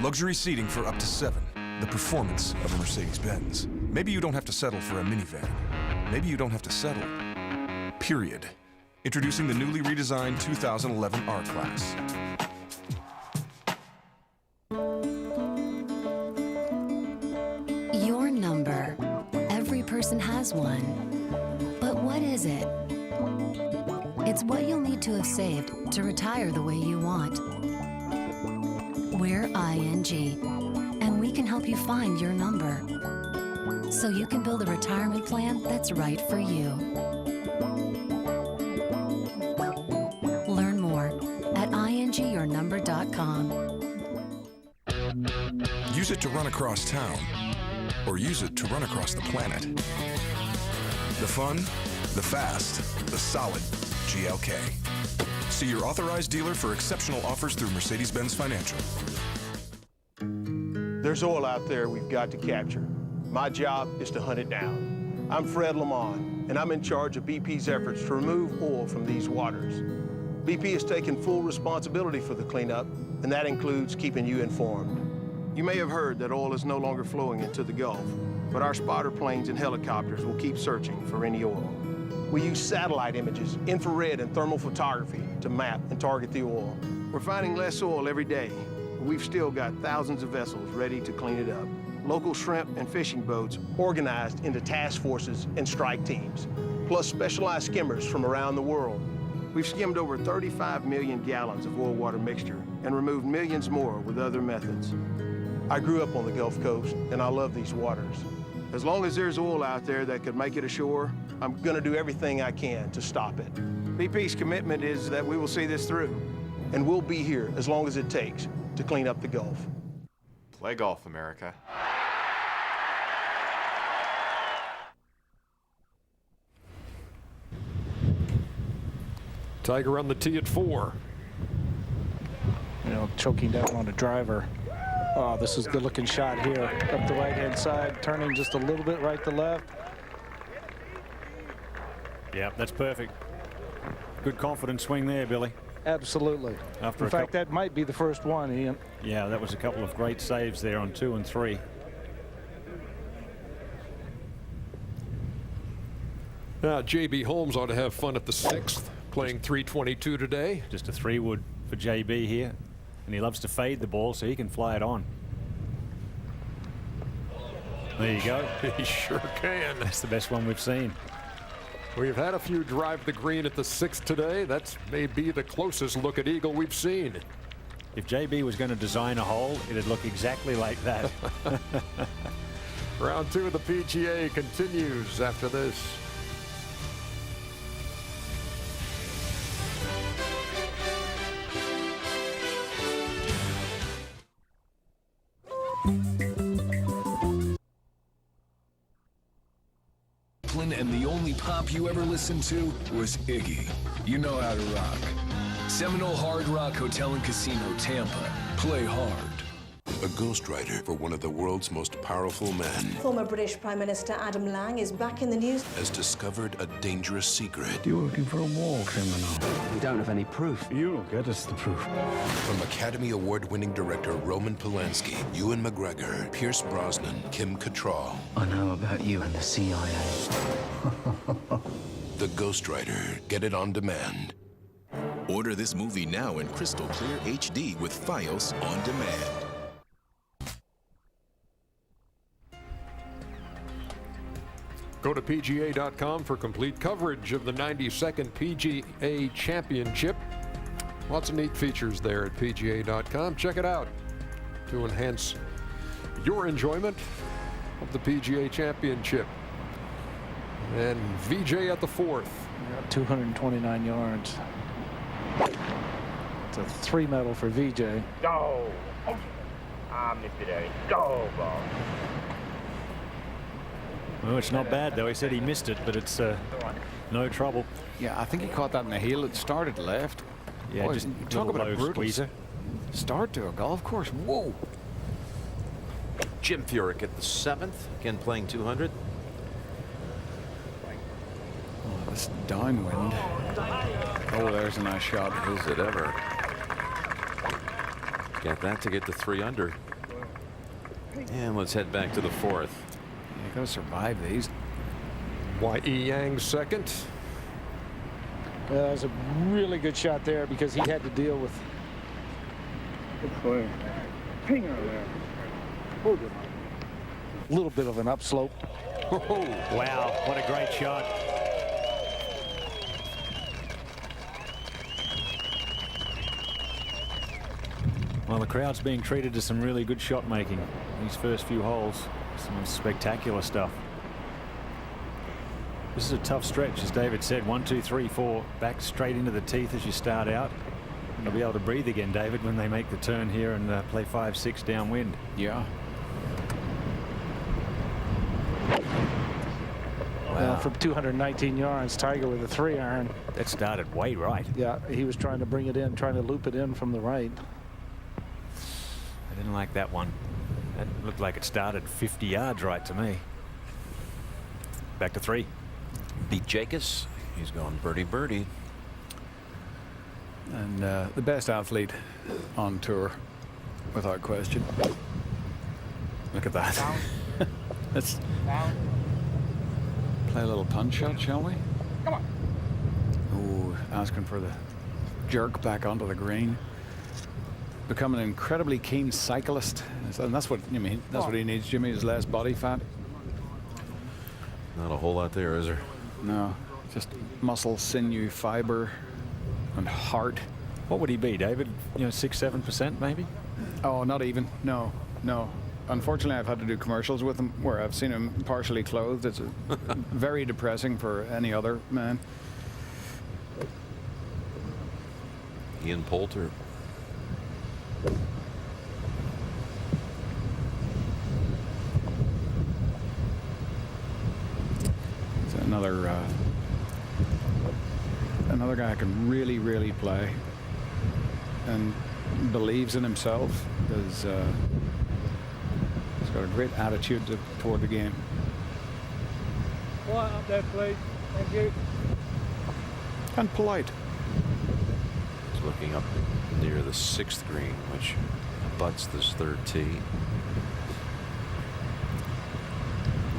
Luxury seating for up to 7. The performance of a Mercedes-Benz. Maybe you don't have to settle for a minivan. Maybe you don't have to settle. Period. Introducing the newly redesigned 2011 R-Class. Your number. Every person has one. But what is it? It's what you'll need to have saved to retire the way you want. We're ING, and we can help you find your number, so you can build a retirement plan that's right for you. Learn more at ingyournumber.com. Use it to run across town, or use it to run across the planet. The fun, the fast, the solid GLK. See your authorized dealer for exceptional offers through Mercedes-Benz Financial. There's oil out there we've got to capture. My job is to hunt it down. I'm Fred Lamont, and I'm in charge of BP's efforts to remove oil from these waters. BP has taken full responsibility for the cleanup, and that includes keeping you informed. You may have heard that oil is no longer flowing into the Gulf, but our spotter planes and helicopters will keep searching for any oil. We use satellite images, infrared and thermal photography to map and target the oil. We're finding less oil every day, but we've still got thousands of vessels ready to clean it up. Local shrimp and fishing boats organized into task forces and strike teams, plus specialized skimmers from around the world. We've skimmed over 35 million gallons of oil-water mixture and removed millions more with other methods. I grew up on the Gulf Coast, and I love these waters. As long as there's oil out there that could make it ashore, I'm gonna do everything I can to stop it. BP's commitment is that we will see this through, and we'll be here as long as it takes to clean up the Gulf. Play golf, America. Tiger on the tee at 4. You know, choking down on a driver. Oh, this is a good-looking shot here. Up the right-hand side, turning just a little bit right to left. Yeah, that's perfect. Good confident swing there, Billy. Absolutely. In fact, that might be the first one, Ian. Yeah, that was a couple of great saves there on 2 and 3. J.B. Holmes ought to have fun at the 6th, playing 322 today. Just a 3-wood for J.B. here. And he loves to fade the ball so he can fly it on. There you go. He sure can. That's the best one we've seen. We've had a few drive the green at the 6th today. That's maybe the closest look at eagle we've seen. If JB was going to design a hole, it'd look exactly like that. Round 2 of the PGA continues after this. And the only pop you ever listened to was Iggy. You know how to rock. Seminole Hard Rock Hotel and Casino, Tampa. Play hard. A ghostwriter for one of the world's most powerful men Former British Prime Minister Adam Lang is back in the news. has discovered a dangerous secret. You're working for a war criminal. We don't have any proof. You'll get us the proof. From Academy Award-winning director Roman Polanski, Ewan McGregor, Pierce Brosnan, Kim Cattrall. I know about you and the CIA. The Ghostwriter. Get it on demand. Order this movie now in crystal clear HD with Fios on demand. Go to PGA.com for complete coverage of the 92nd PGA Championship. Lots of neat features there at PGA.com. Check it out to enhance your enjoyment of the PGA Championship. And VJ at the 4th. 229 yards. It's a 3 medal for VJ. Go! I missed it, Eddie. Go, ball. Well, it's not bad, though. He said he missed it, but it's no trouble. Yeah, I think he caught that in the heel. It started left. Yeah, boy, just talk about a brutal squeezer. Start to a golf course. Whoa. Jim Furyk at the 7th, again playing 200. Oh, this downwind. Oh, there's a nice shot. Is it ever? Got that to get to 3 under. And let's head back to the 4th. You gotta survive these. Y.E. Yang second. That was a really good shot there because he had to deal with. Good play. Hang on there. Hold it. A little bit of an upslope. Oh, wow, what a great shot. Well, the crowd's being treated to some really good shot making these first few holes. Some spectacular stuff. This is a tough stretch, as David said. 1, 2, 3, 4, back straight into the teeth as you start out. And you'll be able to breathe again, David, when they make the turn here and play 5, 6 downwind. Yeah. Wow. From 219 yards, Tiger with a 3-iron. That started way right. Yeah, he was trying to bring it in, trying to loop it in from the right. I didn't like that one. That looked like it started 50 yards right to me. Back to 3. Beat Jacobs. He's going birdie. And the best athlete on tour, without question. Look at that. Let's play a little punch shot, shall we? Come on. Oh, asking for the jerk back onto the green. Become an incredibly keen cyclist, and that's what you mean. That's what he needs, Jimmy, is less body fat. Not a whole lot there, is there? No, just muscle, sinew, fiber, and heart. What would he be, David? 6-7% maybe? Oh, not even. No. Unfortunately, I've had to do commercials with him where I've seen him partially clothed. It's very depressing for any other man. Ian Poulter. It's another guy who can really, really play and believes in himself. He's got a great attitude toward the game. One up there, please. Thank you. And polite. He's looking up near the 6th green, which butts this 3rd tee.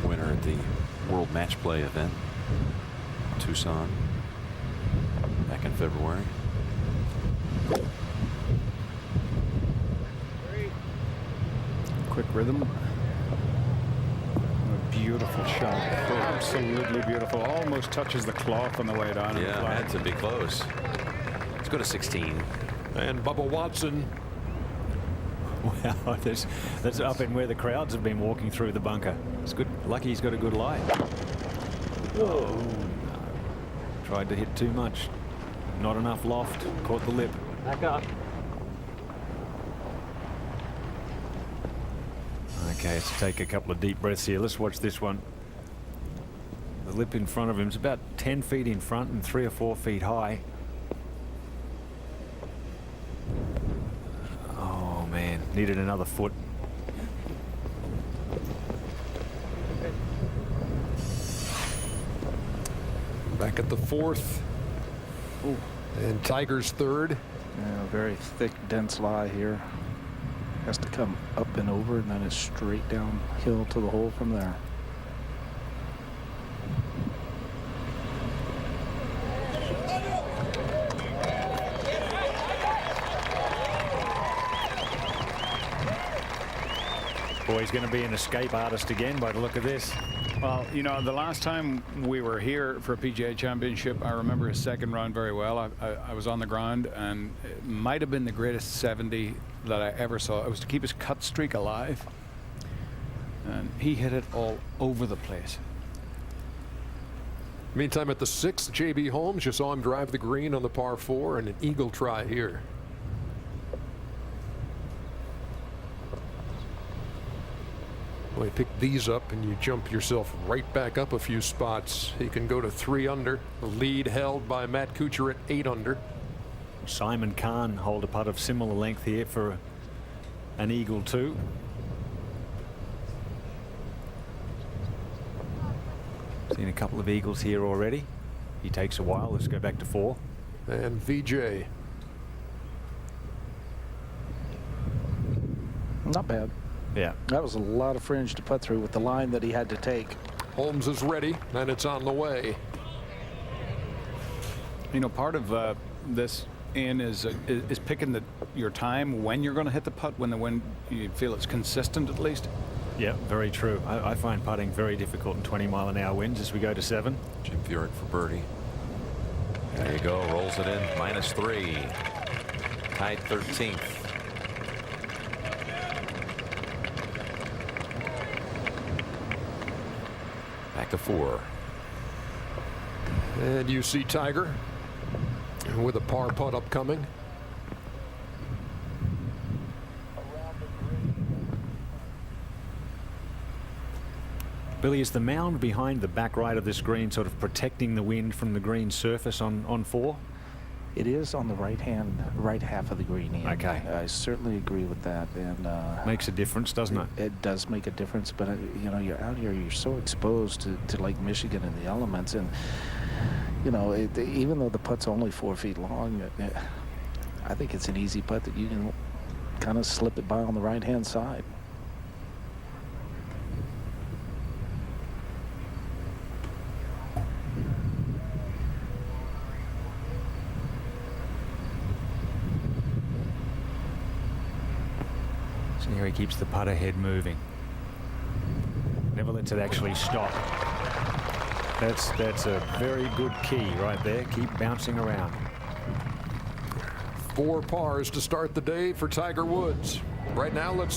Winner at the World Match Play event, Tucson, back in February. Quick rhythm. A beautiful shot. Absolutely beautiful. Almost touches the cloth on the way down. Yeah, had to be close. Let's go to 16. And Bubba Watson Wow, that's up in where the crowds have been walking through the bunker. It's good. Lucky he's got a good lie. Oh, no. Tried to hit too much. Not enough loft. Caught the lip. Back up. Okay, let's take a couple of deep breaths here. Let's watch this one. The lip in front of him is about 10 feet in front and 3 or 4 feet high. Oh man, needed another foot. Back at the 4th. Ooh. And Tiger's 3rd. Yeah, very thick, dense lie here. Has to come up and over, and then it's straight downhill to the hole from there. Boy, he's going to be an escape artist again by the look of this. Well, you know, the last time we were here for a PGA Championship, I remember his second round very well. I was on the ground, and it might have been the greatest 70 that I ever saw. It was to keep his cut streak alive, and he hit it all over the place. Meantime, at the 6th, J.B. Holmes, you saw him drive the green on the par 4 and an eagle try here. Well, you pick these up and you jump yourself right back up a few spots. He can go to 3 under. The lead held by Matt Kuchar at 8 under. Simon Kahn hold a putt of similar length here for an eagle too. Seen a couple of eagles here already. He takes a while. Let's go back to 4. And VJ. Not bad. Yeah. That was a lot of fringe to put through with the line that he had to take. Holmes is ready, and it's on the way. You know, part of this is picking your time when you're going to hit the putt, when you feel it's consistent at least. Yeah, very true. I find putting very difficult in 20-mile-an-hour winds as we go to 7. Jim Furyk for birdie. There you go. Rolls it in. -3. Tied 13th. Back to 4. And you see Tiger with a par putt upcoming. Billy, is the mound behind the back right of this green sort of protecting the wind from the green surface on 4? It is on the right half of the green end. Okay. I certainly agree with that, and makes a difference, doesn't it? It does make a difference, but you know, you're out here, you're so exposed to Lake Michigan and the elements, and you know, even though the putt's only 4 feet long, I think it's an easy putt that you can kind of slip it by on the right-hand side. Here he keeps the putter head moving. Never lets it actually stop. That's a very good key right there. Keep bouncing around. 4 pars to start the day for Tiger Woods. Right now, let's see.